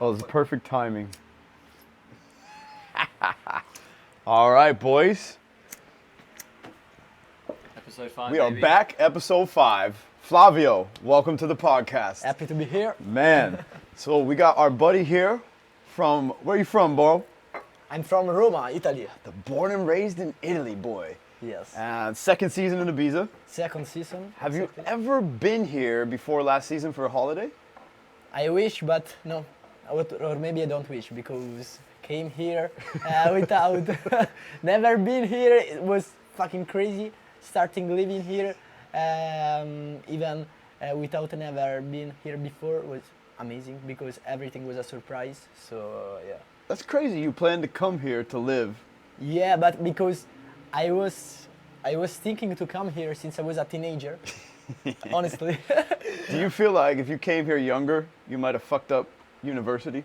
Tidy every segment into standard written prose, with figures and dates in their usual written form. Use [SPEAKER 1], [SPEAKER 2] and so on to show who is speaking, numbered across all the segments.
[SPEAKER 1] Oh, this is perfect timing. All right, boys.
[SPEAKER 2] Episode 5.
[SPEAKER 1] We are back, episode 5. Flavio, welcome to the podcast.
[SPEAKER 3] Happy to be here.
[SPEAKER 1] Man, so we got our buddy here from, where are you from, bro?
[SPEAKER 3] I'm from Roma, Italy.
[SPEAKER 1] The born and raised in Italy, boy.
[SPEAKER 3] Yes.
[SPEAKER 1] And second season in Ibiza.
[SPEAKER 3] Second season.
[SPEAKER 1] Have you
[SPEAKER 3] exactly.
[SPEAKER 1] ever been here before last season for a holiday?
[SPEAKER 3] I wish, but no. Or maybe I don't wish because came here without never been here. It was fucking crazy starting living here. Even without never been here before was amazing because everything was a surprise. So yeah.
[SPEAKER 1] That's crazy. You plan to come here to live.
[SPEAKER 3] Yeah, but because I was thinking to come here since I was a teenager. Honestly.
[SPEAKER 1] Do you feel like if you came here younger, you might have fucked up university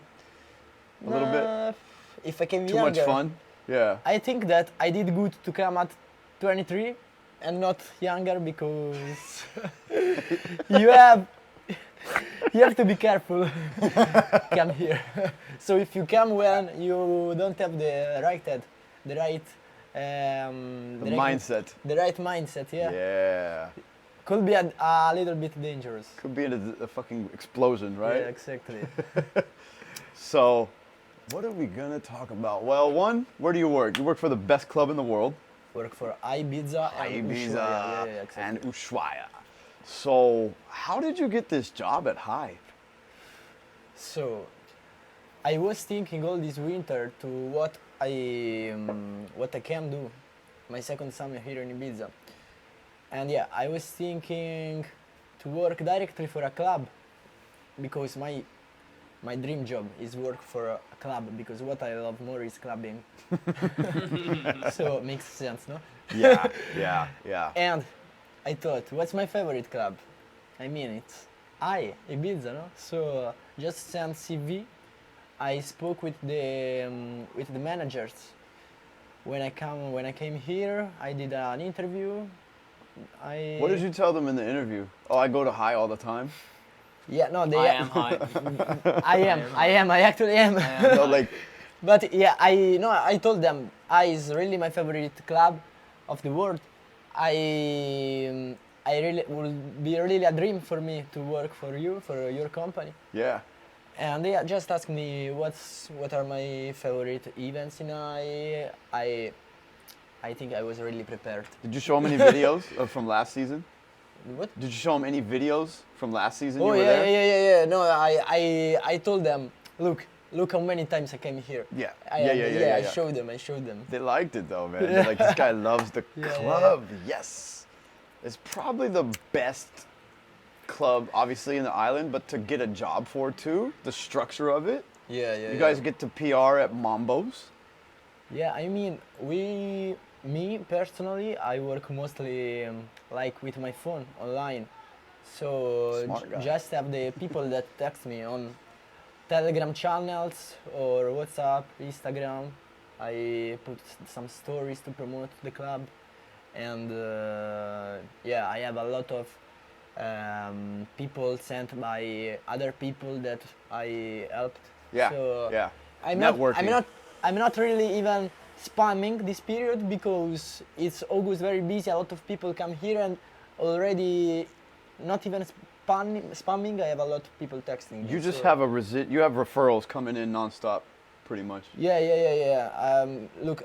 [SPEAKER 1] a little bit?
[SPEAKER 3] If I came
[SPEAKER 1] Too
[SPEAKER 3] younger,
[SPEAKER 1] much fun? Yeah.
[SPEAKER 3] I think that I did good to come at 23 and not younger because you have to be careful come here. So if you come when you don't have the right head, the right
[SPEAKER 1] Mindset.
[SPEAKER 3] the right mindset, yeah,
[SPEAKER 1] Yeah.
[SPEAKER 3] could be a little bit dangerous.
[SPEAKER 1] Could be a fucking explosion, right?
[SPEAKER 3] Yeah, exactly.
[SPEAKER 1] So, what are we gonna talk about? Well, one, where do you work? You work for the best club in the world,
[SPEAKER 3] Work for Ibiza and
[SPEAKER 1] Ibiza
[SPEAKER 3] Ushuaia. Yeah, exactly.
[SPEAKER 1] and Ushuaia. So, how did you get this job at Hive?
[SPEAKER 3] So, I was thinking all this winter to what I can do, my second summer here in Ibiza, and yeah, I was thinking to work directly for a club because my dream job is work for a club because what I love more is clubbing. So it makes sense, no?
[SPEAKER 1] Yeah, yeah, yeah.
[SPEAKER 3] And I thought, what's my favorite club? I mean, it's Ibiza, no? So just send CV. I spoke with the managers. When I came here, I did an interview.
[SPEAKER 1] What did you tell them in the interview? Oh, I go to High all the time.
[SPEAKER 3] Yeah, no, they.
[SPEAKER 2] I am high.
[SPEAKER 3] I actually am.
[SPEAKER 1] No, like,
[SPEAKER 3] But yeah, I told them I is really my favorite club of the world. I really would be really a dream for me to work for your company.
[SPEAKER 1] yeah.
[SPEAKER 3] And they just asked me what are my favorite events in I think I was really prepared.
[SPEAKER 1] Did you show them any videos from last season?
[SPEAKER 3] What?
[SPEAKER 1] Did you show them any videos from last season
[SPEAKER 3] Oh
[SPEAKER 1] you were
[SPEAKER 3] yeah,
[SPEAKER 1] there?
[SPEAKER 3] yeah. No, I told them, look how many times I came here.
[SPEAKER 1] Yeah.
[SPEAKER 3] I showed them.
[SPEAKER 1] They liked it though, man. They're like, this guy loves the
[SPEAKER 3] Yeah,
[SPEAKER 1] club. Yes. It's probably the best club, obviously, in the island, but to get a job for too, the structure of it.
[SPEAKER 3] Yeah.
[SPEAKER 1] You guys get to PR at Mambo's.
[SPEAKER 3] Yeah, I mean, me personally, I work mostly like with my phone online. So
[SPEAKER 1] Smart guy.
[SPEAKER 3] just have the people that text me on Telegram channels or WhatsApp, Instagram. I put some stories to promote the club, and yeah, I have a lot of people sent by other people that I helped.
[SPEAKER 1] Yeah,
[SPEAKER 3] So
[SPEAKER 1] yeah.
[SPEAKER 3] I'm
[SPEAKER 1] Networking.
[SPEAKER 3] I'm not really even spamming this period because it's August very busy. A lot of people come here and already not even spamming. I have a lot of people texting.
[SPEAKER 1] You
[SPEAKER 3] me,
[SPEAKER 1] just
[SPEAKER 3] so-
[SPEAKER 1] have you have referrals coming in nonstop, pretty much.
[SPEAKER 3] Yeah. Look,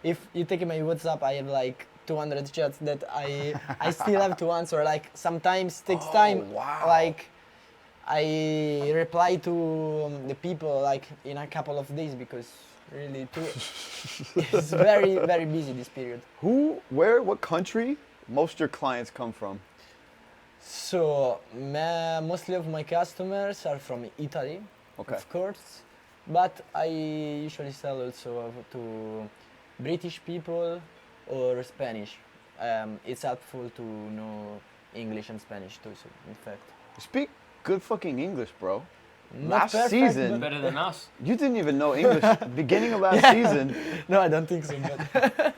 [SPEAKER 3] if you take my WhatsApp, I have like 200 chats that I still have to answer. Like sometimes takes time.
[SPEAKER 1] Wow.
[SPEAKER 3] Like I reply to the people like in a couple of days because really it's very very busy this period.
[SPEAKER 1] What country most your clients come from?
[SPEAKER 3] So mostly of my customers are from Italy,
[SPEAKER 1] Okay.
[SPEAKER 3] of course, but I usually sell also to British people or Spanish. It's helpful to know English and Spanish too. So in fact,
[SPEAKER 1] You speak good fucking English, bro.
[SPEAKER 3] not
[SPEAKER 1] Last
[SPEAKER 3] perfect,
[SPEAKER 1] season-
[SPEAKER 3] but-
[SPEAKER 2] Better than us.
[SPEAKER 1] You didn't even know English beginning of last season.
[SPEAKER 3] No, I don't think so. But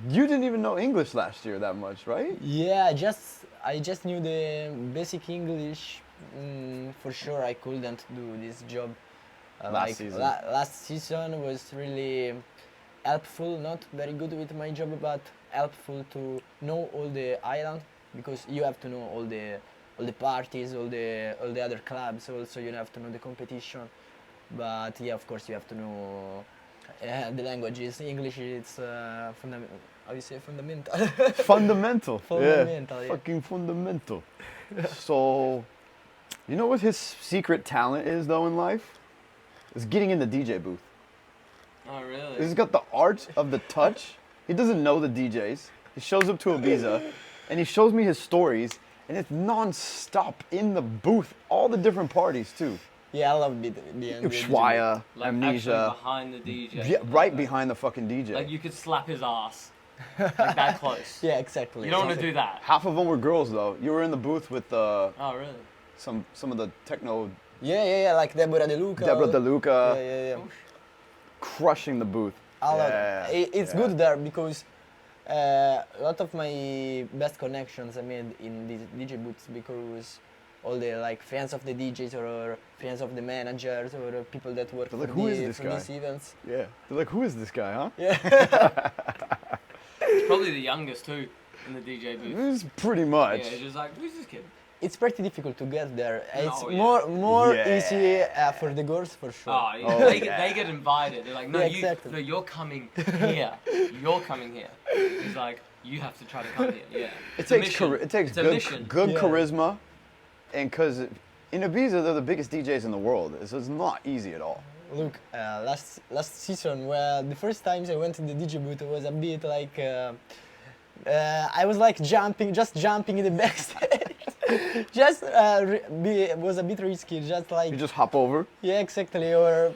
[SPEAKER 1] You didn't even know English last year that much, right?
[SPEAKER 3] yeah, I just knew the basic English for sure I couldn't do this job.
[SPEAKER 1] Last season.
[SPEAKER 3] Last season was really helpful, not very good with my job, but helpful to know all the island, because you have to know all the parties, all the other clubs. Also, you have to know the competition. But yeah, of course, you have to know the languages. English, it's how you say fundamental.
[SPEAKER 1] Fundamental.
[SPEAKER 3] Fundamental,
[SPEAKER 1] Yeah.
[SPEAKER 3] yeah.
[SPEAKER 1] Fucking fundamental. So, you know what his secret talent is though in life? Is getting in the DJ booth.
[SPEAKER 2] Oh, really?
[SPEAKER 1] He's got the art of the touch. He doesn't know the DJs. He shows up to Ibiza, and he shows me his stories, and it's non-stop in the booth, all the different parties too.
[SPEAKER 3] Yeah, I love the
[SPEAKER 1] Ushuaia,
[SPEAKER 2] Like
[SPEAKER 1] Amnesia.
[SPEAKER 2] actually behind the DJ.
[SPEAKER 1] Yeah, right behind the fucking DJ.
[SPEAKER 2] Like you could slap his ass. Like that close.
[SPEAKER 3] Yeah, exactly.
[SPEAKER 2] You don't want to do that.
[SPEAKER 1] Half of them were girls though. You were in the booth with
[SPEAKER 2] Oh, really?
[SPEAKER 1] some of the techno,
[SPEAKER 3] Yeah, like Deborah De Luca.
[SPEAKER 1] Deborah De Luca,
[SPEAKER 3] Yeah.
[SPEAKER 1] crushing the booth.
[SPEAKER 3] I love
[SPEAKER 1] Yeah,
[SPEAKER 3] it. It's
[SPEAKER 1] yeah.
[SPEAKER 3] good there because a lot of my best connections I made in these DJ booths, because all the like fans of the DJs or fans of the managers or people that work
[SPEAKER 1] They're
[SPEAKER 3] for,
[SPEAKER 1] like, "Who is this
[SPEAKER 3] for
[SPEAKER 1] guy?"
[SPEAKER 3] these events.
[SPEAKER 1] Yeah. They're like, who is this guy, huh?
[SPEAKER 2] He's probably the youngest too in the DJ booth.
[SPEAKER 1] It's pretty much.
[SPEAKER 2] Yeah, it's just like, who's this kid?
[SPEAKER 3] It's pretty difficult to get there. It's
[SPEAKER 2] yeah.
[SPEAKER 3] more
[SPEAKER 1] Yeah.
[SPEAKER 3] easy for the girls for sure.
[SPEAKER 2] Oh, yeah.
[SPEAKER 1] Oh,
[SPEAKER 2] they
[SPEAKER 1] yeah.
[SPEAKER 2] get invited. They're like, no,
[SPEAKER 3] Yeah, exactly.
[SPEAKER 2] no, you're coming here. You're coming here. He's like, you have to try to come here. Yeah.
[SPEAKER 1] It
[SPEAKER 2] It's a
[SPEAKER 1] takes
[SPEAKER 2] mission.
[SPEAKER 1] it takes
[SPEAKER 2] It's a
[SPEAKER 1] good
[SPEAKER 2] mission.
[SPEAKER 1] good
[SPEAKER 3] Yeah.
[SPEAKER 1] charisma, and because in Ibiza they're the biggest DJs in the world, so it's not easy at all.
[SPEAKER 3] Look, last season, where the first times I went to the DJ booth, it was a bit like I was like just jumping in the backstage. Just was a bit risky, just like
[SPEAKER 1] You just hop over,
[SPEAKER 3] yeah, exactly. Or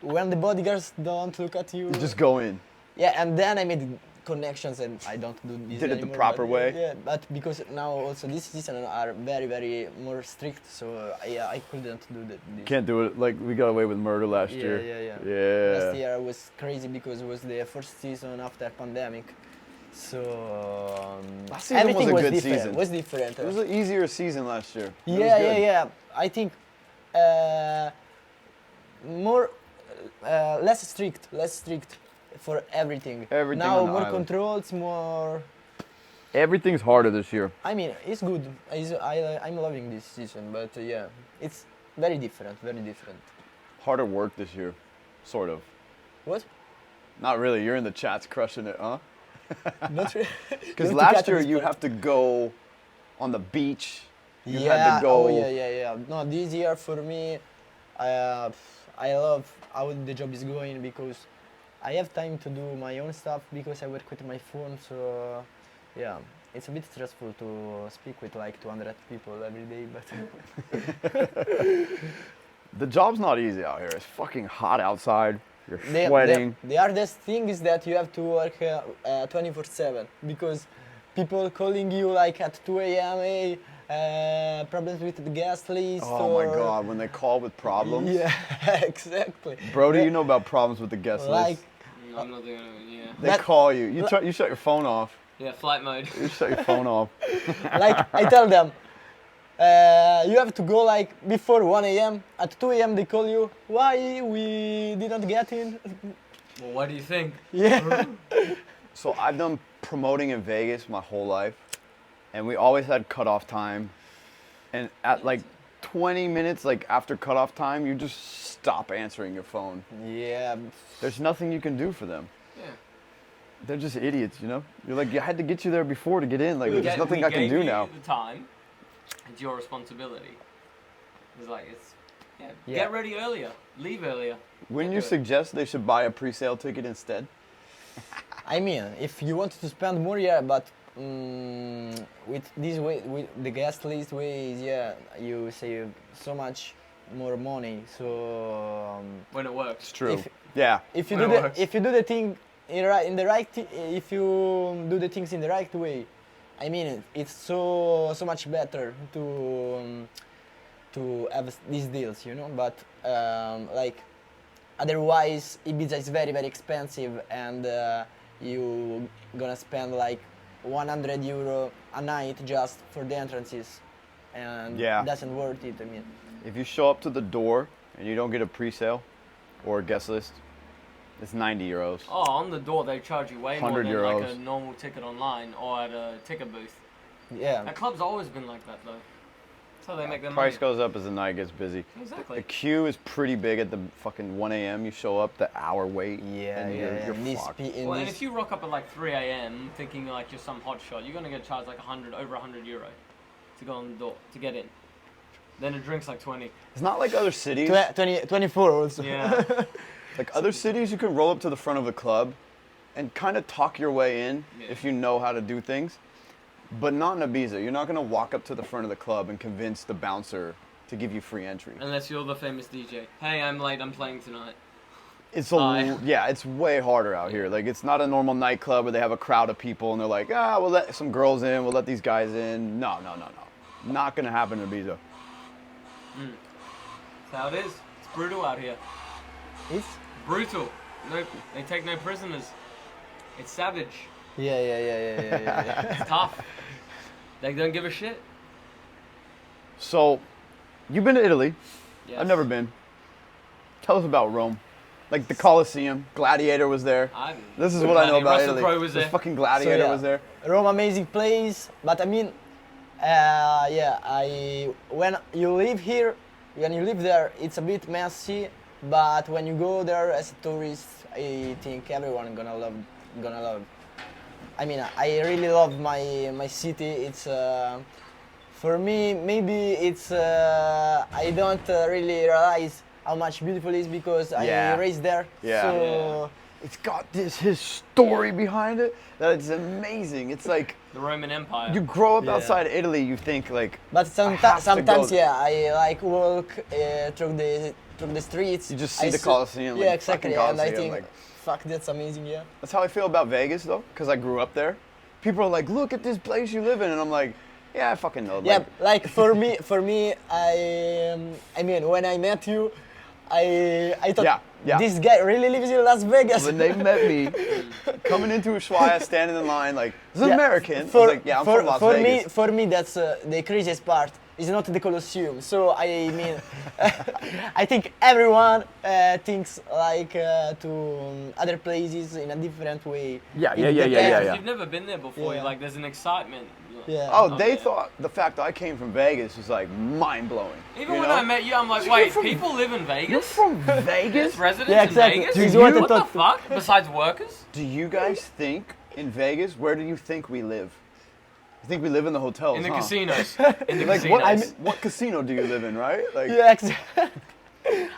[SPEAKER 3] when the bodyguards don't look at you.
[SPEAKER 1] you just go in.
[SPEAKER 3] Yeah, and then I made connections, and I don't do this
[SPEAKER 1] Did it the
[SPEAKER 3] anymore,
[SPEAKER 1] proper
[SPEAKER 3] but,
[SPEAKER 1] way?
[SPEAKER 3] Yeah, but because now also this season are very more strict, so I couldn't do that. This.
[SPEAKER 1] Can't do it like we got away with murder last
[SPEAKER 3] Yeah,
[SPEAKER 1] year.
[SPEAKER 3] yeah.
[SPEAKER 1] Yeah.
[SPEAKER 3] Last year was crazy because it was the first season after pandemic, so
[SPEAKER 1] Last season
[SPEAKER 3] everything
[SPEAKER 1] was a good
[SPEAKER 3] different.
[SPEAKER 1] season.
[SPEAKER 3] Was different.
[SPEAKER 1] It was an easier season last year. It was
[SPEAKER 3] Yeah,
[SPEAKER 1] good.
[SPEAKER 3] yeah. I think more less strict for everything.
[SPEAKER 1] Everything
[SPEAKER 3] now
[SPEAKER 1] on the
[SPEAKER 3] more
[SPEAKER 1] island.
[SPEAKER 3] controls, more.
[SPEAKER 1] Everything's harder this year.
[SPEAKER 3] I mean, it's good. I'm loving this season, but yeah, it's very different.
[SPEAKER 1] Harder work this year, sort of.
[SPEAKER 3] What?
[SPEAKER 1] Not really. You're in the chats crushing it, huh?
[SPEAKER 3] Not really.
[SPEAKER 1] Because
[SPEAKER 3] Not to cut
[SPEAKER 1] last year
[SPEAKER 3] this
[SPEAKER 1] you
[SPEAKER 3] part.
[SPEAKER 1] have to go on the beach. You
[SPEAKER 3] yeah.
[SPEAKER 1] had to go.
[SPEAKER 3] Oh yeah. No, this year for me, I love how the job is going because I have time to do my own stuff because I work with my phone. So yeah, it's a bit stressful to speak with like 200 people every day, but
[SPEAKER 1] The job's not easy out here. It's fucking hot outside. You're
[SPEAKER 3] the
[SPEAKER 1] sweating.
[SPEAKER 3] hardest thing is that you have to work 24/7 because people calling you like at 2 a.m. Hey, problems with the gas list.
[SPEAKER 1] Oh my
[SPEAKER 3] or-
[SPEAKER 1] god, when they call with problems.
[SPEAKER 3] Yeah, exactly.
[SPEAKER 1] Bro, do
[SPEAKER 3] Yeah,
[SPEAKER 1] you know about problems with the guest
[SPEAKER 3] like
[SPEAKER 1] list?
[SPEAKER 2] I'm not doing it. Yeah.
[SPEAKER 1] They
[SPEAKER 3] that-
[SPEAKER 1] call you. You shut your phone off.
[SPEAKER 2] Yeah, flight mode.
[SPEAKER 1] You shut your phone off.
[SPEAKER 3] like I tell them, you have to go like before 1 a.m. At 2 a.m. they call you. Why we didn't get in?
[SPEAKER 2] Well, what do you think?
[SPEAKER 3] Yeah.
[SPEAKER 1] So I've done promoting in Vegas my whole life, and we always had cutoff time. And at like 20 minutes, like after cutoff time, you just stop answering your phone.
[SPEAKER 3] Yeah.
[SPEAKER 1] There's nothing you can do for them.
[SPEAKER 2] Yeah.
[SPEAKER 1] They're just idiots, you know? You're like, I had to get you there before to get in. Like, there's nothing
[SPEAKER 2] we
[SPEAKER 1] I can
[SPEAKER 2] gave
[SPEAKER 1] do
[SPEAKER 2] you
[SPEAKER 1] now.
[SPEAKER 2] The time. It's your responsibility. It's like
[SPEAKER 3] Yeah.
[SPEAKER 2] get ready earlier, leave earlier.
[SPEAKER 1] When
[SPEAKER 2] Get
[SPEAKER 1] you
[SPEAKER 2] to it.
[SPEAKER 1] suggest they should buy a pre-sale ticket instead,
[SPEAKER 3] I mean, if you want to spend more, yeah, but with this way, with the guest list ways, yeah, you save so much more money. So
[SPEAKER 2] When it works.
[SPEAKER 1] it's true.
[SPEAKER 3] If-
[SPEAKER 1] Yeah.
[SPEAKER 3] if you
[SPEAKER 2] When
[SPEAKER 3] do
[SPEAKER 2] it
[SPEAKER 3] the
[SPEAKER 2] works.
[SPEAKER 3] if you do the thing in the right if you do the things in the right way, I mean it's so much better to have these deals, you know. But like otherwise, Ibiza is very expensive, and you gonna spend like 100 euro a night just for the entrances. and
[SPEAKER 1] Yeah.
[SPEAKER 3] doesn't worth it. I mean,
[SPEAKER 1] If you show up to the door and you don't get a pre-sale or a guest list, it's 90 euros.
[SPEAKER 2] Oh, on the door they charge you way more
[SPEAKER 1] 100
[SPEAKER 2] than like a
[SPEAKER 1] euros.
[SPEAKER 2] normal ticket online or at a ticket booth.
[SPEAKER 3] yeah.
[SPEAKER 2] That club's always been like that though. That's how they make their
[SPEAKER 1] Price
[SPEAKER 2] money.
[SPEAKER 1] goes up as the night gets busy.
[SPEAKER 2] Exactly.
[SPEAKER 1] The queue is pretty big at the fucking 1 a.m. You show up, the hour wait,
[SPEAKER 3] Yeah,
[SPEAKER 1] and
[SPEAKER 3] yeah,
[SPEAKER 1] you're,
[SPEAKER 3] yeah.
[SPEAKER 1] you're
[SPEAKER 3] In this
[SPEAKER 1] fucked.
[SPEAKER 3] in
[SPEAKER 2] Well, and
[SPEAKER 3] this-
[SPEAKER 2] if you rock up at like 3 a.m. thinking like you're some hot shot, you're gonna get charged like over 100 euro to go on the door to get in. Then a drink's like 20.
[SPEAKER 1] It's not like other cities.
[SPEAKER 3] 24 also.
[SPEAKER 2] Yeah.
[SPEAKER 1] Like other cities, you can roll up to the front of the club and kind of talk your way in
[SPEAKER 2] Yeah.
[SPEAKER 1] if you know how to do things. But not in Ibiza. You're not going to walk up to the front of the club and convince the bouncer to give you free entry.
[SPEAKER 2] Unless you're the famous DJ. Hey, I'm late. I'm playing tonight.
[SPEAKER 1] It's
[SPEAKER 2] Hi.
[SPEAKER 1] yeah, it's way harder out here. Like it's not a normal nightclub where they have a crowd of people and they're like, we'll let some girls in, we'll let these guys in. No. Not going to happen in Ibiza.
[SPEAKER 2] That's how it is. It's brutal out here.
[SPEAKER 3] It's
[SPEAKER 2] Brutal. No, they take no prisoners. It's savage.
[SPEAKER 3] yeah.
[SPEAKER 2] It's tough. They don't give a shit.
[SPEAKER 1] So, you've been to Italy.
[SPEAKER 2] Yes.
[SPEAKER 1] I've never been. Tell us about Rome. Like the Colosseum, Gladiator was there. This is what I know about
[SPEAKER 2] Russell
[SPEAKER 1] Italy.
[SPEAKER 2] Crowe was
[SPEAKER 1] This
[SPEAKER 2] there.
[SPEAKER 1] fucking Gladiator
[SPEAKER 3] So, yeah.
[SPEAKER 1] was there.
[SPEAKER 3] Rome, amazing place, but I mean, when you live here, when you live there, it's a bit messy. But when you go there as a tourist, I think everyone gonna love. I mean, I really love my city. It's for me, maybe it's I don't really realize how much beautiful it is because
[SPEAKER 1] Yeah.
[SPEAKER 3] I raised there.
[SPEAKER 1] Yeah.
[SPEAKER 3] So
[SPEAKER 1] It's got his story behind it that it's amazing. It's like
[SPEAKER 2] The Roman Empire.
[SPEAKER 1] you grow up
[SPEAKER 3] Yeah.
[SPEAKER 1] outside Italy, you think like
[SPEAKER 3] But
[SPEAKER 1] I have to
[SPEAKER 3] sometimes,
[SPEAKER 1] go.
[SPEAKER 3] yeah, I like walk through the streets.
[SPEAKER 1] You just see
[SPEAKER 3] I
[SPEAKER 1] the Colosseum,
[SPEAKER 3] Yeah,
[SPEAKER 1] like,
[SPEAKER 3] exactly.
[SPEAKER 1] fucking
[SPEAKER 3] And I
[SPEAKER 1] Colosseum,
[SPEAKER 3] think,
[SPEAKER 1] like-
[SPEAKER 3] fuck, that's amazing. Yeah.
[SPEAKER 1] that's how I feel about Vegas though, because I grew up there. People are like, look at this place you live in, and I'm like, yeah, I fucking know.
[SPEAKER 3] Yeah,
[SPEAKER 1] Like,
[SPEAKER 3] like for me, I mean, when I met you, I thought
[SPEAKER 1] Yeah.
[SPEAKER 3] this guy really lives in Las Vegas.
[SPEAKER 1] when they met me, coming into Ushuaia, standing in line, like, this is
[SPEAKER 3] Yeah,
[SPEAKER 1] American. I
[SPEAKER 3] For,
[SPEAKER 1] was like, yeah, I'm
[SPEAKER 3] for,
[SPEAKER 1] from Las
[SPEAKER 3] for
[SPEAKER 1] Vegas.
[SPEAKER 3] me, for me, that's the craziest part. It's not the Colosseum. So I mean, I think everyone thinks like to other places in a different way.
[SPEAKER 1] Yeah,
[SPEAKER 3] It
[SPEAKER 1] yeah, yeah, yeah,
[SPEAKER 3] depends.
[SPEAKER 1] yeah,
[SPEAKER 2] If
[SPEAKER 1] yeah.
[SPEAKER 2] you've never been there before,
[SPEAKER 3] Yeah.
[SPEAKER 2] like there's an excitement.
[SPEAKER 3] Yeah.
[SPEAKER 1] Oh,
[SPEAKER 2] Oh,
[SPEAKER 1] they
[SPEAKER 2] yeah.
[SPEAKER 1] thought the fact that I came from Vegas was like mind blowing.
[SPEAKER 2] Even when I met you, I'm like,
[SPEAKER 1] You're
[SPEAKER 2] wait,
[SPEAKER 1] from-
[SPEAKER 2] people live in
[SPEAKER 1] You're
[SPEAKER 2] Vegas?
[SPEAKER 1] from Vegas?
[SPEAKER 2] Residents
[SPEAKER 3] Yeah, exactly.
[SPEAKER 2] in Vegas?
[SPEAKER 3] This is
[SPEAKER 1] Do
[SPEAKER 3] what I
[SPEAKER 1] you-
[SPEAKER 2] What the
[SPEAKER 3] thought.
[SPEAKER 2] fuck? Besides workers?
[SPEAKER 1] Do you guys think in Vegas, where do you think we live? You think we live in the hotels?
[SPEAKER 2] In the
[SPEAKER 1] huh?
[SPEAKER 2] casinos. In the
[SPEAKER 1] Like
[SPEAKER 2] casinos.
[SPEAKER 1] what casino do you live in, right? Like
[SPEAKER 3] Yeah, exactly.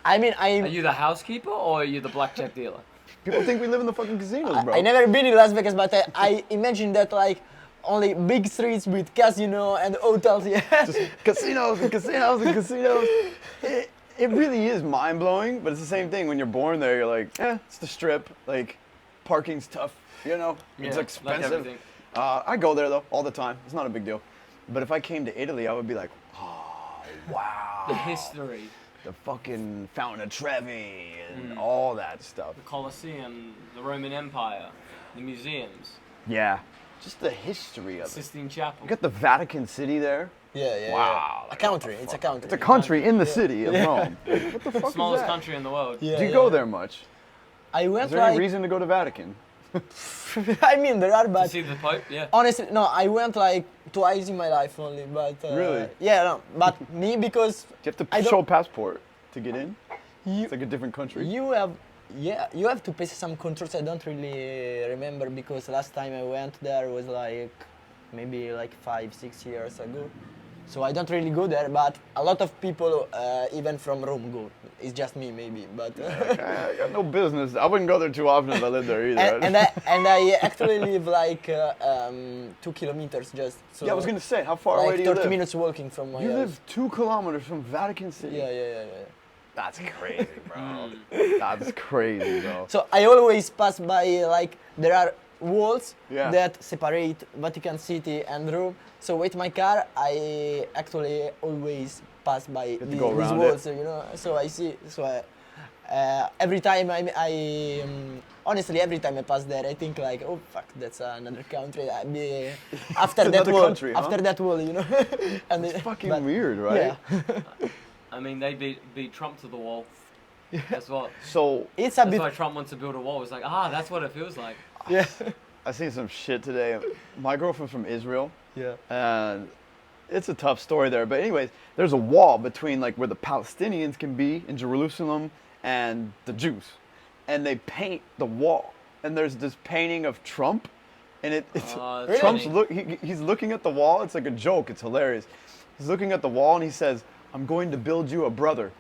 [SPEAKER 3] I mean,
[SPEAKER 2] Are you the housekeeper or are you the blackjack dealer?
[SPEAKER 1] people think we live in the fucking casinos, bro.
[SPEAKER 3] I never been in Las Vegas, but I imagine that like only big streets with casino and hotels. Yeah.
[SPEAKER 1] Just casinos and casinos and casinos. It really is mind blowing, but it's the same thing when you're born there. You're like, it's the strip. Like, parking's tough. You know, it's
[SPEAKER 2] Yeah,
[SPEAKER 1] expensive.
[SPEAKER 2] Like everything.
[SPEAKER 1] I go there though all the time. It's not a big deal. But if I came to Italy, I would be like, oh wow,
[SPEAKER 2] The history,
[SPEAKER 1] the fucking Fountain of Trevi and all that stuff.
[SPEAKER 2] the Colosseum, the Roman Empire, the museums,
[SPEAKER 1] Yeah, just the history of it.
[SPEAKER 2] Sistine Chapel.
[SPEAKER 1] You got the Vatican City there.
[SPEAKER 3] Yeah.
[SPEAKER 1] Wow.
[SPEAKER 3] A country. It's a country.
[SPEAKER 1] It's a country in the city of Rome. What the fuck
[SPEAKER 2] Smallest
[SPEAKER 1] is that?
[SPEAKER 2] country in the world.
[SPEAKER 3] Yeah,
[SPEAKER 1] Do you
[SPEAKER 3] yeah.
[SPEAKER 1] go there much?
[SPEAKER 3] I
[SPEAKER 1] Is
[SPEAKER 3] went
[SPEAKER 1] there any
[SPEAKER 3] like.
[SPEAKER 1] reason to go to Vatican?
[SPEAKER 3] I mean, there are,
[SPEAKER 2] To
[SPEAKER 3] but
[SPEAKER 2] see the Pope, yeah.
[SPEAKER 3] honestly, no. I went like twice in my life only, but.
[SPEAKER 1] Really?
[SPEAKER 3] Yeah, no. But me because
[SPEAKER 1] Do you have to
[SPEAKER 3] I don't-
[SPEAKER 1] show a passport to get in?
[SPEAKER 3] you
[SPEAKER 1] It's like a different country.
[SPEAKER 3] you have. Yeah, you have to pay some controls. I don't really remember because last time I went there was like maybe like 5-6 years ago. So I don't really go there, but a lot of people, even from Rome, go. It's just me, maybe, but.
[SPEAKER 1] I got no business. I wouldn't go there too often if I lived there either.
[SPEAKER 3] and I actually live like 2 kilometers just. So
[SPEAKER 1] yeah, I was gonna say, how far
[SPEAKER 3] like
[SPEAKER 1] away do you
[SPEAKER 3] 30
[SPEAKER 1] live?
[SPEAKER 3] minutes walking from my
[SPEAKER 1] You
[SPEAKER 3] house.
[SPEAKER 1] live 2 kilometers from Vatican City.
[SPEAKER 3] Yeah.
[SPEAKER 1] That's crazy, bro. That's crazy, bro.
[SPEAKER 3] So I always pass by like there are walls
[SPEAKER 1] Yeah.
[SPEAKER 3] that separate Vatican City and Rome. So with my car, I actually always pass by
[SPEAKER 1] to go
[SPEAKER 3] these
[SPEAKER 1] around
[SPEAKER 3] walls, you know. So I see. So every time honestly, every time I pass there, I think like, oh fuck, that's another country. After that
[SPEAKER 1] another
[SPEAKER 3] wall,
[SPEAKER 1] country, huh?
[SPEAKER 3] after that wall, you know. And
[SPEAKER 1] It's fucking
[SPEAKER 3] but-
[SPEAKER 1] weird, right?
[SPEAKER 3] Yeah.
[SPEAKER 2] I mean, they beat Trump to the wall. That's what.
[SPEAKER 1] So
[SPEAKER 3] It's a
[SPEAKER 2] That's
[SPEAKER 3] bit.
[SPEAKER 2] why Trump wants to build a wall. It's like, that's what it feels like.
[SPEAKER 3] Yeah.
[SPEAKER 1] I seen some shit today. My girlfriend's from Israel,
[SPEAKER 3] Yeah.
[SPEAKER 1] and it's a tough story there. But anyways, there's a wall between like where the Palestinians can be in Jerusalem and the Jews, and they paint the wall. And there's this painting of Trump, and it's
[SPEAKER 2] Really?
[SPEAKER 1] Trump's he's looking at the wall. It's like a joke. It's hilarious. He's looking at the wall and he says, "I'm going to build you a brother,"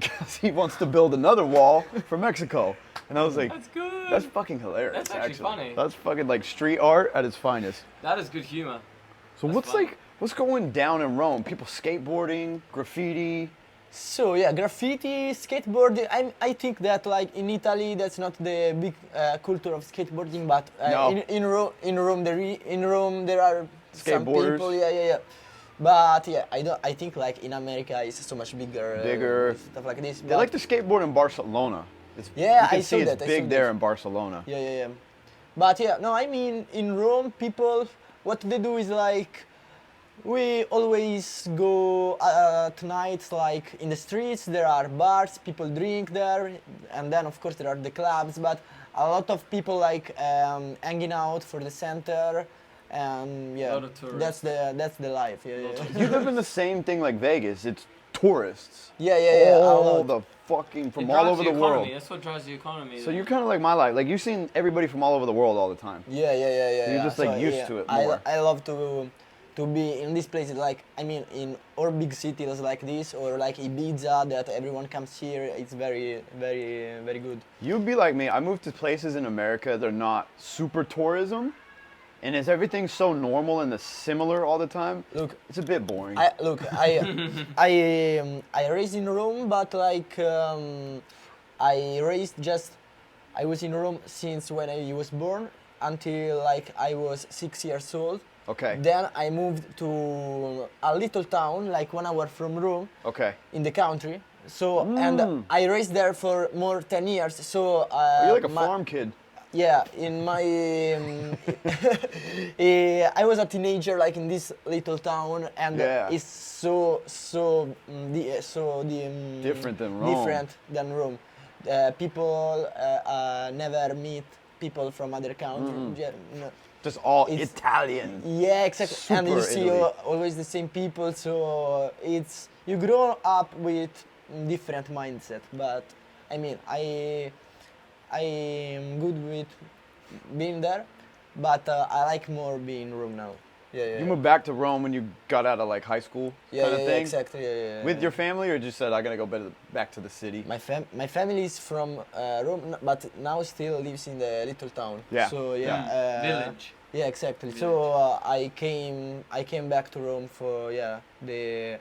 [SPEAKER 1] because he wants to build another wall for Mexico. And I was like,
[SPEAKER 2] That's good.
[SPEAKER 1] that's fucking hilarious.
[SPEAKER 2] That's actually funny.
[SPEAKER 1] That's fucking like street art at its finest.
[SPEAKER 2] That is good humor.
[SPEAKER 1] So
[SPEAKER 2] That's
[SPEAKER 1] what's
[SPEAKER 2] funny.
[SPEAKER 1] like what's going down in Rome? People skateboarding, graffiti.
[SPEAKER 3] So yeah, graffiti, skateboarding. I think that like in Italy, that's not the big culture of skateboarding, but
[SPEAKER 1] No.
[SPEAKER 3] in Rome there are some
[SPEAKER 1] Skateboarders.
[SPEAKER 3] people. Yeah. But yeah, I think like in America it's so much bigger.
[SPEAKER 1] Bigger.
[SPEAKER 3] Stuff like this.
[SPEAKER 1] They
[SPEAKER 3] but-
[SPEAKER 1] like to skateboard in Barcelona.
[SPEAKER 3] Yeah,
[SPEAKER 1] you can
[SPEAKER 3] I
[SPEAKER 1] see
[SPEAKER 3] saw
[SPEAKER 1] it's
[SPEAKER 3] that, I
[SPEAKER 1] big
[SPEAKER 3] saw
[SPEAKER 1] there
[SPEAKER 3] that.
[SPEAKER 1] in Barcelona.
[SPEAKER 3] Yeah. But yeah, no, I mean in Rome, people, what they do is like, we always go at nights, like in the streets. There are bars, people drink there, and then of course there are the clubs. But a lot of people like hanging out for the center, and yeah,
[SPEAKER 2] lot of tourists.
[SPEAKER 3] that's the life. Yeah.
[SPEAKER 1] You live in the same thing like Vegas. It's tourists.
[SPEAKER 3] Yeah. a
[SPEAKER 1] All
[SPEAKER 3] lot.
[SPEAKER 1] the fucking
[SPEAKER 2] It
[SPEAKER 1] from
[SPEAKER 2] drives
[SPEAKER 1] all over the
[SPEAKER 2] economy.
[SPEAKER 1] world.
[SPEAKER 2] That's what drives the economy.
[SPEAKER 1] So
[SPEAKER 2] there.
[SPEAKER 1] you're kind of like my life. Like you've seen everybody from all over the world all the time.
[SPEAKER 3] Yeah.
[SPEAKER 1] You're
[SPEAKER 3] yeah.
[SPEAKER 1] just, like, used to it more.
[SPEAKER 3] I love to be in these places, like I mean in or big cities like this, or like Ibiza, that everyone comes here. It's very good.
[SPEAKER 1] You'd be like me. I moved to places in America that are not super tourism, and is everything so normal and similar all the time?
[SPEAKER 3] Look,
[SPEAKER 1] It's a bit boring.
[SPEAKER 3] I raised in Rome, but like I was in Rome since when I was born until like I was 6 years old.
[SPEAKER 1] Okay.
[SPEAKER 3] Then I moved to a little town like 1 hour from Rome
[SPEAKER 1] Okay.
[SPEAKER 3] in the country. So and I raised there for more 10 years. So
[SPEAKER 1] You're like a
[SPEAKER 3] my-
[SPEAKER 1] farm kid.
[SPEAKER 3] Yeah, in my I was a teenager like in this little town, and
[SPEAKER 1] Yeah.
[SPEAKER 3] it's so
[SPEAKER 1] Different than Rome.
[SPEAKER 3] Different than Rome. People never meet people from other countries. No.
[SPEAKER 1] Just all
[SPEAKER 3] It's-
[SPEAKER 1] Italian.
[SPEAKER 3] Yeah, exactly. And you
[SPEAKER 1] Super
[SPEAKER 3] see
[SPEAKER 1] Italy.
[SPEAKER 3] always the same people, so it's you grow up with different mindset. But I mean, I'm good with being there, but I like more being in Rome now. Yeah.
[SPEAKER 1] You moved back to Rome when you got out of like high school
[SPEAKER 3] yeah,
[SPEAKER 1] kind of
[SPEAKER 3] yeah,
[SPEAKER 1] thing?
[SPEAKER 3] exactly. Yeah.
[SPEAKER 1] With your family, or just said I gotta go back to the city?
[SPEAKER 3] My family is from Rome, but now still lives in the little town.
[SPEAKER 1] Yeah.
[SPEAKER 3] So yeah.
[SPEAKER 2] Yeah. Village.
[SPEAKER 3] Yeah, exactly. So I came back to Rome for the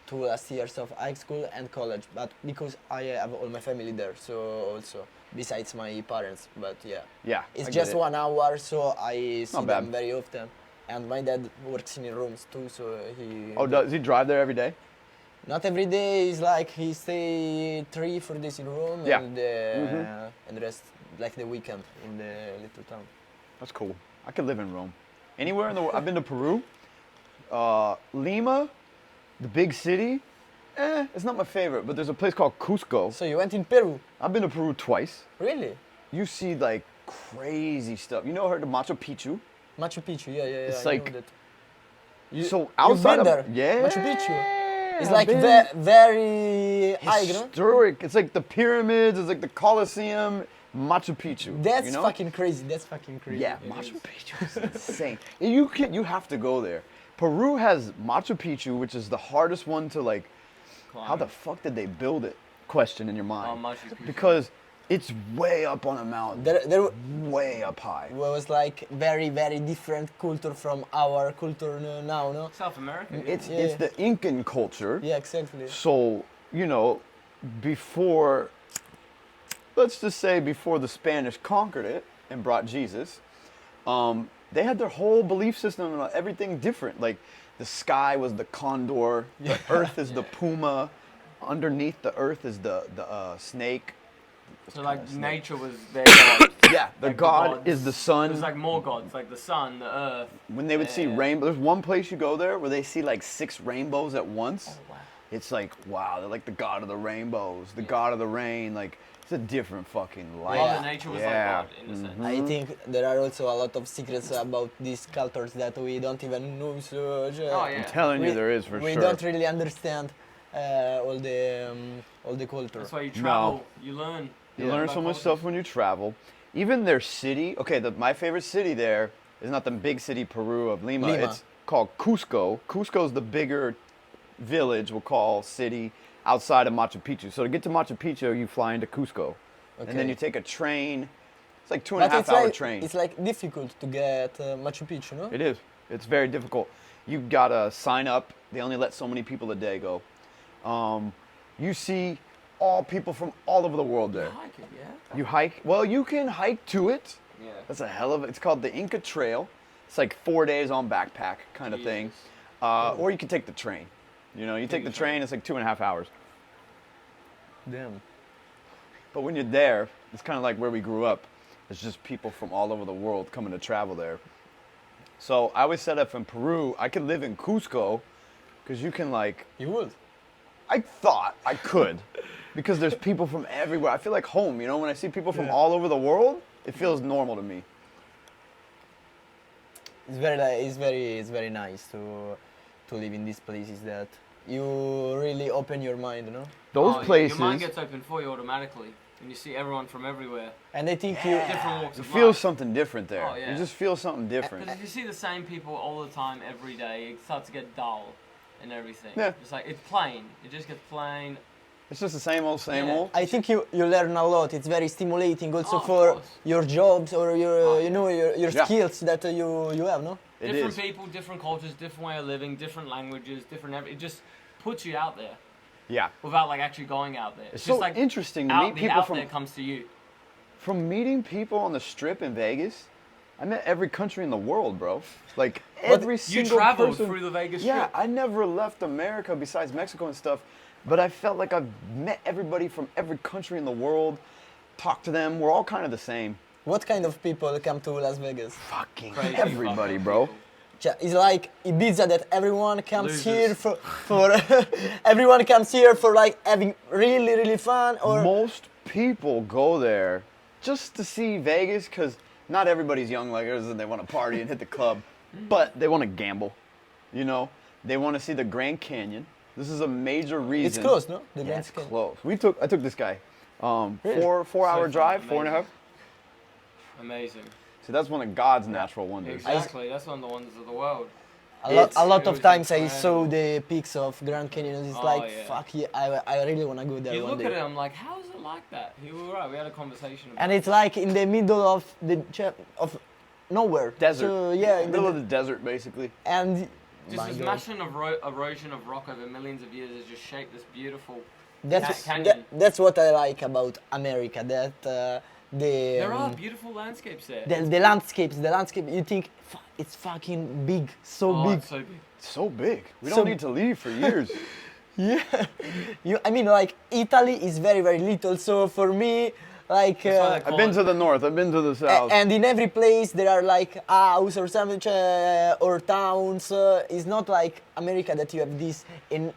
[SPEAKER 3] 2 last years of high school and college, but because I have all my family there, so also besides my parents, but yeah.
[SPEAKER 1] Yeah.
[SPEAKER 3] It's
[SPEAKER 1] I get
[SPEAKER 3] just
[SPEAKER 1] it.
[SPEAKER 3] 1 hour, so I see
[SPEAKER 1] Not
[SPEAKER 3] them
[SPEAKER 1] bad.
[SPEAKER 3] very often. And my dad works in Rome too, so he.
[SPEAKER 1] Oh, does he drive there every day?
[SPEAKER 3] Not every day. It's like he stay 3-4 days in Rome,
[SPEAKER 1] Yeah.
[SPEAKER 3] and and the rest like the weekend in the little town.
[SPEAKER 1] That's cool. I could live in Rome. Anywhere in the world. I've been to Peru. Lima, the big city. It's not my favorite, but there's a place called Cusco.
[SPEAKER 3] So you went in Peru,
[SPEAKER 1] I've been to Peru twice.
[SPEAKER 3] really?
[SPEAKER 1] You see like crazy stuff. You know, heard of Machu Picchu?
[SPEAKER 3] Machu Picchu, yeah.
[SPEAKER 1] It's
[SPEAKER 3] I know
[SPEAKER 1] like-
[SPEAKER 3] that.
[SPEAKER 1] So outside
[SPEAKER 3] been there?
[SPEAKER 1] of yeah,
[SPEAKER 3] Machu Picchu? It's
[SPEAKER 1] I've
[SPEAKER 3] like
[SPEAKER 1] been.
[SPEAKER 3] very high, you know?
[SPEAKER 1] Historic. It's like the pyramids. It's like the Colosseum.
[SPEAKER 3] Machu
[SPEAKER 1] Picchu.
[SPEAKER 3] That's
[SPEAKER 1] you know?
[SPEAKER 3] fucking crazy. That's fucking crazy.
[SPEAKER 1] Yeah, Machu Picchu is insane. You have to go there. Peru has Machu Picchu, which is the hardest one to like. How the fuck did they build it? Question in your mind.
[SPEAKER 2] Machu Picchu.
[SPEAKER 1] Because it's way up on a mountain.
[SPEAKER 3] There
[SPEAKER 1] Way up high.
[SPEAKER 3] was like very different culture from our culture now, no?
[SPEAKER 2] South America.
[SPEAKER 1] It's
[SPEAKER 3] Yeah.
[SPEAKER 1] the Incan culture.
[SPEAKER 3] Yeah, exactly.
[SPEAKER 1] So, before, let's just say before the Spanish conquered it and brought Jesus, they had their whole belief system and everything different. Like the sky was the condor, the earth is the puma, underneath the earth is the snake,
[SPEAKER 2] So like
[SPEAKER 1] kinda snake.
[SPEAKER 2] nature was their god.
[SPEAKER 1] Yeah, the
[SPEAKER 2] Like
[SPEAKER 1] god
[SPEAKER 2] gods.
[SPEAKER 1] is the sun.
[SPEAKER 2] There's like more gods, like the sun, the earth.
[SPEAKER 1] When they would see
[SPEAKER 2] Yeah.
[SPEAKER 1] rainbow, there's one place you go there where they see like 6 rainbows at once.
[SPEAKER 2] Oh, wow.
[SPEAKER 1] It's like, wow, they're like the god of the rainbows, the
[SPEAKER 2] Yeah.
[SPEAKER 1] god of the rain. Like, it's a different fucking life.
[SPEAKER 2] Mother Nature was
[SPEAKER 1] Yeah.
[SPEAKER 2] like God in a sense.
[SPEAKER 3] I think there are also a lot of secrets about these cultures that we don't even know. So,
[SPEAKER 2] Oh yeah.
[SPEAKER 1] I'm telling you, there is for
[SPEAKER 3] we
[SPEAKER 1] sure.
[SPEAKER 3] don't really understand all the culture.
[SPEAKER 2] That's why you travel, you learn.
[SPEAKER 1] You
[SPEAKER 2] Yeah.
[SPEAKER 1] learn
[SPEAKER 2] about
[SPEAKER 1] so much
[SPEAKER 2] cultures.
[SPEAKER 1] stuff when you travel. Even their city. Okay, my favorite city there is not the big city Peru of Lima.
[SPEAKER 3] Lima.
[SPEAKER 1] It's called Cusco. Cusco's the bigger village, we'll call city outside of Machu Picchu. So to get to Machu Picchu, you fly into Cusco, and then
[SPEAKER 3] Okay.
[SPEAKER 1] you take a train. It's like 2.5
[SPEAKER 3] it's
[SPEAKER 1] hour
[SPEAKER 3] like,
[SPEAKER 1] train.
[SPEAKER 3] It's like difficult to get Machu Picchu, no?
[SPEAKER 1] It is. It's very difficult. You gotta sign up. They only let so many people a day go. You see all people from all over the world there.
[SPEAKER 2] I like it, yeah.
[SPEAKER 1] You hike. Well, you can hike to it.
[SPEAKER 2] Yeah.
[SPEAKER 1] That's a hell of it. It's called the Inca Trail. It's like 4 days on backpack kind of thing.
[SPEAKER 2] Jesus.
[SPEAKER 1] Or you can take the train. You know, you take the train. It's like 2.5 hours.
[SPEAKER 3] Damn.
[SPEAKER 1] But when you're there, it's kind of like where we grew up. It's just people from all over the world coming to travel there. So I always said if in Peru, I could live in Cusco, because you can like.
[SPEAKER 3] You would?
[SPEAKER 1] I thought I could, because there's people from everywhere. I feel like home. You know, when I see people from
[SPEAKER 3] Yeah.
[SPEAKER 1] all over the world, it feels normal to me.
[SPEAKER 3] It's very nice to live in these places that you really open your mind, you know.
[SPEAKER 1] Those
[SPEAKER 2] Oh,
[SPEAKER 1] places.
[SPEAKER 2] Your mind gets open for you automatically. And you see everyone from everywhere.
[SPEAKER 3] And I think
[SPEAKER 2] Different walks
[SPEAKER 1] You
[SPEAKER 2] of
[SPEAKER 1] feel
[SPEAKER 2] life.
[SPEAKER 1] something different there.
[SPEAKER 2] Oh, yeah.
[SPEAKER 1] You just feel something different.
[SPEAKER 2] Because if you see the same people all the time, every day, it starts to get dull and everything.
[SPEAKER 1] Yeah.
[SPEAKER 2] It's like, it's plain. It just gets plain.
[SPEAKER 1] It's just the same old, same
[SPEAKER 2] Yeah.
[SPEAKER 1] old.
[SPEAKER 3] I think you learn a lot. It's very stimulating also
[SPEAKER 2] Oh, of
[SPEAKER 3] for
[SPEAKER 2] course.
[SPEAKER 3] your jobs or your
[SPEAKER 2] Oh,
[SPEAKER 3] you know your
[SPEAKER 1] Yeah.
[SPEAKER 3] skills that you have, no?
[SPEAKER 1] It
[SPEAKER 2] Different
[SPEAKER 1] is.
[SPEAKER 2] people, different cultures, different way of living, different languages, it just puts you out there
[SPEAKER 1] Yeah.
[SPEAKER 2] without like actually going out there.
[SPEAKER 1] It's
[SPEAKER 2] just
[SPEAKER 1] so
[SPEAKER 2] like
[SPEAKER 1] interesting to
[SPEAKER 2] out,
[SPEAKER 1] meet
[SPEAKER 2] the
[SPEAKER 1] people
[SPEAKER 2] out
[SPEAKER 1] from
[SPEAKER 2] there comes to you.
[SPEAKER 1] meeting people on the strip in Vegas. I met every country in the world, bro. Like
[SPEAKER 3] But
[SPEAKER 1] every
[SPEAKER 2] You
[SPEAKER 1] single
[SPEAKER 2] traveled
[SPEAKER 1] person.
[SPEAKER 2] through the Vegas
[SPEAKER 1] Yeah,
[SPEAKER 2] Strip.
[SPEAKER 1] I never left America besides Mexico and stuff, but I felt like I've met everybody from every country in the world, talked to them. We're all kind of the same.
[SPEAKER 3] What kind of people come to Las Vegas?
[SPEAKER 1] Fucking
[SPEAKER 2] Crazy
[SPEAKER 1] everybody,
[SPEAKER 2] fucking
[SPEAKER 1] bro.
[SPEAKER 2] people.
[SPEAKER 3] It's like Ibiza that everyone comes
[SPEAKER 2] Losers.
[SPEAKER 3] here for everyone comes here for like having really fun or
[SPEAKER 1] Most people go there just to see Vegas because not everybody's young like us and they want to party and hit the club, but they want to gamble. You know, they want to see the Grand Canyon. This is a major reason.
[SPEAKER 3] it's close, no? The
[SPEAKER 1] Yeah,
[SPEAKER 3] Grand
[SPEAKER 1] it's
[SPEAKER 3] Canyon.
[SPEAKER 1] close. I took this guy.
[SPEAKER 3] Really?
[SPEAKER 1] Four hour
[SPEAKER 2] fun,
[SPEAKER 1] drive, 4.5.
[SPEAKER 2] Amazing.
[SPEAKER 1] See, that's one of God's natural wonders.
[SPEAKER 2] Exactly. That's one of the wonders of the world.
[SPEAKER 3] A lot
[SPEAKER 2] It
[SPEAKER 3] of
[SPEAKER 2] was
[SPEAKER 3] times I
[SPEAKER 2] incredible.
[SPEAKER 3] saw the pics of Grand Canyon. It's
[SPEAKER 2] Oh,
[SPEAKER 3] like
[SPEAKER 2] yeah.
[SPEAKER 3] fuck yeah, I really wanna go there
[SPEAKER 2] You
[SPEAKER 3] one
[SPEAKER 2] look
[SPEAKER 3] day.
[SPEAKER 2] at it, I'm like, how is it like that? You were right. We had a conversation. About
[SPEAKER 3] And it's like in the middle of of nowhere.
[SPEAKER 1] Desert.
[SPEAKER 3] So, yeah, in
[SPEAKER 1] Middle
[SPEAKER 3] the,
[SPEAKER 1] of the desert, basically.
[SPEAKER 3] and
[SPEAKER 2] just
[SPEAKER 3] my
[SPEAKER 2] this
[SPEAKER 3] God.
[SPEAKER 2] massive erosion of rock over millions of years has just shaped this beautiful.
[SPEAKER 3] That's
[SPEAKER 2] Canyon.
[SPEAKER 3] that's what I like about America. That
[SPEAKER 2] There are beautiful landscapes there.
[SPEAKER 3] the landscape. You think it's fucking big, so
[SPEAKER 2] Oh,
[SPEAKER 3] big.
[SPEAKER 2] it's so big.
[SPEAKER 1] It's so big. We
[SPEAKER 3] So-
[SPEAKER 1] don't need to leave for years.
[SPEAKER 3] Yeah, I mean, like Italy is very little. So for me, like,
[SPEAKER 2] That's why they
[SPEAKER 1] I've been to the north. I've been to the south.
[SPEAKER 3] and in every place there are like house or something or towns. It's not like America that you have this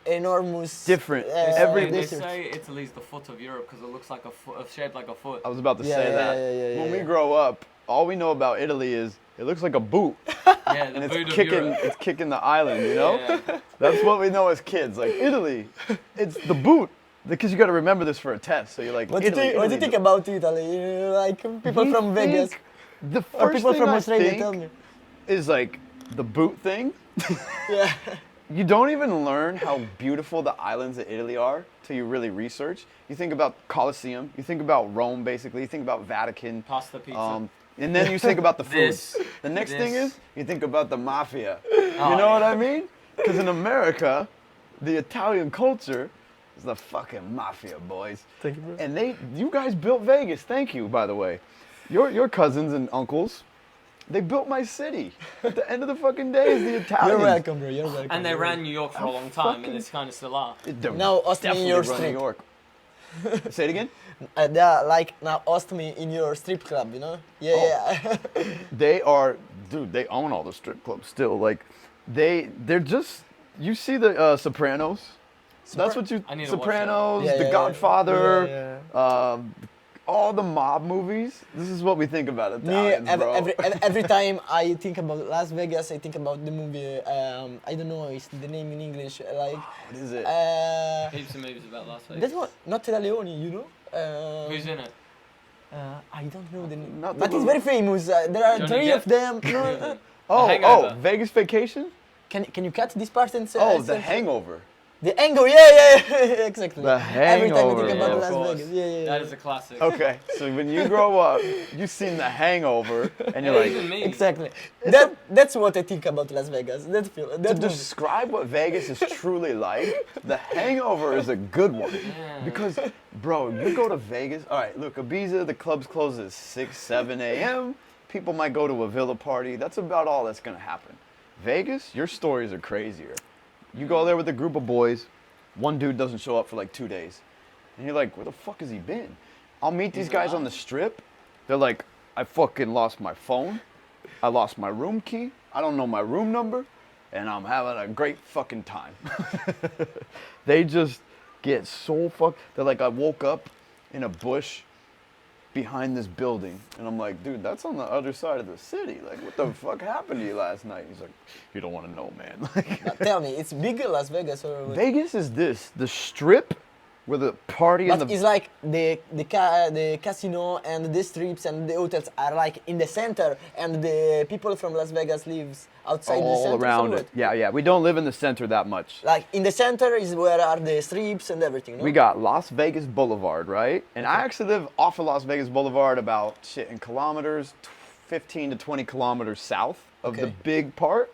[SPEAKER 3] enormous
[SPEAKER 1] Different.
[SPEAKER 3] every
[SPEAKER 2] They
[SPEAKER 3] desert.
[SPEAKER 2] say Italy's the foot of Europe because it looks like a foot, shaped like a foot.
[SPEAKER 1] I was about to
[SPEAKER 3] Yeah,
[SPEAKER 1] say
[SPEAKER 3] yeah,
[SPEAKER 1] that.
[SPEAKER 3] yeah,
[SPEAKER 1] When we
[SPEAKER 3] yeah.
[SPEAKER 1] grow up, all we know about Italy is it looks like a boot,
[SPEAKER 2] Yeah, the
[SPEAKER 1] and
[SPEAKER 2] boot
[SPEAKER 1] it's
[SPEAKER 2] of
[SPEAKER 1] kicking.
[SPEAKER 2] Europe.
[SPEAKER 1] It's kicking the island. You know.
[SPEAKER 2] Yeah.
[SPEAKER 1] That's what we know as kids. Like Italy, it's the boot. Because you got to remember this for a test. So you're like,
[SPEAKER 3] What do
[SPEAKER 1] Italy,
[SPEAKER 3] you think about Italy? Like people
[SPEAKER 1] We
[SPEAKER 3] from Vegas
[SPEAKER 1] think- The
[SPEAKER 3] or
[SPEAKER 1] first
[SPEAKER 3] people
[SPEAKER 1] thing
[SPEAKER 3] from
[SPEAKER 1] I
[SPEAKER 3] Australia?
[SPEAKER 1] think
[SPEAKER 3] Tell me.
[SPEAKER 1] is like the boot thing.
[SPEAKER 3] Yeah.
[SPEAKER 1] You don't even learn how beautiful the islands of Italy are till you really research. You think about Colosseum, you think about Rome, basically. You think about Vatican,
[SPEAKER 2] Pasta pizza.
[SPEAKER 1] and then you think about the food.
[SPEAKER 2] This,
[SPEAKER 1] The next thing
[SPEAKER 2] this.
[SPEAKER 1] is you think about the mafia.
[SPEAKER 2] Oh,
[SPEAKER 1] You know what
[SPEAKER 2] yeah.
[SPEAKER 1] I mean? Because in America, the Italian culture is the fucking mafia, boys.
[SPEAKER 3] Thank you, bro.
[SPEAKER 1] And you guys built Vegas. Thank you, by the way. Your cousins and uncles, they built my city. At the end of the fucking day, is the Italians.
[SPEAKER 3] You're welcome, bro. You're welcome.
[SPEAKER 2] And they
[SPEAKER 3] You're
[SPEAKER 2] ran New York for a long time, and it's kind of still are.
[SPEAKER 1] It- they're
[SPEAKER 3] Now, Austin,
[SPEAKER 1] definitely
[SPEAKER 3] your
[SPEAKER 1] run New
[SPEAKER 3] street.
[SPEAKER 1] York. Say it again.
[SPEAKER 3] They are like now host me in your strip club, you know? Yeah,
[SPEAKER 1] Oh.
[SPEAKER 3] yeah.
[SPEAKER 1] They are, dude. They own all the strip clubs still. Like, they're just. You see the Sopranos. That's what you.
[SPEAKER 2] I need to watch that.
[SPEAKER 1] Sopranos,
[SPEAKER 3] Yeah,
[SPEAKER 1] The
[SPEAKER 3] yeah,
[SPEAKER 1] Godfather,
[SPEAKER 3] yeah,
[SPEAKER 1] all the mob movies. This is what we think about
[SPEAKER 3] Me,
[SPEAKER 1] Italians, bro.
[SPEAKER 3] every time I think about Las Vegas, I think about the movie. I don't know it's the name in English. Like,
[SPEAKER 1] What is it?
[SPEAKER 2] Heaps of movies about Las Vegas.
[SPEAKER 3] that one, not Leone, you know?
[SPEAKER 2] Who's in it?
[SPEAKER 3] I don't know the name,
[SPEAKER 1] Not the
[SPEAKER 3] but it's
[SPEAKER 1] movie.
[SPEAKER 3] very famous. There are
[SPEAKER 2] Johnny
[SPEAKER 3] 3
[SPEAKER 2] Depp?
[SPEAKER 3] of them. No,
[SPEAKER 1] Oh,
[SPEAKER 2] Hangover.
[SPEAKER 1] Vegas Vacation.
[SPEAKER 3] can you cut this part and say?
[SPEAKER 1] Oh, The Hangover.
[SPEAKER 3] The Hangover, yeah, exactly.
[SPEAKER 1] The
[SPEAKER 3] Every time I
[SPEAKER 1] Hangover,
[SPEAKER 3] think about
[SPEAKER 1] bro.
[SPEAKER 2] Of
[SPEAKER 3] Las
[SPEAKER 2] course.
[SPEAKER 3] Vegas, yeah.
[SPEAKER 2] That is a classic.
[SPEAKER 1] Okay, so when you grow up, you've seen The Hangover, and you're
[SPEAKER 2] Even
[SPEAKER 1] like,
[SPEAKER 2] me.
[SPEAKER 3] Exactly. That's what I think about Las Vegas. That feel.
[SPEAKER 1] to
[SPEAKER 3] That movie.
[SPEAKER 1] describe what Vegas is truly like, The Hangover is a good one.
[SPEAKER 2] Yeah.
[SPEAKER 1] Because, bro, you go to Vegas. All right, look, Ibiza, the clubs close at 6, 7 a.m. People might go to a villa party. That's about all that's going to happen. Vegas, your stories are crazier. You go there with a group of boys. One dude doesn't show up for like 2 days. And you're like, where the fuck has he been? I'll meet these
[SPEAKER 2] He's
[SPEAKER 1] guys
[SPEAKER 2] alive.
[SPEAKER 1] on the strip. They're like, I fucking lost my phone. I lost my room key. I don't know my room number. And I'm having a great fucking time. They just get so fucked. They're like, I woke up in a bush behind this building. And I'm like, dude, that's on the other side of the city. Like, what the fuck happened to you last night? He's like, you don't want to know, man. Like,
[SPEAKER 3] Now, tell me, it's bigger Las Vegas or what?
[SPEAKER 1] Vegas is this, the strip where the party and
[SPEAKER 3] But
[SPEAKER 1] the...
[SPEAKER 3] it's like the casino and the strips and the hotels are like in the center, and the people from Las Vegas lives outside the
[SPEAKER 1] all
[SPEAKER 3] center.
[SPEAKER 1] around
[SPEAKER 3] so
[SPEAKER 1] it. Yeah, we don't live in the center that much.
[SPEAKER 3] Like in the center is where are the strips and everything. No?
[SPEAKER 1] We got Las Vegas Boulevard, right? And I actually live off of Las Vegas Boulevard about, in kilometers, 15 to 20 kilometers south of the
[SPEAKER 3] Okay.
[SPEAKER 1] big part.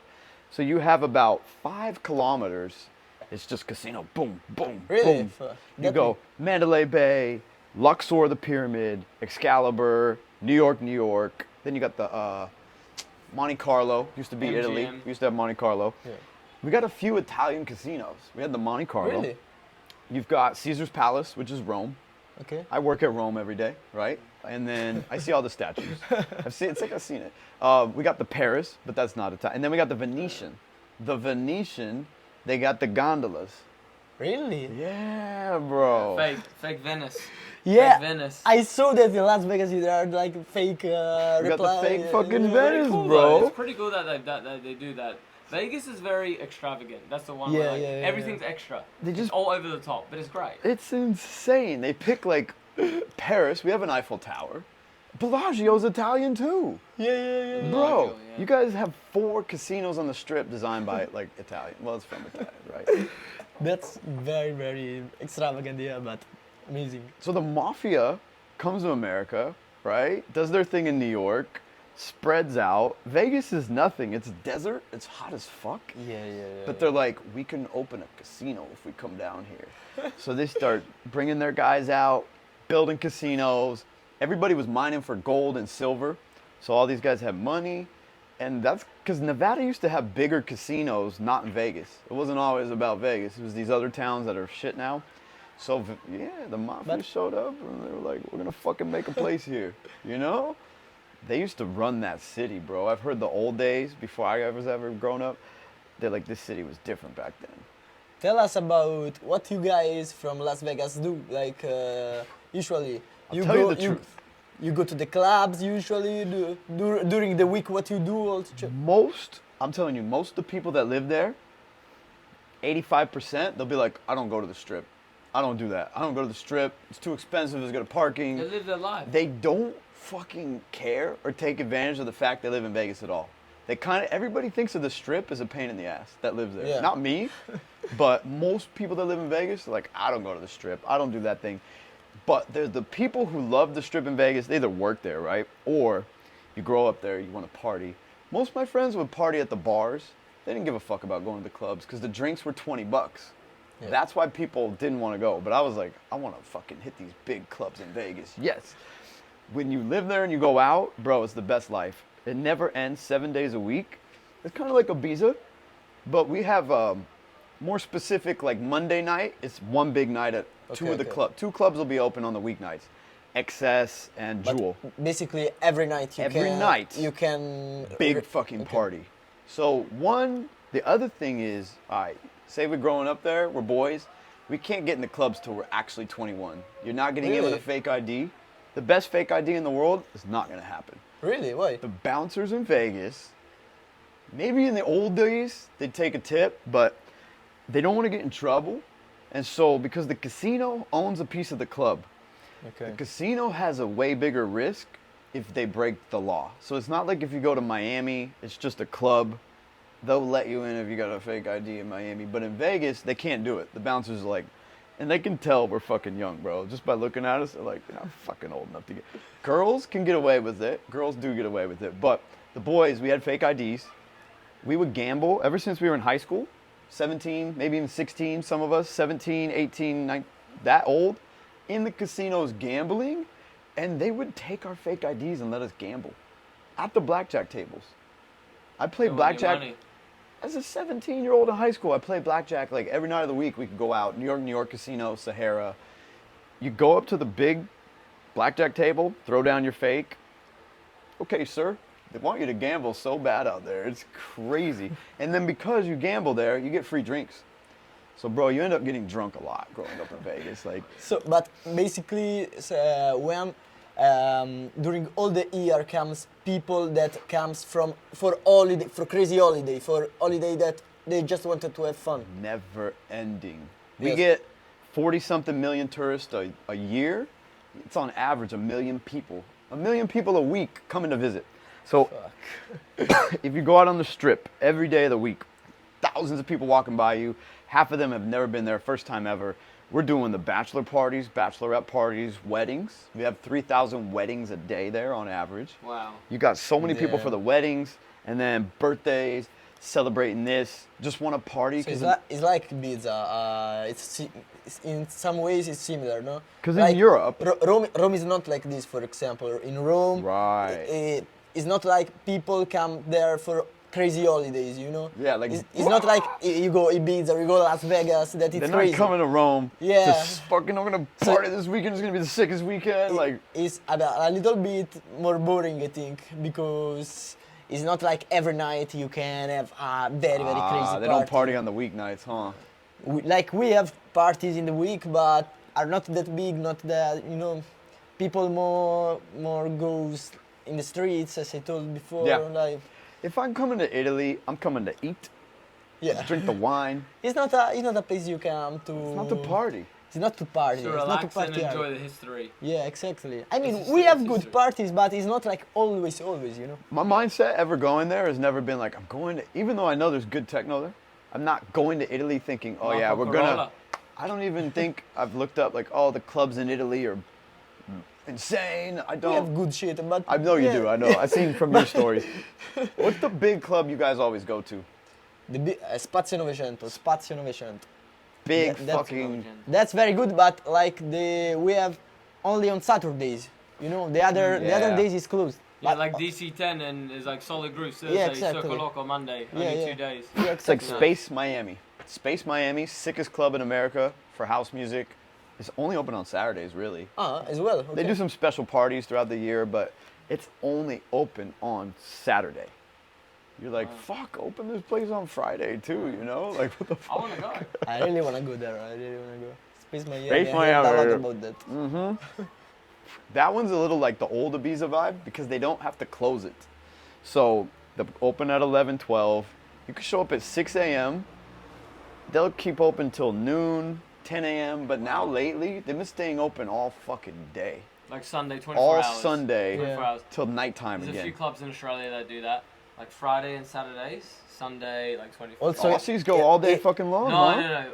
[SPEAKER 1] So you have about 5 kilometers. It's just casino, boom, boom,
[SPEAKER 3] Really?
[SPEAKER 1] boom. You
[SPEAKER 3] That
[SPEAKER 1] go
[SPEAKER 3] big?
[SPEAKER 1] Mandalay Bay, Luxor, the Pyramid, Excalibur, New York. Then you got the Monte Carlo, used to be Italy.
[SPEAKER 2] MGM.
[SPEAKER 1] We used to have Monte Carlo.
[SPEAKER 3] Yeah.
[SPEAKER 1] We got a few Italian casinos. We had the Monte Carlo.
[SPEAKER 3] Really?
[SPEAKER 1] You've got Caesar's Palace, which is Rome.
[SPEAKER 3] Okay.
[SPEAKER 1] I work at Rome every day, right? And then I see all the statues. It's like I've seen it. We got the Paris, but that's not Italian. And then we got the Venetian. The Venetian, they got the gondolas.
[SPEAKER 3] Really?
[SPEAKER 1] Yeah, bro.
[SPEAKER 2] Fake Venice.
[SPEAKER 3] Yeah.
[SPEAKER 2] Fake Venice.
[SPEAKER 3] I saw that in Las Vegas there are like fake
[SPEAKER 1] We got the
[SPEAKER 3] reply.
[SPEAKER 1] fake fucking
[SPEAKER 3] yeah.
[SPEAKER 1] Venice,
[SPEAKER 2] Cool,
[SPEAKER 1] bro.
[SPEAKER 2] though. It's pretty cool that they do that. Vegas is very extravagant. That's the one.
[SPEAKER 3] Yeah,
[SPEAKER 2] where, like,
[SPEAKER 3] yeah, yeah,
[SPEAKER 2] everything's extra.
[SPEAKER 1] They
[SPEAKER 2] It's
[SPEAKER 1] just-
[SPEAKER 2] all over the top, but it's great.
[SPEAKER 1] It's insane. They pick like Paris. We have an Eiffel Tower. Bellagio's Italian too.
[SPEAKER 3] Yeah.
[SPEAKER 1] Bro,
[SPEAKER 2] Bellagio, yeah.
[SPEAKER 1] you guys have 4 casinos on the strip designed by like Italian. Well, it's from Italian, right?
[SPEAKER 3] That's very extravagant, yeah, but amazing.
[SPEAKER 1] So the mafia comes to America, right? Does their thing in New York, spreads out. Vegas is nothing. It's desert. It's hot as fuck.
[SPEAKER 3] Yeah.
[SPEAKER 1] But they're like, we can open a casino if we come down here. So they start bringing their guys out, building casinos. Everybody was mining for gold and silver. So all these guys have money. And that's because Nevada used to have bigger casinos, not in Vegas. It wasn't always about Vegas. It was these other towns that are shit now. So yeah, the mafia
[SPEAKER 3] But-
[SPEAKER 1] showed up and they were like, we're gonna fucking make a place here, you know? They used to run that city, bro. I've heard the old days before I was ever grown up. They're like, this city was different back then.
[SPEAKER 3] Tell us about what you guys from Las Vegas do. Like usually,
[SPEAKER 1] I'll tell you the truth.
[SPEAKER 3] You go to the clubs usually. During the week, what you do also.
[SPEAKER 1] I'm telling you, most of the people that live there, 85%, they'll be like, I don't go to the strip. I don't do that. I don't go to the strip. It's too expensive. It's got parking.
[SPEAKER 2] They live their life.
[SPEAKER 1] They don't fucking care or take advantage of the fact they live in Vegas at all. Everybody thinks of the strip as a pain in the ass that lives there.
[SPEAKER 3] Yeah.
[SPEAKER 1] Not me, but most people that live in Vegas are like, I don't go to the strip. I don't do that thing. But there's the people who love the strip in Vegas. They either work there, right? Or you grow up there, you want to party. Most of my friends would party at the bars. They didn't give a fuck about going to the clubs because the drinks were $20.
[SPEAKER 3] Yeah.
[SPEAKER 1] That's why people didn't want to go. But I was like, I want to fucking hit these big clubs in Vegas. Yes. When you live there and you go out, bro, it's the best life. It never ends 7 days a week. It's kind of like Ibiza, but we have more specific, like Monday night, it's one big night at Two of the two clubs will be open on the weeknights, Excess and
[SPEAKER 3] But
[SPEAKER 1] Jewel.
[SPEAKER 3] basically, every night you
[SPEAKER 1] Every
[SPEAKER 3] can.
[SPEAKER 1] night.
[SPEAKER 3] You can.
[SPEAKER 1] Big fucking party. So the other thing is, alright, say we're growing up there, we're boys, we can't get in the clubs till we're actually 21. You're not getting in with a
[SPEAKER 3] Really?
[SPEAKER 1] fake ID. The best fake ID in the world is not gonna happen.
[SPEAKER 3] Really? Why?
[SPEAKER 1] The bouncers in Vegas, maybe in the old days, they'd take a tip, but they don't want to get in trouble. And so, because the casino owns a piece of the club,
[SPEAKER 3] Okay.
[SPEAKER 1] the casino has a way bigger risk if they break the law. So it's not like if you go to Miami, it's just a club. They'll let you in if you got a fake ID in Miami. But in Vegas, they can't do it. The bouncers are like, and they can tell we're fucking young, bro. Just by looking at us, they're like, you're not fucking old enough to get. Girls can get away with it. Girls do get away with it. But the boys, we had fake IDs. We would gamble ever since we were in high school. 17, maybe even 16, some of us, 17, 18, 19, that old, in the casinos gambling, and they would take our fake IDs and let us gamble at the blackjack tables. I played
[SPEAKER 2] They want your
[SPEAKER 1] blackjack
[SPEAKER 2] money.
[SPEAKER 1] as a 17-year-old in high school. I played blackjack like every night of the week. We could go out, New York Casino, Sahara. You go up to the big blackjack table, throw down your fake. Okay, sir. They want you to gamble so bad out there. It's crazy. And then because you gamble there, you get free drinks. So, bro, you end up getting drunk a lot growing up in Vegas. Like,
[SPEAKER 3] So, but basically, when during all the year comes people that comes from for holiday, for crazy holiday, for holiday that they just wanted to have fun.
[SPEAKER 1] never ending. We
[SPEAKER 3] Yes.
[SPEAKER 1] get 40-something million tourists a year. It's on average a million people a week coming to visit. So if you go out on the strip every day of the week, thousands of people walking by you, half of them have never been there, first time ever. We're doing the bachelor parties, bachelorette parties, weddings. We have 3,000 weddings a day there on average.
[SPEAKER 2] Wow.
[SPEAKER 1] You got so many people
[SPEAKER 3] Yeah.
[SPEAKER 1] for the weddings, and then birthdays, celebrating this, just want to party.
[SPEAKER 3] So it's like Ibiza. It's in some ways it's similar, no?
[SPEAKER 1] 'Cause
[SPEAKER 3] Like
[SPEAKER 1] in Europe-
[SPEAKER 3] Rome is not like this. For example, in Rome,
[SPEAKER 1] Right.
[SPEAKER 3] it's not like people come there for crazy holidays, you know?
[SPEAKER 1] Yeah, like-
[SPEAKER 3] it's not like you go Ibiza or you go Las Vegas that it's
[SPEAKER 1] They're
[SPEAKER 3] crazy.
[SPEAKER 1] not coming to Rome.
[SPEAKER 3] Yeah.
[SPEAKER 1] Just fucking, I'm gonna party this weekend. It's gonna be the sickest weekend. Like,
[SPEAKER 3] It's a little bit more boring, I think, because it's not like every night you can have a very crazy
[SPEAKER 1] they don't party on the weeknights, huh?
[SPEAKER 3] We have parties in the week, but are not that big, not that, you know, people more goes in the streets, as I told before.
[SPEAKER 1] Yeah.
[SPEAKER 3] Like,
[SPEAKER 1] If I'm coming to Italy, I'm coming to eat,
[SPEAKER 3] yeah.
[SPEAKER 1] drink the wine.
[SPEAKER 3] It's not a place you come to.
[SPEAKER 1] It's not to party.
[SPEAKER 3] It's not to party.
[SPEAKER 2] To
[SPEAKER 3] it's not to
[SPEAKER 2] relax and
[SPEAKER 3] party.
[SPEAKER 2] enjoy the history.
[SPEAKER 3] Yeah, exactly. I mean,
[SPEAKER 2] It's
[SPEAKER 3] we
[SPEAKER 2] just-
[SPEAKER 3] have
[SPEAKER 2] it's
[SPEAKER 3] good
[SPEAKER 2] just-
[SPEAKER 3] parties, but it's not like always, you know.
[SPEAKER 1] My mindset ever going there has never been like, I'm going to, even though I know there's good techno there, I'm not going to Italy thinking, oh yeah,
[SPEAKER 2] Marco
[SPEAKER 1] we're gonna,
[SPEAKER 2] Corolla.
[SPEAKER 1] I don't even think I've looked up like, oh, the clubs in Italy are insane. I
[SPEAKER 3] We have
[SPEAKER 1] don't.
[SPEAKER 3] good shit, but
[SPEAKER 1] I know you
[SPEAKER 3] yeah.
[SPEAKER 1] do. I know. I've seen from your stories. What's the big club you guys always go to?
[SPEAKER 3] Spazio 900, Spazio 900.
[SPEAKER 1] Big
[SPEAKER 3] That- that's-
[SPEAKER 1] fucking.
[SPEAKER 3] That's very good, but like we have only on Saturdays. You know, the other
[SPEAKER 1] Yeah.
[SPEAKER 3] days is closed.
[SPEAKER 2] Yeah,
[SPEAKER 3] But-
[SPEAKER 2] like DC10 and is like Solid Groove Thursday,
[SPEAKER 3] exactly.
[SPEAKER 2] Circle Loco Monday, only
[SPEAKER 3] Yeah,
[SPEAKER 2] 2
[SPEAKER 3] yeah.
[SPEAKER 2] days.
[SPEAKER 3] Yeah,
[SPEAKER 1] It's like
[SPEAKER 3] exactly.
[SPEAKER 1] Space Miami. Space Miami, sickest club in America for house music. It's only open on Saturdays, really.
[SPEAKER 3] As well.
[SPEAKER 1] They
[SPEAKER 3] okay.
[SPEAKER 1] do some special parties throughout the year, but it's only open on Saturday. You're like, fuck, open this place on Friday too, you know? Like, what the
[SPEAKER 2] I
[SPEAKER 1] fuck?
[SPEAKER 2] want to go.
[SPEAKER 3] I really wanna go there. I really wanna go. Space Miami.
[SPEAKER 1] Space
[SPEAKER 3] I heard a
[SPEAKER 1] Miami.
[SPEAKER 3] lot about that.
[SPEAKER 1] That one's a little like the old Ibiza vibe because they don't have to close it. So, they open at 11, 12. You can show up at 6 a.m. They'll keep open till noon, 10 a.m. But now lately, they've been staying open all fucking day.
[SPEAKER 2] Like Sunday, 24
[SPEAKER 1] All
[SPEAKER 2] hours.
[SPEAKER 1] Sunday
[SPEAKER 2] 24
[SPEAKER 3] Yeah.
[SPEAKER 2] hours.
[SPEAKER 1] till nighttime
[SPEAKER 2] There's a few
[SPEAKER 1] again.
[SPEAKER 2] clubs in Australia that do that. Like Friday and Saturdays, Sunday like 24
[SPEAKER 3] Also,
[SPEAKER 1] Aussies go all day fucking long,
[SPEAKER 2] No,
[SPEAKER 1] huh?
[SPEAKER 2] no.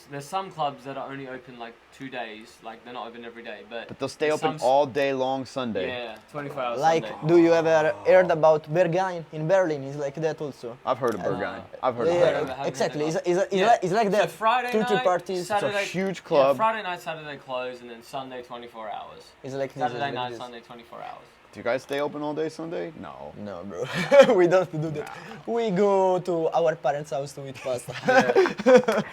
[SPEAKER 2] There's some clubs that are only open like 2 days. Like they're not open every day, but
[SPEAKER 1] But they'll stay
[SPEAKER 2] there's
[SPEAKER 1] open
[SPEAKER 2] some-
[SPEAKER 1] all day long Sunday.
[SPEAKER 2] Yeah, 24 hours.
[SPEAKER 3] like,
[SPEAKER 2] Sunday.
[SPEAKER 3] do you ever heard about Berghain in Berlin? It's like that also.
[SPEAKER 1] I've heard of Berghain. I've heard
[SPEAKER 3] Yeah,
[SPEAKER 1] of
[SPEAKER 2] yeah,
[SPEAKER 1] Berghain.
[SPEAKER 2] haven't
[SPEAKER 3] exactly.
[SPEAKER 2] heard
[SPEAKER 3] It's,
[SPEAKER 2] of
[SPEAKER 3] it's, it's, like, it's like
[SPEAKER 2] So
[SPEAKER 3] that.
[SPEAKER 2] Friday
[SPEAKER 3] Two
[SPEAKER 2] night,
[SPEAKER 3] parties.
[SPEAKER 2] Saturday,
[SPEAKER 1] huge club.
[SPEAKER 2] Yeah, Friday night, Saturday close, and then Sunday 24 hours.
[SPEAKER 3] It's like this.
[SPEAKER 2] Saturday
[SPEAKER 3] it's like
[SPEAKER 2] night,
[SPEAKER 3] this.
[SPEAKER 2] Sunday 24 hours.
[SPEAKER 1] Do you guys stay open all day Sunday? No.
[SPEAKER 3] No, bro. We don't do that. We go to our parents' house to eat pasta.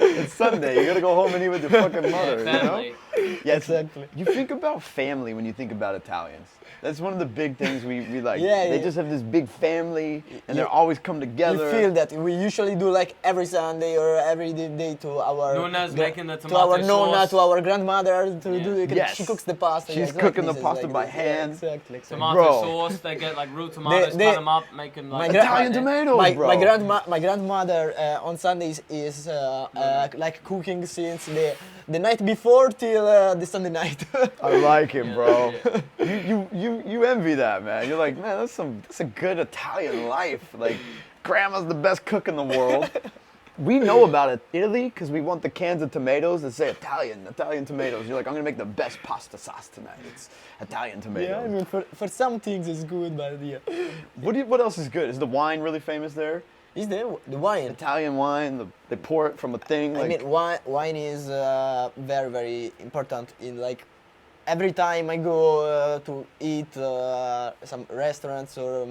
[SPEAKER 1] It's Sunday. You gotta go home and eat with your fucking mother. You know?
[SPEAKER 2] Family.
[SPEAKER 1] Yeah,
[SPEAKER 3] Exactly.
[SPEAKER 1] You think about family when you think about Italians. That's one of the big things we like.
[SPEAKER 3] Yeah,
[SPEAKER 1] they
[SPEAKER 3] yeah.
[SPEAKER 1] just have this big family, and
[SPEAKER 3] You-
[SPEAKER 1] they always come together.
[SPEAKER 3] You feel that we usually do like every Sunday or every day to our
[SPEAKER 2] Nona's making the
[SPEAKER 3] to our
[SPEAKER 2] tomato
[SPEAKER 3] nonna,
[SPEAKER 2] sauce.
[SPEAKER 3] to our grandmother to
[SPEAKER 2] Yeah.
[SPEAKER 3] do.
[SPEAKER 1] Yes.
[SPEAKER 3] She cooks the pasta.
[SPEAKER 1] She's
[SPEAKER 3] yeah,
[SPEAKER 1] cooking the
[SPEAKER 3] this is
[SPEAKER 1] pasta
[SPEAKER 3] like
[SPEAKER 1] by
[SPEAKER 3] this.
[SPEAKER 1] hand.
[SPEAKER 3] Yeah, exactly.
[SPEAKER 2] Tomato
[SPEAKER 1] Bro.
[SPEAKER 2] sauce. They get like real tomatoes,
[SPEAKER 3] they-
[SPEAKER 2] cut them up, make them like
[SPEAKER 1] Italian
[SPEAKER 2] right there.
[SPEAKER 1] tomatoes,
[SPEAKER 3] My,
[SPEAKER 1] bro.
[SPEAKER 3] my grandmother on Sundays is like cooking since the night before till the Sunday night.
[SPEAKER 1] I like it,
[SPEAKER 2] Yeah,
[SPEAKER 1] bro.
[SPEAKER 2] yeah.
[SPEAKER 1] You envy that, man. You're like, man, that's a good Italian life. Like, grandma's the best cook in the world. We know about it, Italy, because we want the cans of tomatoes that say Italian tomatoes. You're like, I'm gonna make the best pasta sauce tonight. It's Italian tomatoes.
[SPEAKER 3] Yeah, I mean for some things it's good, but yeah.
[SPEAKER 1] What else is good? Is the wine really famous there?
[SPEAKER 3] Is there the wine?
[SPEAKER 1] Italian wine. They pour it from a thing.
[SPEAKER 3] I
[SPEAKER 1] Like,
[SPEAKER 3] mean, wine is very, very important in like every time I go to eat some restaurants or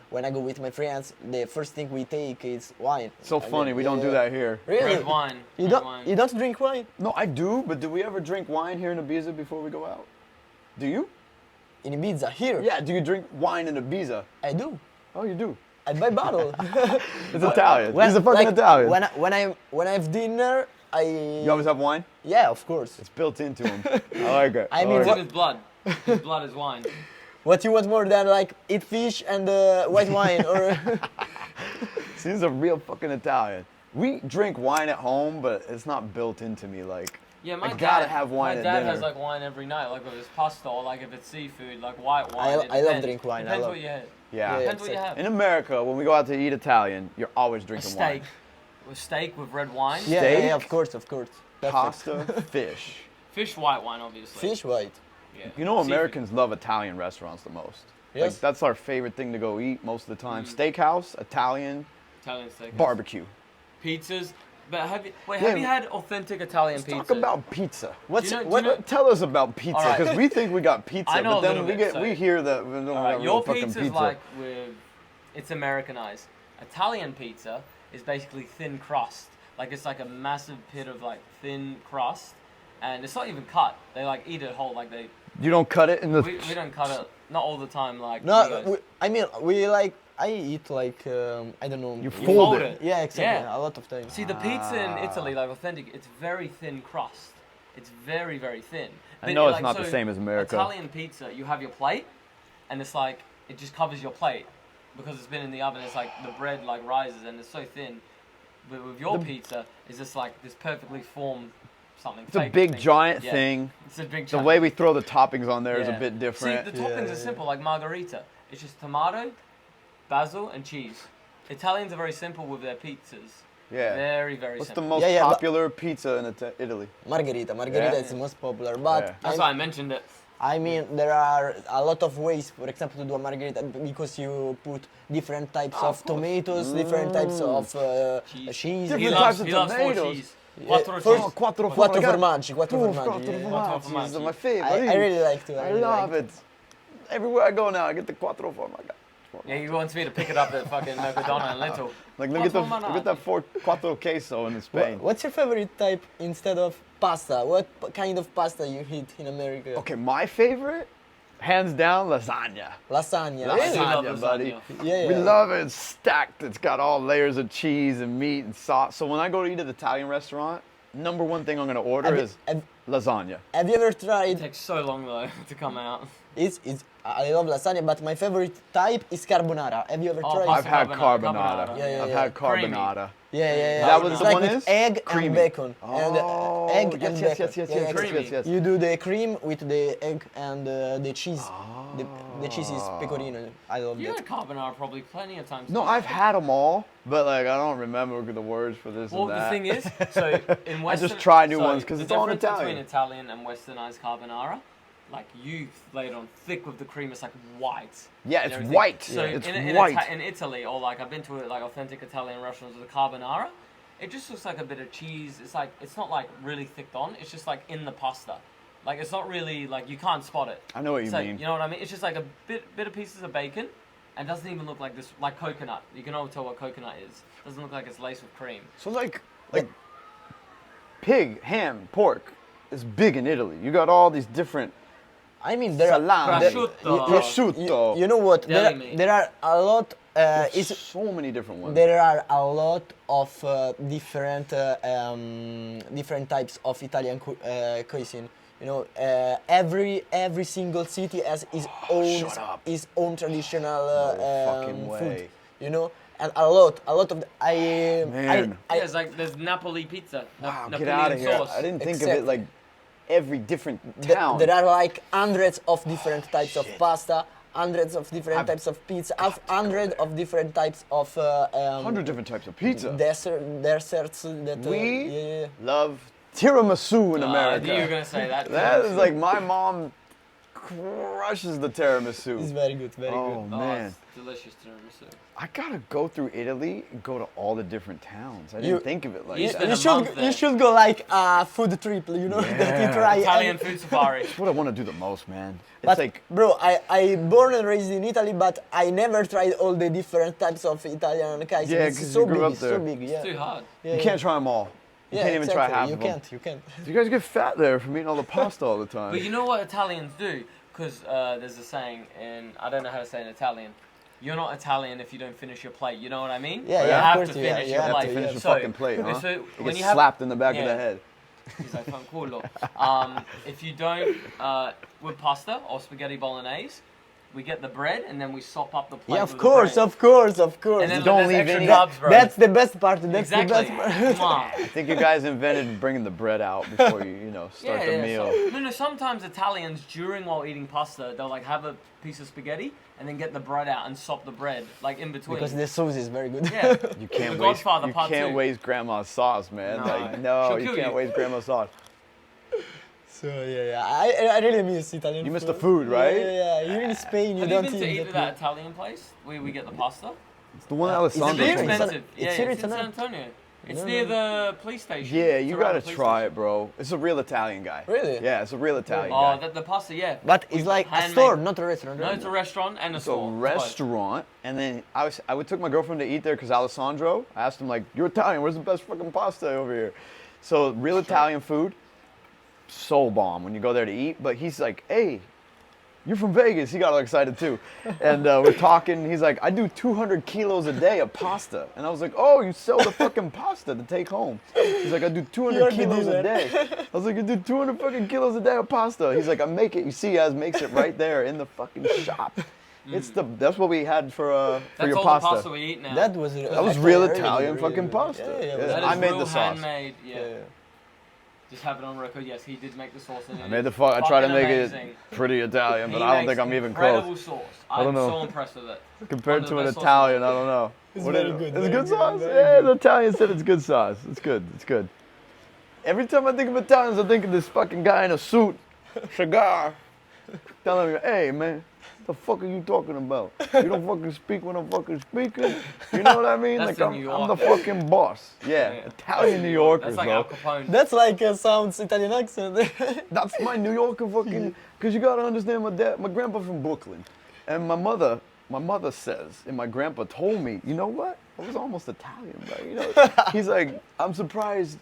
[SPEAKER 3] when I go with my friends, the first thing we take is wine.
[SPEAKER 1] so
[SPEAKER 3] I
[SPEAKER 1] funny.
[SPEAKER 3] mean,
[SPEAKER 1] We don't do
[SPEAKER 3] yeah.
[SPEAKER 1] that here.
[SPEAKER 3] Really?
[SPEAKER 2] Red wine.
[SPEAKER 3] You
[SPEAKER 2] red
[SPEAKER 3] don't
[SPEAKER 2] wine.
[SPEAKER 3] you don't drink wine
[SPEAKER 1] No, I do, but do we ever drink wine here in Ibiza before we go out? Do you?
[SPEAKER 3] in Ibiza here?
[SPEAKER 1] Yeah. Do you drink wine in Ibiza?
[SPEAKER 3] I do.
[SPEAKER 1] Oh, you do.
[SPEAKER 3] I buy bottle.
[SPEAKER 1] It's Italian.
[SPEAKER 3] When-
[SPEAKER 1] He's a fucking
[SPEAKER 3] like,
[SPEAKER 1] Italian.
[SPEAKER 3] When I have dinner, I
[SPEAKER 1] You always have wine?
[SPEAKER 3] yeah, of course.
[SPEAKER 1] It's built into him. I like it.
[SPEAKER 3] I mean,
[SPEAKER 2] It's
[SPEAKER 1] like
[SPEAKER 2] in his blood. His blood is wine.
[SPEAKER 3] What you want more than like eat fish and white wine or
[SPEAKER 1] it. See, he's a real fucking Italian. We drink wine at home, but it's not built into me. Like,
[SPEAKER 2] Yeah, my
[SPEAKER 1] I
[SPEAKER 2] dad.
[SPEAKER 1] gotta have wine
[SPEAKER 2] My
[SPEAKER 1] at
[SPEAKER 2] dad
[SPEAKER 1] dinner.
[SPEAKER 2] has like wine every night, like with his pasta, or like if it's seafood, like white wine.
[SPEAKER 3] I
[SPEAKER 2] It
[SPEAKER 3] love
[SPEAKER 2] depends.
[SPEAKER 3] drink wine, I
[SPEAKER 2] Depends
[SPEAKER 3] love-
[SPEAKER 2] what you have.
[SPEAKER 1] yeah.
[SPEAKER 2] Depends what you have.
[SPEAKER 1] In America, when we go out to eat Italian, you're always
[SPEAKER 2] A
[SPEAKER 1] drinking
[SPEAKER 2] steak.
[SPEAKER 1] wine.
[SPEAKER 2] With steak with red wine.
[SPEAKER 3] yeah,
[SPEAKER 1] Steak?
[SPEAKER 3] yeah, of course. Perfect.
[SPEAKER 1] Pasta, fish.
[SPEAKER 2] Fish white wine, obviously.
[SPEAKER 3] Fish white.
[SPEAKER 2] Yeah.
[SPEAKER 1] You know,
[SPEAKER 2] Seafood.
[SPEAKER 1] Americans love Italian restaurants the most.
[SPEAKER 3] Yes.
[SPEAKER 1] Like, that's our favorite thing to go eat most of the time. Steakhouse, Italian,
[SPEAKER 2] Italian steak.
[SPEAKER 1] barbecue.
[SPEAKER 2] Pizzas. But have you
[SPEAKER 1] Yeah,
[SPEAKER 2] have you had authentic Italian
[SPEAKER 1] Let's
[SPEAKER 2] pizza?
[SPEAKER 1] talk about pizza.
[SPEAKER 3] What's
[SPEAKER 2] Do you know-
[SPEAKER 3] what?
[SPEAKER 2] do you know-
[SPEAKER 1] Tell us about pizza,
[SPEAKER 2] All right.
[SPEAKER 1] because we think we got pizza,
[SPEAKER 2] I know
[SPEAKER 1] but
[SPEAKER 2] a
[SPEAKER 1] then
[SPEAKER 2] little
[SPEAKER 1] we
[SPEAKER 2] bit,
[SPEAKER 1] we
[SPEAKER 2] so-
[SPEAKER 1] hear that we don't
[SPEAKER 2] Alright,
[SPEAKER 1] have
[SPEAKER 2] your
[SPEAKER 1] real fucking
[SPEAKER 2] pizza's
[SPEAKER 1] pizza.
[SPEAKER 2] like it's Americanized. Italian pizza is basically thin crust. Like it's like a massive pit of like thin crust, and it's not even cut. They like eat it whole. Like
[SPEAKER 1] You don't cut it in the.
[SPEAKER 2] we don't cut it. Not all the time. Like you
[SPEAKER 3] No,
[SPEAKER 2] guys.
[SPEAKER 3] I mean we like I eat like I don't know.
[SPEAKER 1] You
[SPEAKER 2] fold
[SPEAKER 1] fold
[SPEAKER 2] it.
[SPEAKER 1] it.
[SPEAKER 3] Yeah, exactly.
[SPEAKER 2] Yeah.
[SPEAKER 3] A lot of times.
[SPEAKER 2] See the pizza in Italy, like authentic, it's very thin crust. It's very very thin.
[SPEAKER 1] I know it's not the
[SPEAKER 2] so
[SPEAKER 1] same as America.
[SPEAKER 2] Italian pizza, you have your plate, and it's like it just covers your plate because it's been in the oven. It's like the bread like rises and it's so thin. But with your pizza, it's just like this perfectly formed something.
[SPEAKER 1] It's a
[SPEAKER 2] fake
[SPEAKER 1] big
[SPEAKER 2] thing.
[SPEAKER 1] giant
[SPEAKER 2] Yeah.
[SPEAKER 1] thing.
[SPEAKER 2] It's a big.
[SPEAKER 1] The
[SPEAKER 2] chunk.
[SPEAKER 1] way we throw the toppings on there is
[SPEAKER 2] Yeah.
[SPEAKER 1] a bit different.
[SPEAKER 2] See, the toppings
[SPEAKER 3] Yeah,
[SPEAKER 2] are
[SPEAKER 3] yeah.
[SPEAKER 2] simple, like margarita. It's just tomato, basil, and cheese. Italians are very simple with their pizzas.
[SPEAKER 1] yeah.
[SPEAKER 2] Very, very
[SPEAKER 1] What's the
[SPEAKER 2] simple.
[SPEAKER 1] most
[SPEAKER 3] Yeah, yeah, but-
[SPEAKER 1] popular pizza in Italy?
[SPEAKER 3] Margherita
[SPEAKER 1] Yeah.
[SPEAKER 3] is the most popular, but
[SPEAKER 1] Yeah.
[SPEAKER 2] That's why I mentioned it.
[SPEAKER 3] I mean, there are a lot of ways, for example, to do a margherita because you put different types
[SPEAKER 1] Oh,
[SPEAKER 3] of
[SPEAKER 1] of course.
[SPEAKER 3] tomatoes, different types of
[SPEAKER 2] Cheese.
[SPEAKER 3] cheese.
[SPEAKER 1] Different
[SPEAKER 2] He
[SPEAKER 1] types
[SPEAKER 2] loves,
[SPEAKER 1] of
[SPEAKER 2] he loves four
[SPEAKER 1] tomatoes.
[SPEAKER 2] cheese.
[SPEAKER 3] Yeah,
[SPEAKER 2] Quattro
[SPEAKER 3] first-
[SPEAKER 2] cheese.
[SPEAKER 1] Oh, quattro
[SPEAKER 3] Quattro
[SPEAKER 1] formaggi.
[SPEAKER 3] formaggi, quattro
[SPEAKER 1] Ooh,
[SPEAKER 3] formaggi.
[SPEAKER 1] quattro
[SPEAKER 3] yeah.
[SPEAKER 2] Quattro
[SPEAKER 1] formaggi is
[SPEAKER 2] formaggi.
[SPEAKER 1] my favorite.
[SPEAKER 3] I really like to.
[SPEAKER 1] I
[SPEAKER 3] really
[SPEAKER 1] love
[SPEAKER 3] like
[SPEAKER 1] it. Everywhere I go now, I get the quattro formaggi.
[SPEAKER 2] Yeah, he wants me to pick it up at fucking Mercadona and Little.
[SPEAKER 1] Like look at that quattro queso in Spain.
[SPEAKER 3] What's your favorite type instead of pasta? What kind of pasta you eat in America?
[SPEAKER 1] Okay, my favorite, hands down, lasagna.
[SPEAKER 3] Lasagna.
[SPEAKER 1] Lasagna,
[SPEAKER 3] Really?
[SPEAKER 2] I love
[SPEAKER 1] buddy.
[SPEAKER 2] lasagna.
[SPEAKER 3] Yeah,
[SPEAKER 1] We
[SPEAKER 3] yeah.
[SPEAKER 1] love it. It's stacked. It's got all layers of cheese and meat and sauce. So when I go to eat at an Italian restaurant, number one thing I'm gonna order
[SPEAKER 3] Have
[SPEAKER 1] is
[SPEAKER 3] you,
[SPEAKER 1] lasagna.
[SPEAKER 3] have you ever
[SPEAKER 2] It
[SPEAKER 3] tried?
[SPEAKER 2] takes so long though to come out.
[SPEAKER 3] I love lasagna, but my favorite type is carbonara. Have you ever
[SPEAKER 2] Oh,
[SPEAKER 3] tried?
[SPEAKER 1] I've had
[SPEAKER 2] Carbonara.
[SPEAKER 1] carbonara.
[SPEAKER 3] Yeah, yeah,
[SPEAKER 1] I've
[SPEAKER 3] yeah.
[SPEAKER 1] had carbonara.
[SPEAKER 3] Yeah, yeah, yeah.
[SPEAKER 1] Is that what
[SPEAKER 3] It's
[SPEAKER 1] the
[SPEAKER 3] like
[SPEAKER 1] one
[SPEAKER 3] with
[SPEAKER 1] is?
[SPEAKER 3] egg
[SPEAKER 1] Creamy.
[SPEAKER 3] and bacon. and
[SPEAKER 1] Oh,
[SPEAKER 3] egg
[SPEAKER 1] yes,
[SPEAKER 3] and
[SPEAKER 1] yes,
[SPEAKER 3] bacon.
[SPEAKER 1] yes, yes,
[SPEAKER 3] Yeah,
[SPEAKER 1] yes,
[SPEAKER 2] creamy.
[SPEAKER 1] yes, yes.
[SPEAKER 3] You do the cream with the egg and the cheese. The cheese is
[SPEAKER 1] Ah.
[SPEAKER 3] pecorino. I love
[SPEAKER 2] You
[SPEAKER 3] that.
[SPEAKER 2] had carbonara probably plenty of times.
[SPEAKER 1] No,
[SPEAKER 2] too.
[SPEAKER 1] I've had them all, but like I don't remember the words for this
[SPEAKER 2] Well,
[SPEAKER 1] and
[SPEAKER 2] the
[SPEAKER 1] that.
[SPEAKER 2] thing is, so in Western,
[SPEAKER 1] just try new
[SPEAKER 2] so
[SPEAKER 1] ones 'cause
[SPEAKER 2] the
[SPEAKER 1] it's all in
[SPEAKER 2] difference
[SPEAKER 1] Italian.
[SPEAKER 2] between Italian and Westernized carbonara, like you lay it on thick with the cream, it's like white.
[SPEAKER 1] Yeah,
[SPEAKER 2] and
[SPEAKER 1] it's
[SPEAKER 2] everything.
[SPEAKER 1] white.
[SPEAKER 2] So
[SPEAKER 1] It's
[SPEAKER 2] in
[SPEAKER 1] white.
[SPEAKER 2] in Italy, or like I've been to like authentic Italian restaurants with the carbonara, it just looks like a bit of cheese. It's like it's not like really thick on. It's just like in the pasta. Like it's not really like you can't spot it.
[SPEAKER 1] I know what you
[SPEAKER 2] It's like,
[SPEAKER 1] mean.
[SPEAKER 2] you know what I mean? It's just like a bit of pieces of bacon, and doesn't even look like this like coconut. You can all tell what coconut is. Doesn't look like it's laced with cream.
[SPEAKER 1] So like pig, ham, pork is big in Italy. You got all these different
[SPEAKER 3] I mean, there are
[SPEAKER 1] salami,
[SPEAKER 2] Prosciutto.
[SPEAKER 1] prosciutto.
[SPEAKER 3] you know what?
[SPEAKER 2] Deli meat.
[SPEAKER 3] There are a lot.
[SPEAKER 1] There's
[SPEAKER 3] It's
[SPEAKER 1] so many different ones.
[SPEAKER 3] There are a lot of different types of Italian cuisine. You know, every single city has
[SPEAKER 1] shut up.
[SPEAKER 3] its own traditional
[SPEAKER 1] No fucking
[SPEAKER 3] food.
[SPEAKER 1] way.
[SPEAKER 3] You know, and a lot of
[SPEAKER 1] Man.
[SPEAKER 2] Yeah, it's like there's Napoli pizza.
[SPEAKER 1] Wow, get
[SPEAKER 2] Napoleon
[SPEAKER 1] out of here.
[SPEAKER 2] sauce.
[SPEAKER 1] I didn't think of
[SPEAKER 3] Exactly.
[SPEAKER 1] it like every different
[SPEAKER 3] Th-
[SPEAKER 1] town.
[SPEAKER 3] there are like hundreds of different types of
[SPEAKER 1] Shit.
[SPEAKER 3] pasta, hundreds of different
[SPEAKER 1] I've
[SPEAKER 3] types of pizza, hundred of different types of
[SPEAKER 1] 100 different types of pizza.
[SPEAKER 3] desserts that
[SPEAKER 1] We
[SPEAKER 3] yeah.
[SPEAKER 1] love tiramisu in
[SPEAKER 2] I
[SPEAKER 1] America.
[SPEAKER 2] knew you were gonna say that.
[SPEAKER 1] That is like my mom crushes the tiramisu.
[SPEAKER 3] It's very good, very
[SPEAKER 1] Oh
[SPEAKER 3] good.
[SPEAKER 1] man,
[SPEAKER 2] it's delicious tiramisu.
[SPEAKER 1] I gotta go through Italy and go to all the different towns. I didn't
[SPEAKER 3] You-
[SPEAKER 1] think of it like
[SPEAKER 2] you
[SPEAKER 1] that.
[SPEAKER 2] spend
[SPEAKER 3] You
[SPEAKER 2] a month
[SPEAKER 3] should
[SPEAKER 2] there.
[SPEAKER 3] go like a food trip, you know, that you
[SPEAKER 1] Yeah.
[SPEAKER 3] try.
[SPEAKER 2] Italian food safari.
[SPEAKER 1] That's what I want to do the most, man. It's
[SPEAKER 3] But
[SPEAKER 1] like
[SPEAKER 3] bro, I born and raised in Italy, but I never tried all the different types of Italian cuisine.
[SPEAKER 1] Yeah,
[SPEAKER 3] It's
[SPEAKER 1] 'cause
[SPEAKER 3] so
[SPEAKER 1] you grew
[SPEAKER 3] big,
[SPEAKER 1] up
[SPEAKER 3] it's so
[SPEAKER 1] there.
[SPEAKER 3] big. Yeah.
[SPEAKER 2] It's too hard.
[SPEAKER 3] Yeah,
[SPEAKER 1] you can't try them all. You
[SPEAKER 3] yeah,
[SPEAKER 1] can't even
[SPEAKER 3] exactly.
[SPEAKER 1] try half
[SPEAKER 3] you
[SPEAKER 1] of them.
[SPEAKER 3] can't. You can't.
[SPEAKER 1] You guys get fat there from eating all the pasta all the time.
[SPEAKER 2] But you know what Italians do? Because there's a saying, and I don't know how to say it in Italian. You're not Italian if you don't finish your plate. You know what I mean?
[SPEAKER 3] Yeah,
[SPEAKER 2] you
[SPEAKER 3] yeah, of
[SPEAKER 2] have
[SPEAKER 3] course
[SPEAKER 2] to
[SPEAKER 3] you- yeah,
[SPEAKER 2] finish
[SPEAKER 3] you
[SPEAKER 2] your
[SPEAKER 3] have to
[SPEAKER 2] plate.
[SPEAKER 1] finish your
[SPEAKER 2] So-
[SPEAKER 1] fucking plate, huh?
[SPEAKER 2] So
[SPEAKER 1] You
[SPEAKER 2] when
[SPEAKER 1] get
[SPEAKER 2] you have,
[SPEAKER 1] slapped in the back of
[SPEAKER 2] yeah.
[SPEAKER 1] the head.
[SPEAKER 2] he's like, fanculo. If you don't, with pasta or spaghetti bolognese, we get the bread and then we sop up the plate.
[SPEAKER 3] Yeah,
[SPEAKER 2] with
[SPEAKER 3] of
[SPEAKER 2] the
[SPEAKER 3] course,
[SPEAKER 2] bread.
[SPEAKER 3] of course, of course.
[SPEAKER 2] And then
[SPEAKER 1] Don't
[SPEAKER 2] there's
[SPEAKER 1] leave
[SPEAKER 2] extra
[SPEAKER 1] any-
[SPEAKER 2] carbs, bro.
[SPEAKER 3] That's the best part. That's
[SPEAKER 2] exactly.
[SPEAKER 3] the best part.
[SPEAKER 2] Come on.
[SPEAKER 1] I think you guys invented bringing the bread out before you start the meal.
[SPEAKER 2] No, sometimes Italians, during while eating pasta, they'll like have a piece of spaghetti and then get the bread out and sop the bread, like in between.
[SPEAKER 3] Because the sauce is very good.
[SPEAKER 2] Yeah.
[SPEAKER 1] You can't
[SPEAKER 2] The
[SPEAKER 1] waste.
[SPEAKER 2] Godfather
[SPEAKER 1] You
[SPEAKER 2] Part
[SPEAKER 1] can't
[SPEAKER 2] Two.
[SPEAKER 1] waste grandma's sauce, man.
[SPEAKER 2] No.
[SPEAKER 1] Like no,
[SPEAKER 2] She'll
[SPEAKER 1] you
[SPEAKER 2] kill
[SPEAKER 1] can't
[SPEAKER 2] you.
[SPEAKER 1] waste grandma's sauce.
[SPEAKER 3] So yeah. I really miss Italian.
[SPEAKER 1] You miss the food, right?
[SPEAKER 3] Yeah. Here in Spain, you
[SPEAKER 2] Have you
[SPEAKER 3] don't
[SPEAKER 2] been to
[SPEAKER 3] eat
[SPEAKER 2] eat at that Italian place where we get the pasta?
[SPEAKER 1] It's the one that
[SPEAKER 2] It's a
[SPEAKER 1] Alessandro
[SPEAKER 2] bit
[SPEAKER 3] here in
[SPEAKER 1] told me
[SPEAKER 3] San-
[SPEAKER 2] expensive.
[SPEAKER 3] it's
[SPEAKER 2] Yeah,
[SPEAKER 3] here
[SPEAKER 2] it's
[SPEAKER 3] in
[SPEAKER 2] in
[SPEAKER 3] San-
[SPEAKER 2] San Antonio. It's
[SPEAKER 3] No,
[SPEAKER 2] near
[SPEAKER 3] no.
[SPEAKER 2] the police station.
[SPEAKER 1] Yeah,
[SPEAKER 2] It's
[SPEAKER 1] you
[SPEAKER 2] around
[SPEAKER 1] gotta
[SPEAKER 2] the police
[SPEAKER 1] try
[SPEAKER 2] station.
[SPEAKER 1] it, bro. It's a real Italian guy.
[SPEAKER 3] Really?
[SPEAKER 1] Yeah, it's a real Italian
[SPEAKER 2] Oh,
[SPEAKER 1] guy.
[SPEAKER 2] the pasta, yeah.
[SPEAKER 3] But it's like a
[SPEAKER 2] Handmade.
[SPEAKER 3] store, not a restaurant.
[SPEAKER 2] No,
[SPEAKER 3] right?
[SPEAKER 2] it's a restaurant and a
[SPEAKER 1] It's a
[SPEAKER 2] store.
[SPEAKER 1] restaurant, and then I took my girlfriend to eat there because Alessandro. I asked him like, "You're Italian. Where's the best fucking pasta over here?" So real Italian food, so bomb when you go there to eat. But he's like, "Hey, you're from Vegas." He got all excited too, and we're talking. He's like, "I do 200 kilos a day of pasta," and I was like, "Oh, you sell the fucking pasta to take home?" He's like, "I do 200
[SPEAKER 3] already
[SPEAKER 1] kilos
[SPEAKER 3] do
[SPEAKER 1] a
[SPEAKER 3] that.
[SPEAKER 1] day." I was like, "You do 200 fucking kilos a day of pasta?" He's like, "I make it." You see, guys makes it right there in the fucking shop. That's what we had for
[SPEAKER 2] That's
[SPEAKER 1] your
[SPEAKER 2] all
[SPEAKER 1] pasta.
[SPEAKER 2] the pasta we eat now.
[SPEAKER 3] That was
[SPEAKER 1] Real Italian fucking pasta.
[SPEAKER 3] Yeah,
[SPEAKER 1] Yeah.
[SPEAKER 2] That
[SPEAKER 1] I
[SPEAKER 2] is
[SPEAKER 1] made
[SPEAKER 2] real
[SPEAKER 1] the sauce.
[SPEAKER 2] handmade. Yeah.
[SPEAKER 3] Yeah.
[SPEAKER 2] Just have it on record. Yes, he did make the sauce. And
[SPEAKER 1] I made the I try to
[SPEAKER 2] fucking
[SPEAKER 1] make
[SPEAKER 2] amazing.
[SPEAKER 1] it pretty Italian, but
[SPEAKER 2] He
[SPEAKER 1] I don't
[SPEAKER 2] makes
[SPEAKER 1] think I'm even
[SPEAKER 2] incredible
[SPEAKER 1] close.
[SPEAKER 2] sauce.
[SPEAKER 1] I don't
[SPEAKER 2] I'm
[SPEAKER 1] know.
[SPEAKER 2] so impressed with it.
[SPEAKER 1] Compared
[SPEAKER 2] One of
[SPEAKER 1] to
[SPEAKER 2] the
[SPEAKER 1] an
[SPEAKER 2] best sauces.
[SPEAKER 1] Italian, I don't know.
[SPEAKER 3] It's
[SPEAKER 1] What
[SPEAKER 3] very
[SPEAKER 1] is it?
[SPEAKER 3] good,
[SPEAKER 1] It's
[SPEAKER 3] very
[SPEAKER 1] good
[SPEAKER 3] good,
[SPEAKER 1] sauce.
[SPEAKER 3] very
[SPEAKER 1] Yeah,
[SPEAKER 3] good.
[SPEAKER 1] the Italian said it's good sauce. It's good. It's good. Every time I think of Italians, I think of this fucking guy in a suit, cigar, telling me, "Hey, man, the fuck are you talking about? You don't fucking speak when I'm fucking speaking." You know what I mean?
[SPEAKER 2] That's
[SPEAKER 1] Like
[SPEAKER 2] the
[SPEAKER 1] I'm
[SPEAKER 2] New
[SPEAKER 1] the
[SPEAKER 2] Yorker.
[SPEAKER 1] fucking boss. Yeah,
[SPEAKER 2] Yeah.
[SPEAKER 1] Italian New Yorkers,
[SPEAKER 2] That's like
[SPEAKER 1] bro.
[SPEAKER 2] Al Capone.
[SPEAKER 3] That's like a sounds Italian accent.
[SPEAKER 1] That's my New Yorker fucking. Because you gotta understand, my grandpa from Brooklyn, and my mother says, and my grandpa told me, you know what? I was almost Italian, bro. You know, he's like, I'm surprised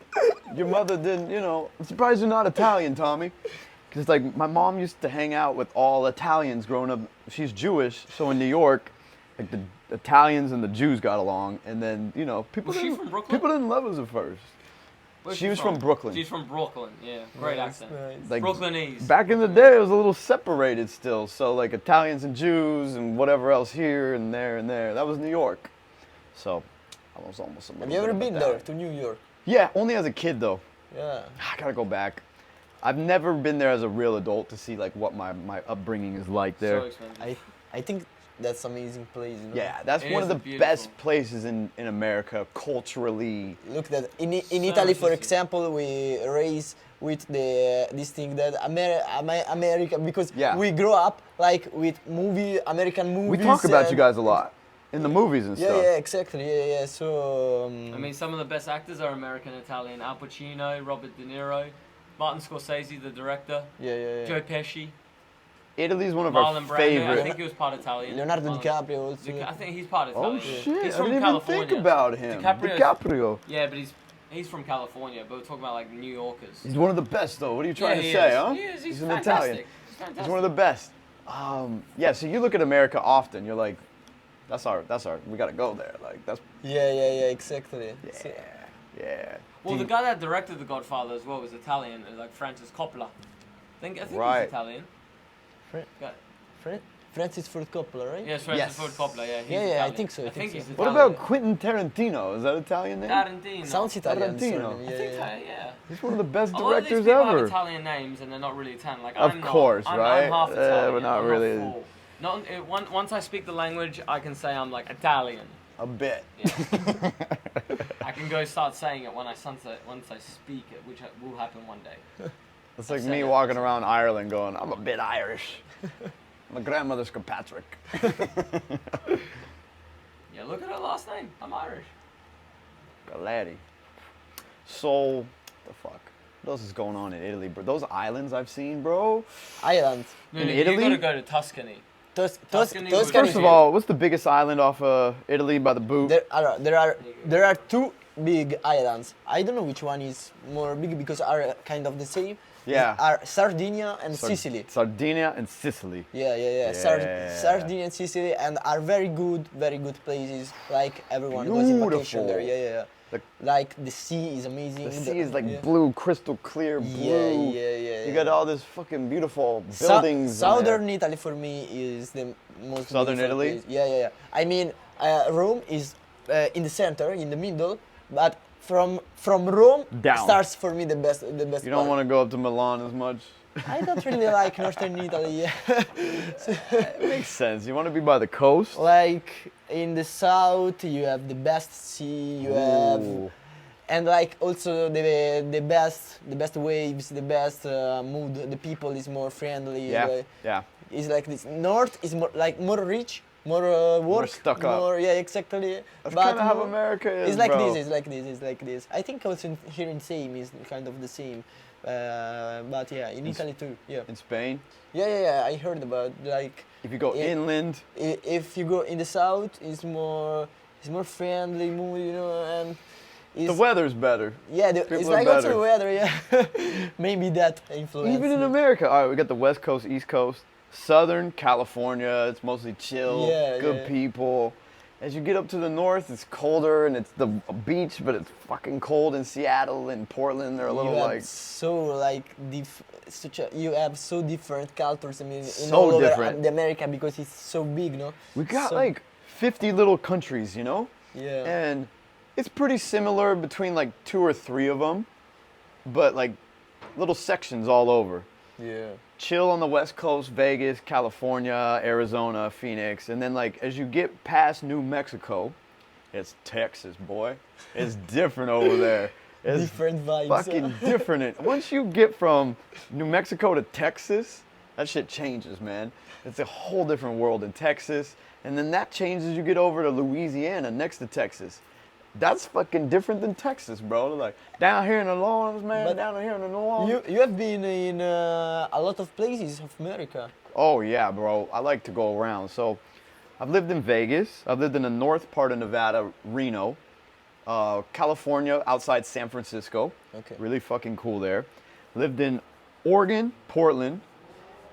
[SPEAKER 1] your mother didn't. I'm surprised you're not Italian, Tommy. Because like my mom used to hang out with all Italians growing up. She's Jewish, so in New York, like the Italians and the Jews got along, and then people.
[SPEAKER 2] Was she
[SPEAKER 1] didn't-
[SPEAKER 2] from Brooklyn?
[SPEAKER 1] People didn't love us at first.
[SPEAKER 2] Where's
[SPEAKER 1] She was from Brooklyn.
[SPEAKER 2] She's from Brooklyn. Yeah, great accent.
[SPEAKER 1] Like,
[SPEAKER 2] Brooklynese.
[SPEAKER 1] Back in the day, it was a little separated still. So like Italians and Jews and whatever else here and there and there. That was New York. So I was almost a little
[SPEAKER 3] Have you ever
[SPEAKER 1] bit of
[SPEAKER 3] been there
[SPEAKER 1] Italian.
[SPEAKER 3] to New York?
[SPEAKER 1] Yeah, only as a kid though.
[SPEAKER 3] Yeah.
[SPEAKER 1] I gotta go back. I've never been there as a real adult to see like what my upbringing is like there.
[SPEAKER 2] So expensive.
[SPEAKER 3] I think that's amazing place. You know?
[SPEAKER 1] Yeah, that's
[SPEAKER 2] It
[SPEAKER 1] one
[SPEAKER 2] is
[SPEAKER 1] of the
[SPEAKER 2] beautiful.
[SPEAKER 1] best places in America culturally.
[SPEAKER 3] Look that in
[SPEAKER 2] So
[SPEAKER 3] Italy, for
[SPEAKER 2] interesting.
[SPEAKER 3] example, we raise with this thing that America because
[SPEAKER 1] Yeah.
[SPEAKER 3] we grow up like with American movies.
[SPEAKER 1] We talk about
[SPEAKER 3] and-
[SPEAKER 1] you guys a lot in the movies and
[SPEAKER 3] Yeah,
[SPEAKER 1] stuff.
[SPEAKER 3] yeah, exactly. Yeah. So
[SPEAKER 2] I mean, some of the best actors are American, Italian. Al Pacino, Robert De Niro. Martin Scorsese, the director.
[SPEAKER 3] Yeah.
[SPEAKER 2] Joe Pesci.
[SPEAKER 1] Italy's one of
[SPEAKER 2] Marlon
[SPEAKER 1] our
[SPEAKER 2] Brando. I
[SPEAKER 1] favorite.
[SPEAKER 2] think he was part Italian.
[SPEAKER 3] Leonardo
[SPEAKER 2] Marlon-
[SPEAKER 3] DiCaprio also.
[SPEAKER 2] I think he's part
[SPEAKER 1] Oh
[SPEAKER 2] Italian.
[SPEAKER 1] shit!
[SPEAKER 2] He's
[SPEAKER 1] I
[SPEAKER 2] from
[SPEAKER 1] didn't
[SPEAKER 2] California.
[SPEAKER 1] even think about him.
[SPEAKER 2] DiCaprio's-
[SPEAKER 1] DiCaprio.
[SPEAKER 2] Yeah, but he's from California. But we're talking about like New Yorkers.
[SPEAKER 1] He's one of the best, though. What are you trying to
[SPEAKER 2] he
[SPEAKER 1] say,
[SPEAKER 2] is.
[SPEAKER 1] huh?
[SPEAKER 2] He is. He's
[SPEAKER 1] an
[SPEAKER 2] fantastic.
[SPEAKER 1] Italian.
[SPEAKER 2] He's fantastic.
[SPEAKER 1] He's one of the best. Yeah. So you look at America often. You're like, that's our. We gotta go there. Like that's.
[SPEAKER 3] Yeah, exactly. So-
[SPEAKER 1] Yeah.
[SPEAKER 2] Well,
[SPEAKER 1] Do
[SPEAKER 2] the
[SPEAKER 1] you-
[SPEAKER 2] guy that directed The Godfather as well was Italian, like Francis Coppola. I think
[SPEAKER 1] Right.
[SPEAKER 2] he's Italian.
[SPEAKER 3] Fran-
[SPEAKER 2] Yeah.
[SPEAKER 3] Francis Ford Coppola, right?
[SPEAKER 2] Yes, Francis
[SPEAKER 1] Yes.
[SPEAKER 2] Ford Coppola. Yeah, he's
[SPEAKER 3] Yeah, I
[SPEAKER 2] Italian.
[SPEAKER 3] think so, I
[SPEAKER 2] I
[SPEAKER 3] think
[SPEAKER 2] think
[SPEAKER 3] so.
[SPEAKER 2] he's
[SPEAKER 1] What
[SPEAKER 2] Italian.
[SPEAKER 1] about Quentin Tarantino? Is that Italian name?
[SPEAKER 2] Tarantino?
[SPEAKER 3] Sounds Italian.
[SPEAKER 1] Tarantino.
[SPEAKER 3] surname,
[SPEAKER 2] I
[SPEAKER 3] Yeah,
[SPEAKER 2] think
[SPEAKER 3] yeah.
[SPEAKER 2] yeah.
[SPEAKER 1] He's one of the best
[SPEAKER 2] A lot of these
[SPEAKER 1] directors
[SPEAKER 2] people have
[SPEAKER 1] ever.
[SPEAKER 2] Italian names and they're not really Italian. Like
[SPEAKER 1] Of
[SPEAKER 2] I'm not.
[SPEAKER 1] course,
[SPEAKER 2] I'm,
[SPEAKER 1] right?
[SPEAKER 2] I'm half
[SPEAKER 1] Yeah,
[SPEAKER 2] Italian.
[SPEAKER 1] but not
[SPEAKER 2] I'm
[SPEAKER 1] really.
[SPEAKER 2] full. Once I speak the language, I can say I'm like Italian.
[SPEAKER 1] A bit.
[SPEAKER 2] Yeah. I can go start saying it once I speak it, which will happen one day.
[SPEAKER 1] It's like
[SPEAKER 2] said
[SPEAKER 1] me
[SPEAKER 2] it.
[SPEAKER 1] walking around Ireland going, I'm a bit Irish. My grandmother's Kirkpatrick.
[SPEAKER 2] Yeah, look at her last name. I'm Irish.
[SPEAKER 1] Galati. So, the fuck? What else is going on in Italy, bro? Those islands I've seen, bro.
[SPEAKER 3] Ireland.
[SPEAKER 2] No,
[SPEAKER 1] In
[SPEAKER 2] no,
[SPEAKER 1] Italy?
[SPEAKER 2] You gotta go to Tuscany.
[SPEAKER 3] Tuscany.
[SPEAKER 2] Tuscany was-
[SPEAKER 1] First of all, what's the biggest island off Italy by the boot?
[SPEAKER 3] There are two big islands. I don't know which one is more big because are kind of the same.
[SPEAKER 1] Yeah.
[SPEAKER 3] Are Sardinia and
[SPEAKER 1] Sar-
[SPEAKER 3] Sicily.
[SPEAKER 1] Sardinia and Sicily.
[SPEAKER 3] Yeah.
[SPEAKER 1] Yeah.
[SPEAKER 3] Sardinia and Sicily and are very good places. Like everyone goes on vacation there.
[SPEAKER 1] Beautiful.
[SPEAKER 3] Yeah.
[SPEAKER 1] The-
[SPEAKER 3] Like the sea is amazing.
[SPEAKER 1] The sea is like
[SPEAKER 3] yeah.
[SPEAKER 1] blue, crystal clear blue.
[SPEAKER 3] Yeah.
[SPEAKER 1] You got all this fucking beautiful buildings. in there.
[SPEAKER 3] Southern Italy for me is the most
[SPEAKER 1] Southern
[SPEAKER 3] beautiful
[SPEAKER 1] Italy?
[SPEAKER 3] place. Yeah. I mean, Rome is in the center, in the middle, but from Rome
[SPEAKER 1] Down.
[SPEAKER 3] starts for me the best.
[SPEAKER 1] You don't want to go up to Milan as much.
[SPEAKER 3] I don't really like Northern Italy. Yeah.
[SPEAKER 1] It makes sense. You want to be by the coast.
[SPEAKER 3] Like in the south, you have the best sea. You have.
[SPEAKER 1] Ooh.
[SPEAKER 3] And like also the best waves, the best mood. The people is more friendly.
[SPEAKER 1] Yeah, yeah.
[SPEAKER 3] It's like this. North is more rich, more work,
[SPEAKER 1] stuck up.
[SPEAKER 3] more yeah, exactly.
[SPEAKER 1] That's
[SPEAKER 3] But
[SPEAKER 1] kind of how
[SPEAKER 3] more-
[SPEAKER 1] America is,
[SPEAKER 3] It's like
[SPEAKER 1] bro.
[SPEAKER 3] this. It's like this. It's like this. I think also here in same is kind of the same. But yeah, in Italy too. Yeah.
[SPEAKER 1] In Spain,
[SPEAKER 3] Yeah. I heard about like
[SPEAKER 1] if you go
[SPEAKER 3] Yeah.
[SPEAKER 1] inland,
[SPEAKER 3] if you go in the south, it's more friendly mood, you know, and
[SPEAKER 1] the
[SPEAKER 3] it's,
[SPEAKER 1] weather's better.
[SPEAKER 3] yeah,
[SPEAKER 1] people
[SPEAKER 3] it's
[SPEAKER 1] are
[SPEAKER 3] like also
[SPEAKER 1] better.
[SPEAKER 3] the weather. Yeah, maybe that influence.
[SPEAKER 1] Even in America, all right, we got the West Coast, East Coast, Southern California. It's mostly chill,
[SPEAKER 3] Yeah,
[SPEAKER 1] good
[SPEAKER 3] yeah.
[SPEAKER 1] people. As you get up to the north, it's colder and it's the beach, but it's fucking cold in Seattle and Portland. They're a little
[SPEAKER 3] you have
[SPEAKER 1] like
[SPEAKER 3] you have so different cultures. I mean, in
[SPEAKER 1] So
[SPEAKER 3] all over
[SPEAKER 1] different.
[SPEAKER 3] the America because it's so big, no?
[SPEAKER 1] we got
[SPEAKER 3] So-
[SPEAKER 1] like 50 little countries, you know,
[SPEAKER 3] Yeah.
[SPEAKER 1] and it's pretty similar between like 2 or 3 of them, but like little sections all over.
[SPEAKER 3] Yeah.
[SPEAKER 1] Chill on the West Coast, Vegas, California, Arizona, Phoenix, and then like as you get past New Mexico, it's Texas, boy. It's different over there. It's
[SPEAKER 3] Different vibes.
[SPEAKER 1] fucking different. Once you get from New Mexico to Texas, that shit changes, man. It's a whole different world in Texas, and then that changes. You get over to Louisiana, next to Texas. That's fucking different than Texas, bro. Like down here in the lawns, man.
[SPEAKER 3] But
[SPEAKER 1] down here in the lawns.
[SPEAKER 3] You have been in a lot of places of America.
[SPEAKER 1] Oh yeah, bro. I like to go around. So, I've lived in Vegas. I've lived in the north part of Nevada, Reno, California, outside San Francisco.
[SPEAKER 3] Okay.
[SPEAKER 1] Really fucking cool there. Lived in Oregon, Portland,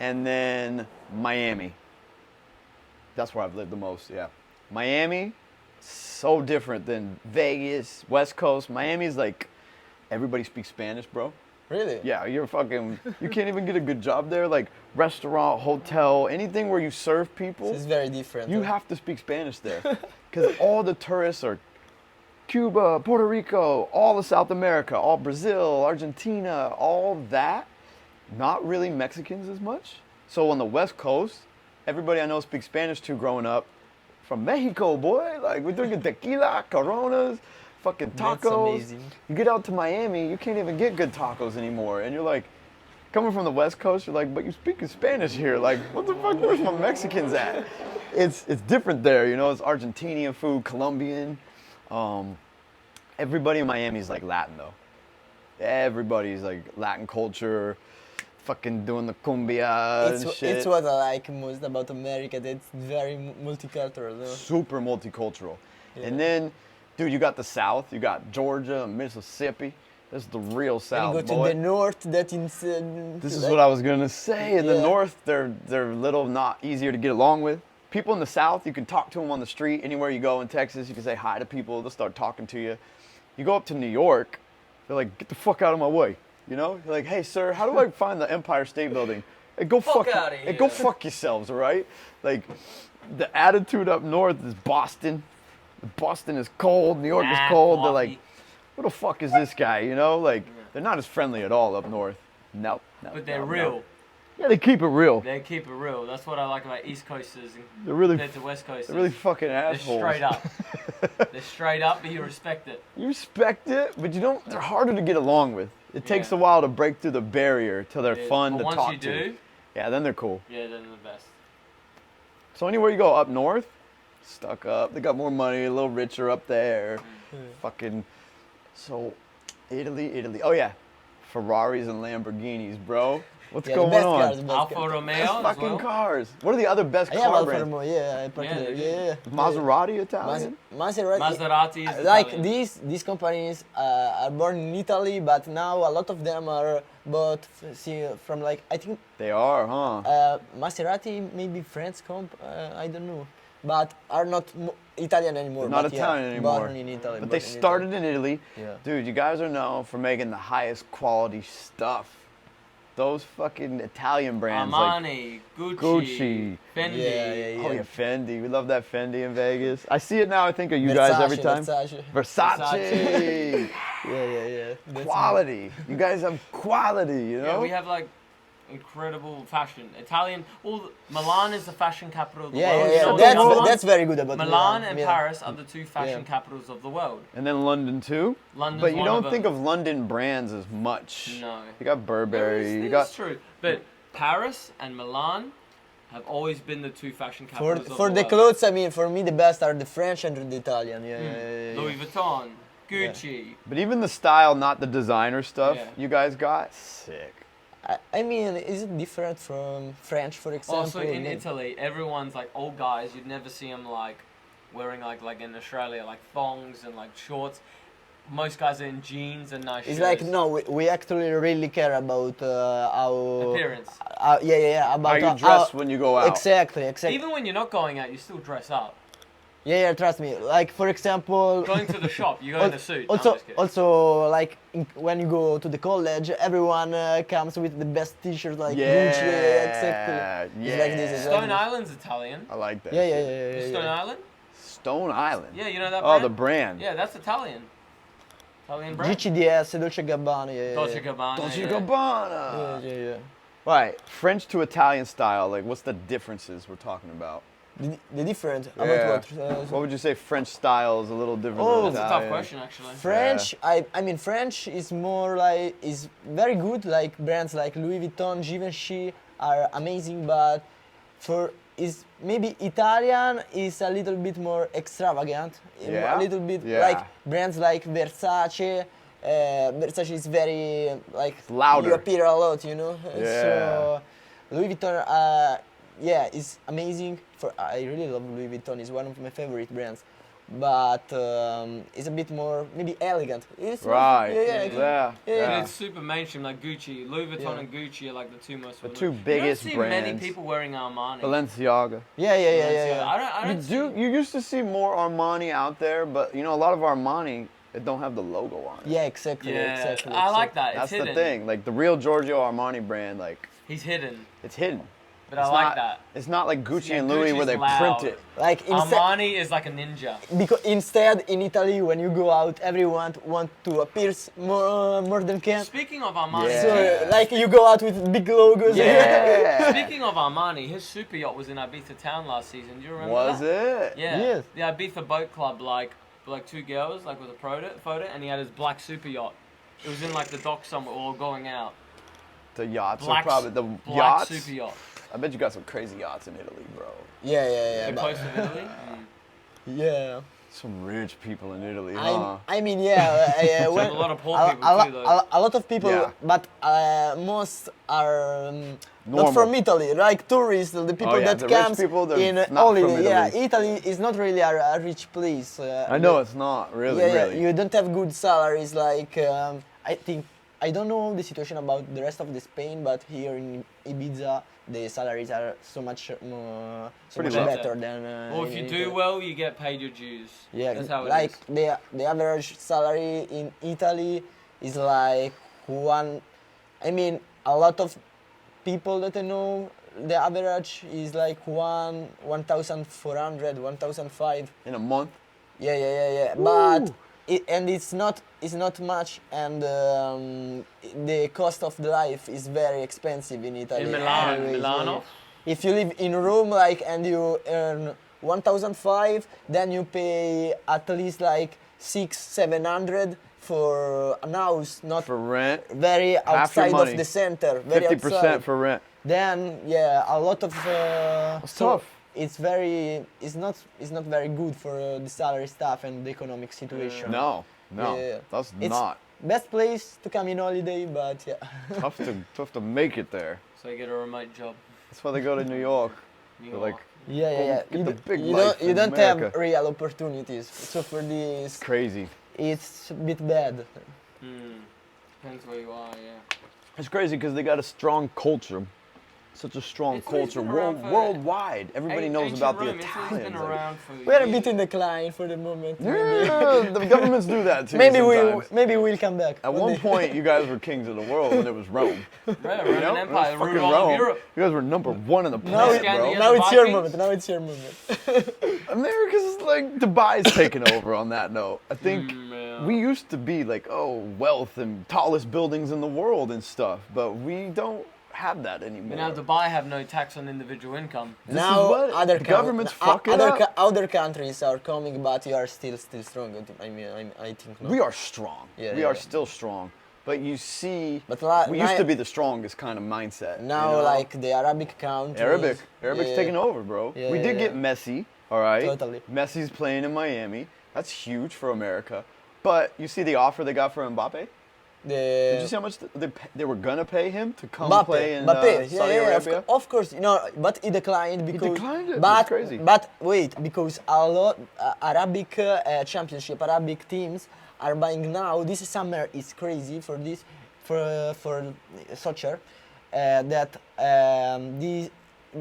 [SPEAKER 1] and then Miami. That's where I've lived the most. Yeah, Miami, so different than Vegas, West Coast. Miami's like everybody speaks Spanish, bro.
[SPEAKER 3] Really?
[SPEAKER 1] Yeah, you can't even get a good job there. Like restaurant, hotel, anything where you serve people,
[SPEAKER 3] This is very different.
[SPEAKER 1] you have to speak Spanish there. Because all the tourists are Cuba, Puerto Rico, all of South America, all Brazil, Argentina, all that. Not really Mexicans as much. So on the West Coast, everybody I know speaks Spanish to growing up. From Mexico, boy. Like we're drinking tequila, Coronas, fucking tacos.
[SPEAKER 3] That's amazing.
[SPEAKER 1] You get out to Miami, you can't even get good tacos anymore. And you're like, coming from the West Coast, you're like, but you speak Spanish here. Like, what the fuck, where's my Mexicans at? It's different there, you know, it's Argentinian food, Colombian. Everybody in Miami is like Latin though. everybody's like Latin culture, fucking doing the cumbia and shit.
[SPEAKER 3] It's what I like most about America. That it's very multicultural. No?
[SPEAKER 1] Super multicultural.
[SPEAKER 3] Yeah.
[SPEAKER 1] And then, dude, you got the South. You got Georgia, Mississippi. This is the real
[SPEAKER 3] And
[SPEAKER 1] South,
[SPEAKER 3] you go
[SPEAKER 1] boy.
[SPEAKER 3] to the north. That
[SPEAKER 1] This is what I was gonna say. In the
[SPEAKER 3] Yeah.
[SPEAKER 1] North, they're a little not easier to get along with. People in the South, you can talk to them on the street. Anywhere you go in Texas, you can say hi to people. They'll start talking to you. You go up to New York, they're like, "Get the fuck out of my way," you know? You're like, "Hey, sir, how do I find the Empire State Building?" Hey, go
[SPEAKER 2] Fuck outta
[SPEAKER 1] Hey, go
[SPEAKER 2] here.
[SPEAKER 1] fuck yourselves, all right? Like, the attitude up north is Boston. Boston is cold. New York is cold. They're like, "Who the fuck is this guy?" You know, like they're not as friendly at all up north. No,
[SPEAKER 2] but they're real.
[SPEAKER 1] Yeah, they keep it real.
[SPEAKER 2] They keep it real. That's what I like about East Coasters
[SPEAKER 1] They're really,
[SPEAKER 2] compared to West Coasters.
[SPEAKER 1] they're really fucking
[SPEAKER 2] They're
[SPEAKER 1] assholes.
[SPEAKER 2] straight up. They're straight up, but you respect it.
[SPEAKER 1] You respect it, but you don't. They're harder to get along with. It takes a
[SPEAKER 2] Yeah.
[SPEAKER 1] while to break through the barrier till they're
[SPEAKER 2] It is.
[SPEAKER 1] fun
[SPEAKER 2] But
[SPEAKER 1] to
[SPEAKER 2] once
[SPEAKER 1] talk
[SPEAKER 2] you
[SPEAKER 1] to.
[SPEAKER 2] do,
[SPEAKER 1] Yeah, then they're cool.
[SPEAKER 2] yeah, they're the best.
[SPEAKER 1] So anywhere you go up north, stuck up. They got more money, a little richer up there. Fucking. So, Italy. Oh yeah, Ferraris and Lamborghinis, bro. What's
[SPEAKER 3] Yeah,
[SPEAKER 1] going
[SPEAKER 3] the best
[SPEAKER 1] on?
[SPEAKER 3] cars, the best
[SPEAKER 2] Alfa
[SPEAKER 3] cars.
[SPEAKER 2] Romeo
[SPEAKER 1] Best
[SPEAKER 2] as
[SPEAKER 1] fucking
[SPEAKER 2] well.
[SPEAKER 1] cars. What are the other best
[SPEAKER 3] I have
[SPEAKER 1] car
[SPEAKER 3] Alfa
[SPEAKER 1] brands?
[SPEAKER 3] Romeo. Yeah, I parked
[SPEAKER 2] Yeah,
[SPEAKER 3] there.
[SPEAKER 2] they
[SPEAKER 3] Yeah.
[SPEAKER 1] Maserati Italian.
[SPEAKER 3] Maserati.
[SPEAKER 2] Maserati is
[SPEAKER 3] Like
[SPEAKER 2] Italian.
[SPEAKER 3] these companies are born in Italy, but now a lot of them are bought from like I think
[SPEAKER 1] They are, huh?
[SPEAKER 3] Maserati maybe French I don't know, but are not Italian anymore.
[SPEAKER 1] They're not
[SPEAKER 3] but yeah,
[SPEAKER 1] Italian anymore.
[SPEAKER 3] Born in Italy.
[SPEAKER 1] But they
[SPEAKER 3] born in
[SPEAKER 1] started in Italy.
[SPEAKER 3] Yeah.
[SPEAKER 1] Dude, you guys are known for making the highest quality stuff. Those fucking Italian brands like
[SPEAKER 2] Armani, Gucci,
[SPEAKER 1] Gucci.
[SPEAKER 2] Fendi.
[SPEAKER 3] Yeah.
[SPEAKER 1] oh yeah, Fendi. We love that Fendi in Vegas. I see it now. I think of you guys every time.
[SPEAKER 3] Versace.
[SPEAKER 1] Versace.
[SPEAKER 3] Yeah. That's
[SPEAKER 1] Quality. You guys have quality. You know.
[SPEAKER 2] Yeah, we have like incredible fashion. Italian. Well, Milan is the fashion capital of the
[SPEAKER 3] Yeah,
[SPEAKER 2] world.
[SPEAKER 3] yeah,
[SPEAKER 2] You know
[SPEAKER 3] yeah.
[SPEAKER 2] what the other one?
[SPEAKER 3] That's very good about
[SPEAKER 2] Milan and
[SPEAKER 3] yeah.
[SPEAKER 2] Paris are the two fashion
[SPEAKER 3] Yeah.
[SPEAKER 2] capitals of the world.
[SPEAKER 1] And then London too.
[SPEAKER 2] London's
[SPEAKER 1] But you
[SPEAKER 2] one
[SPEAKER 1] don't
[SPEAKER 2] of
[SPEAKER 1] think
[SPEAKER 2] them.
[SPEAKER 1] of London brands as much.
[SPEAKER 2] No.
[SPEAKER 1] You got Burberry. You
[SPEAKER 2] It
[SPEAKER 1] got.
[SPEAKER 2] is true. But Paris and Milan have always been the two fashion
[SPEAKER 3] For
[SPEAKER 2] capitals of
[SPEAKER 3] for
[SPEAKER 2] the
[SPEAKER 3] the
[SPEAKER 2] world.
[SPEAKER 3] clothes, I mean, for me the best are the French and the Italian. Yeah.
[SPEAKER 2] Louis Vuitton, Gucci.
[SPEAKER 1] But even the style, not the designer stuff,
[SPEAKER 2] Yeah.
[SPEAKER 1] you guys got sick.
[SPEAKER 3] I mean, is it different from French, for example?
[SPEAKER 2] Also in
[SPEAKER 3] Maybe-
[SPEAKER 2] Italy, everyone's like old guys. You'd never see them like wearing like in Australia like thongs and like shorts. Most guys are in jeans and nice
[SPEAKER 3] It's
[SPEAKER 2] shirts.
[SPEAKER 3] like no, we actually really care about our
[SPEAKER 2] Appearance.
[SPEAKER 3] Yeah, about
[SPEAKER 1] How you dress when you go out.
[SPEAKER 3] Exactly.
[SPEAKER 2] Even when you're not going out, you still dress up.
[SPEAKER 3] Yeah, trust me. Like for example,
[SPEAKER 2] Going to the shop, you go in a suit. No, I'm
[SPEAKER 3] Also,
[SPEAKER 2] just kidding.
[SPEAKER 3] also, like when you go to the college, everyone comes with the best T-shirt, like Gucci, exactly.
[SPEAKER 1] Yeah.
[SPEAKER 3] It's like this, it's
[SPEAKER 2] Stone
[SPEAKER 3] like
[SPEAKER 2] Island's Italian.
[SPEAKER 1] I like that.
[SPEAKER 3] Yeah,
[SPEAKER 1] shit.
[SPEAKER 3] yeah.
[SPEAKER 2] Stone Island?
[SPEAKER 1] Stone Island.
[SPEAKER 2] Yeah, you know that
[SPEAKER 1] Oh,
[SPEAKER 2] brand?
[SPEAKER 1] the brand.
[SPEAKER 2] Yeah, that's Italian. Italian brand.
[SPEAKER 3] GCDS, Dolce Gabbana, yeah.
[SPEAKER 2] Dolce Gabbana.
[SPEAKER 1] Dolce
[SPEAKER 2] yeah.
[SPEAKER 1] Gabbana.
[SPEAKER 3] Yeah.
[SPEAKER 1] Right. French to Italian style. Like, what's the differences we're talking about?
[SPEAKER 3] The difference
[SPEAKER 1] Yeah.
[SPEAKER 3] about what?
[SPEAKER 1] What would you say French style is a little different
[SPEAKER 3] Oh,
[SPEAKER 1] than
[SPEAKER 2] That's a tough
[SPEAKER 1] Italian?
[SPEAKER 2] question, actually.
[SPEAKER 3] French, I mean French is more like is very good. Like brands like Louis Vuitton, Givenchy are amazing, but for is maybe Italian is a little bit more extravagant.
[SPEAKER 1] Yeah?
[SPEAKER 3] A little bit
[SPEAKER 1] Yeah.
[SPEAKER 3] like brands like Versace. Versace is very like
[SPEAKER 1] louder.
[SPEAKER 3] You appear a lot, you know.
[SPEAKER 1] Yeah.
[SPEAKER 3] So Louis Vuitton, yeah, is amazing. I really love Louis Vuitton. It's one of my favorite brands, but it's a bit more maybe elegant. It's not-
[SPEAKER 1] Right.
[SPEAKER 3] yeah.
[SPEAKER 2] But it's super mainstream, like Gucci. Louis Vuitton
[SPEAKER 3] Yeah.
[SPEAKER 2] and Gucci are like the two most.
[SPEAKER 1] The
[SPEAKER 2] well-known.
[SPEAKER 1] two biggest
[SPEAKER 2] You don't see many
[SPEAKER 1] brands.
[SPEAKER 2] people wearing Armani.
[SPEAKER 1] Balenciaga.
[SPEAKER 3] Yeah.
[SPEAKER 2] I don't
[SPEAKER 1] You
[SPEAKER 2] see-
[SPEAKER 1] you used to see more Armani out there, but you know a lot of Armani it don't have the logo on it.
[SPEAKER 3] Yeah, exactly.
[SPEAKER 2] Yeah,
[SPEAKER 3] exactly.
[SPEAKER 2] I like that. It's
[SPEAKER 1] That's
[SPEAKER 2] hidden.
[SPEAKER 1] the thing. Like the real Giorgio Armani brand, like
[SPEAKER 2] He's hidden,
[SPEAKER 1] it's hidden.
[SPEAKER 2] but
[SPEAKER 1] It's
[SPEAKER 2] I like
[SPEAKER 1] not,
[SPEAKER 2] that.
[SPEAKER 1] It's not like Gucci
[SPEAKER 2] Yeah,
[SPEAKER 1] and Louis where
[SPEAKER 2] Gucci's
[SPEAKER 1] they
[SPEAKER 2] loud.
[SPEAKER 1] print it.
[SPEAKER 3] Like instead,
[SPEAKER 2] Armani is like a ninja.
[SPEAKER 3] because instead in Italy when you go out, everyone want to appear more than can.
[SPEAKER 2] Speaking of Armani,
[SPEAKER 1] Yeah.
[SPEAKER 3] So like you go out with big logos.
[SPEAKER 1] Yeah.
[SPEAKER 2] speaking of Armani, his super yacht was in Ibiza town last season. Do you remember
[SPEAKER 1] Was
[SPEAKER 2] that?
[SPEAKER 1] it?
[SPEAKER 2] Yeah.
[SPEAKER 3] Yes.
[SPEAKER 2] The Ibiza Boat Club, like two girls, like with a photo, and he had his black super yacht. It was in like the dock somewhere, all going out.
[SPEAKER 1] The yachts
[SPEAKER 2] Black,
[SPEAKER 1] are probably the
[SPEAKER 2] black
[SPEAKER 1] yachts.
[SPEAKER 2] super yacht.
[SPEAKER 1] I bet you got some crazy yachts in Italy, bro.
[SPEAKER 3] Yeah.
[SPEAKER 2] The
[SPEAKER 3] but-
[SPEAKER 2] coast of Italy.
[SPEAKER 3] Yeah.
[SPEAKER 1] Some rich people in Italy,
[SPEAKER 3] I'm-
[SPEAKER 1] huh?
[SPEAKER 3] I mean, yeah,
[SPEAKER 2] a lot of poor people too, though.
[SPEAKER 3] a lot of people,
[SPEAKER 1] Yeah.
[SPEAKER 3] but most are
[SPEAKER 1] Normal.
[SPEAKER 3] not from Italy, like tourists, the people
[SPEAKER 1] yeah,
[SPEAKER 3] that
[SPEAKER 1] the rich
[SPEAKER 3] comes
[SPEAKER 1] people, they're
[SPEAKER 3] in
[SPEAKER 1] not from
[SPEAKER 3] holiday. Yeah,
[SPEAKER 1] Italy.
[SPEAKER 3] Italy is not really a rich place.
[SPEAKER 1] I know it's not really,
[SPEAKER 3] yeah,
[SPEAKER 1] really.
[SPEAKER 3] you don't have good salaries. Like I think I don't know the situation about the rest of the Spain, but here in Ibiza, the salaries are so much
[SPEAKER 1] Pretty low.
[SPEAKER 3] better than.
[SPEAKER 2] Or if
[SPEAKER 3] in
[SPEAKER 2] you
[SPEAKER 3] Italy.
[SPEAKER 2] do well, you get paid your dues.
[SPEAKER 3] Yeah,
[SPEAKER 2] That's how it
[SPEAKER 3] like
[SPEAKER 2] is.
[SPEAKER 3] the average salary in Italy is like one. I mean, a lot of people that I know, the average is like 1,400, 1,005.
[SPEAKER 1] In a month?
[SPEAKER 3] Yeah. But it's not much, and the cost of the life is very expensive in Italy.
[SPEAKER 2] In Milan,
[SPEAKER 3] Anyways,
[SPEAKER 2] Milano.
[SPEAKER 3] like, if you live in Rome, like, and you earn 1,005, then you pay at least like 600-700 for an house, not
[SPEAKER 1] For rent?
[SPEAKER 3] very
[SPEAKER 1] your
[SPEAKER 3] outside
[SPEAKER 1] money.
[SPEAKER 3] of the center. Very
[SPEAKER 1] 50%
[SPEAKER 3] outside.
[SPEAKER 1] for rent.
[SPEAKER 3] Then a lot of.
[SPEAKER 1] It's tough.
[SPEAKER 3] It's not very good for the salary stuff and the economic situation.
[SPEAKER 1] No,
[SPEAKER 3] Yeah.
[SPEAKER 1] that's
[SPEAKER 3] It's
[SPEAKER 1] not.
[SPEAKER 3] best place to come in holiday, but yeah.
[SPEAKER 1] tough to make it there.
[SPEAKER 2] So you get a remote job.
[SPEAKER 1] That's why they go to New York.
[SPEAKER 2] New
[SPEAKER 1] They're
[SPEAKER 2] York.
[SPEAKER 1] like,
[SPEAKER 3] Yeah.
[SPEAKER 1] get
[SPEAKER 3] You,
[SPEAKER 1] the big
[SPEAKER 3] you
[SPEAKER 1] life
[SPEAKER 3] don't you
[SPEAKER 1] in
[SPEAKER 3] don't
[SPEAKER 1] America.
[SPEAKER 3] have real opportunities. So for this,
[SPEAKER 1] crazy.
[SPEAKER 3] it's a bit bad.
[SPEAKER 2] Depends where you are, yeah.
[SPEAKER 1] It's crazy because they got a strong culture. Such a strong
[SPEAKER 2] Italy's
[SPEAKER 1] culture
[SPEAKER 2] been around for-
[SPEAKER 1] worldwide. Everybody knows
[SPEAKER 2] Ancient
[SPEAKER 1] about the
[SPEAKER 2] Rome, Italy's
[SPEAKER 1] Italians.
[SPEAKER 2] been
[SPEAKER 1] like-
[SPEAKER 2] around for
[SPEAKER 3] We're a
[SPEAKER 2] years.
[SPEAKER 3] bit in decline for the moment.
[SPEAKER 1] Yeah, the governments do that too.
[SPEAKER 3] Maybe
[SPEAKER 1] sometimes.
[SPEAKER 3] we'll come back.
[SPEAKER 1] At
[SPEAKER 3] one
[SPEAKER 1] one
[SPEAKER 3] day.
[SPEAKER 1] point, you guys were kings of the world when it was Rome.
[SPEAKER 2] Yeah,
[SPEAKER 1] You
[SPEAKER 2] Roman
[SPEAKER 1] know?
[SPEAKER 2] Empire,
[SPEAKER 1] It was
[SPEAKER 2] ruled
[SPEAKER 1] fucking
[SPEAKER 2] all of
[SPEAKER 1] Rome.
[SPEAKER 2] Europe.
[SPEAKER 1] You guys were number one on the
[SPEAKER 3] Now,
[SPEAKER 1] planet,
[SPEAKER 2] Scandinavia-
[SPEAKER 1] bro.
[SPEAKER 2] Yeah,
[SPEAKER 3] now
[SPEAKER 2] the
[SPEAKER 3] it's your
[SPEAKER 2] Vikings.
[SPEAKER 3] moment. Now it's your moment.
[SPEAKER 1] America's like Dubai's taken over on that note. I think
[SPEAKER 2] yeah.
[SPEAKER 1] we used to be like, oh, wealth and tallest buildings in the world and stuff, but we don't have that anymore.
[SPEAKER 2] But now Dubai have no tax on individual income.
[SPEAKER 1] This
[SPEAKER 3] now
[SPEAKER 1] is what
[SPEAKER 3] other
[SPEAKER 1] the government's fucking up.
[SPEAKER 3] other countries are coming, but you are still strong. I mean, I think not.
[SPEAKER 1] We are strong.
[SPEAKER 3] Yeah,
[SPEAKER 1] we
[SPEAKER 3] yeah,
[SPEAKER 1] are
[SPEAKER 3] yeah.
[SPEAKER 1] still strong. But you see,
[SPEAKER 3] But
[SPEAKER 1] we used to be the strongest kind of mindset. you
[SPEAKER 3] now,
[SPEAKER 1] know?
[SPEAKER 3] like the Arabic countries.
[SPEAKER 1] Arabic's
[SPEAKER 3] yeah.
[SPEAKER 1] taking over, bro.
[SPEAKER 3] Yeah,
[SPEAKER 1] we did
[SPEAKER 3] yeah,
[SPEAKER 1] get Messi, all right?
[SPEAKER 3] Totally.
[SPEAKER 1] Messi's playing in Miami. That's huge for America. But you see the offer they got for Mbappe? Did you see how much they were gonna pay him to come play in
[SPEAKER 3] Mbappe,
[SPEAKER 1] Saudi
[SPEAKER 3] yeah,
[SPEAKER 1] Arabia?
[SPEAKER 3] of course, you know, but he declined because.
[SPEAKER 1] declined it,
[SPEAKER 3] But
[SPEAKER 1] that's crazy.
[SPEAKER 3] but wait, because a lot Arabic championship, Arabic teams are buying now. This summer is crazy for this, for soccer, that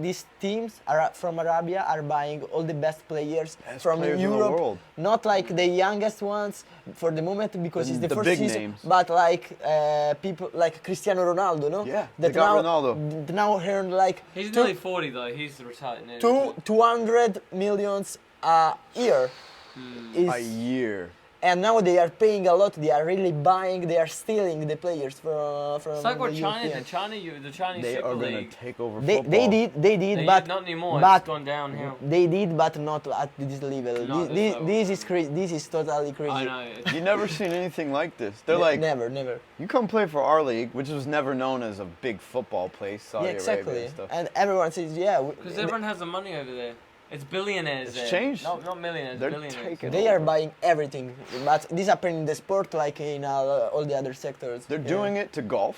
[SPEAKER 3] these teams are from Arabia are buying all the best players
[SPEAKER 1] Best
[SPEAKER 3] from
[SPEAKER 1] players in the
[SPEAKER 3] Europe,
[SPEAKER 1] world.
[SPEAKER 3] not like the youngest ones for the moment because it's the
[SPEAKER 1] The
[SPEAKER 3] first
[SPEAKER 1] big
[SPEAKER 3] season,
[SPEAKER 1] names.
[SPEAKER 3] but like people like Cristiano Ronaldo, no?
[SPEAKER 1] Yeah, they got
[SPEAKER 3] now,
[SPEAKER 1] Ronaldo.
[SPEAKER 3] now earn like
[SPEAKER 2] He's
[SPEAKER 3] two-
[SPEAKER 2] nearly 40 though. He's retired nearly.
[SPEAKER 3] 200 millions a year.
[SPEAKER 1] A year.
[SPEAKER 3] And now they are paying a lot. They are really buying. They are stealing the players from
[SPEAKER 2] It's like what
[SPEAKER 3] the
[SPEAKER 2] China
[SPEAKER 3] Europeans.
[SPEAKER 2] did. The Chinese
[SPEAKER 1] They
[SPEAKER 2] Super
[SPEAKER 1] are gonna
[SPEAKER 2] League.
[SPEAKER 1] take over
[SPEAKER 3] They
[SPEAKER 1] football.
[SPEAKER 3] did,
[SPEAKER 2] They
[SPEAKER 3] but
[SPEAKER 2] not anymore.
[SPEAKER 3] but
[SPEAKER 2] It's gone downhill.
[SPEAKER 3] they did, but not at this level.
[SPEAKER 2] Not
[SPEAKER 3] This,
[SPEAKER 2] this level.
[SPEAKER 3] this is crazy. This is totally crazy.
[SPEAKER 2] I know.
[SPEAKER 1] You never seen anything like this. They're like,
[SPEAKER 3] never.
[SPEAKER 1] you come play for our league, which was never known as a big football place, Saudi
[SPEAKER 3] Yeah, exactly.
[SPEAKER 1] Arabia and stuff.
[SPEAKER 3] And everyone says, yeah.
[SPEAKER 2] Because everyone has the money over there. It's billionaires
[SPEAKER 1] It's
[SPEAKER 2] there.
[SPEAKER 1] changed.
[SPEAKER 2] Not millionaires,
[SPEAKER 1] They're
[SPEAKER 2] billionaires.
[SPEAKER 1] taking
[SPEAKER 3] They are
[SPEAKER 1] over.
[SPEAKER 3] buying everything, but this happens in the sport like in all the other sectors.
[SPEAKER 1] They're doing it to golf,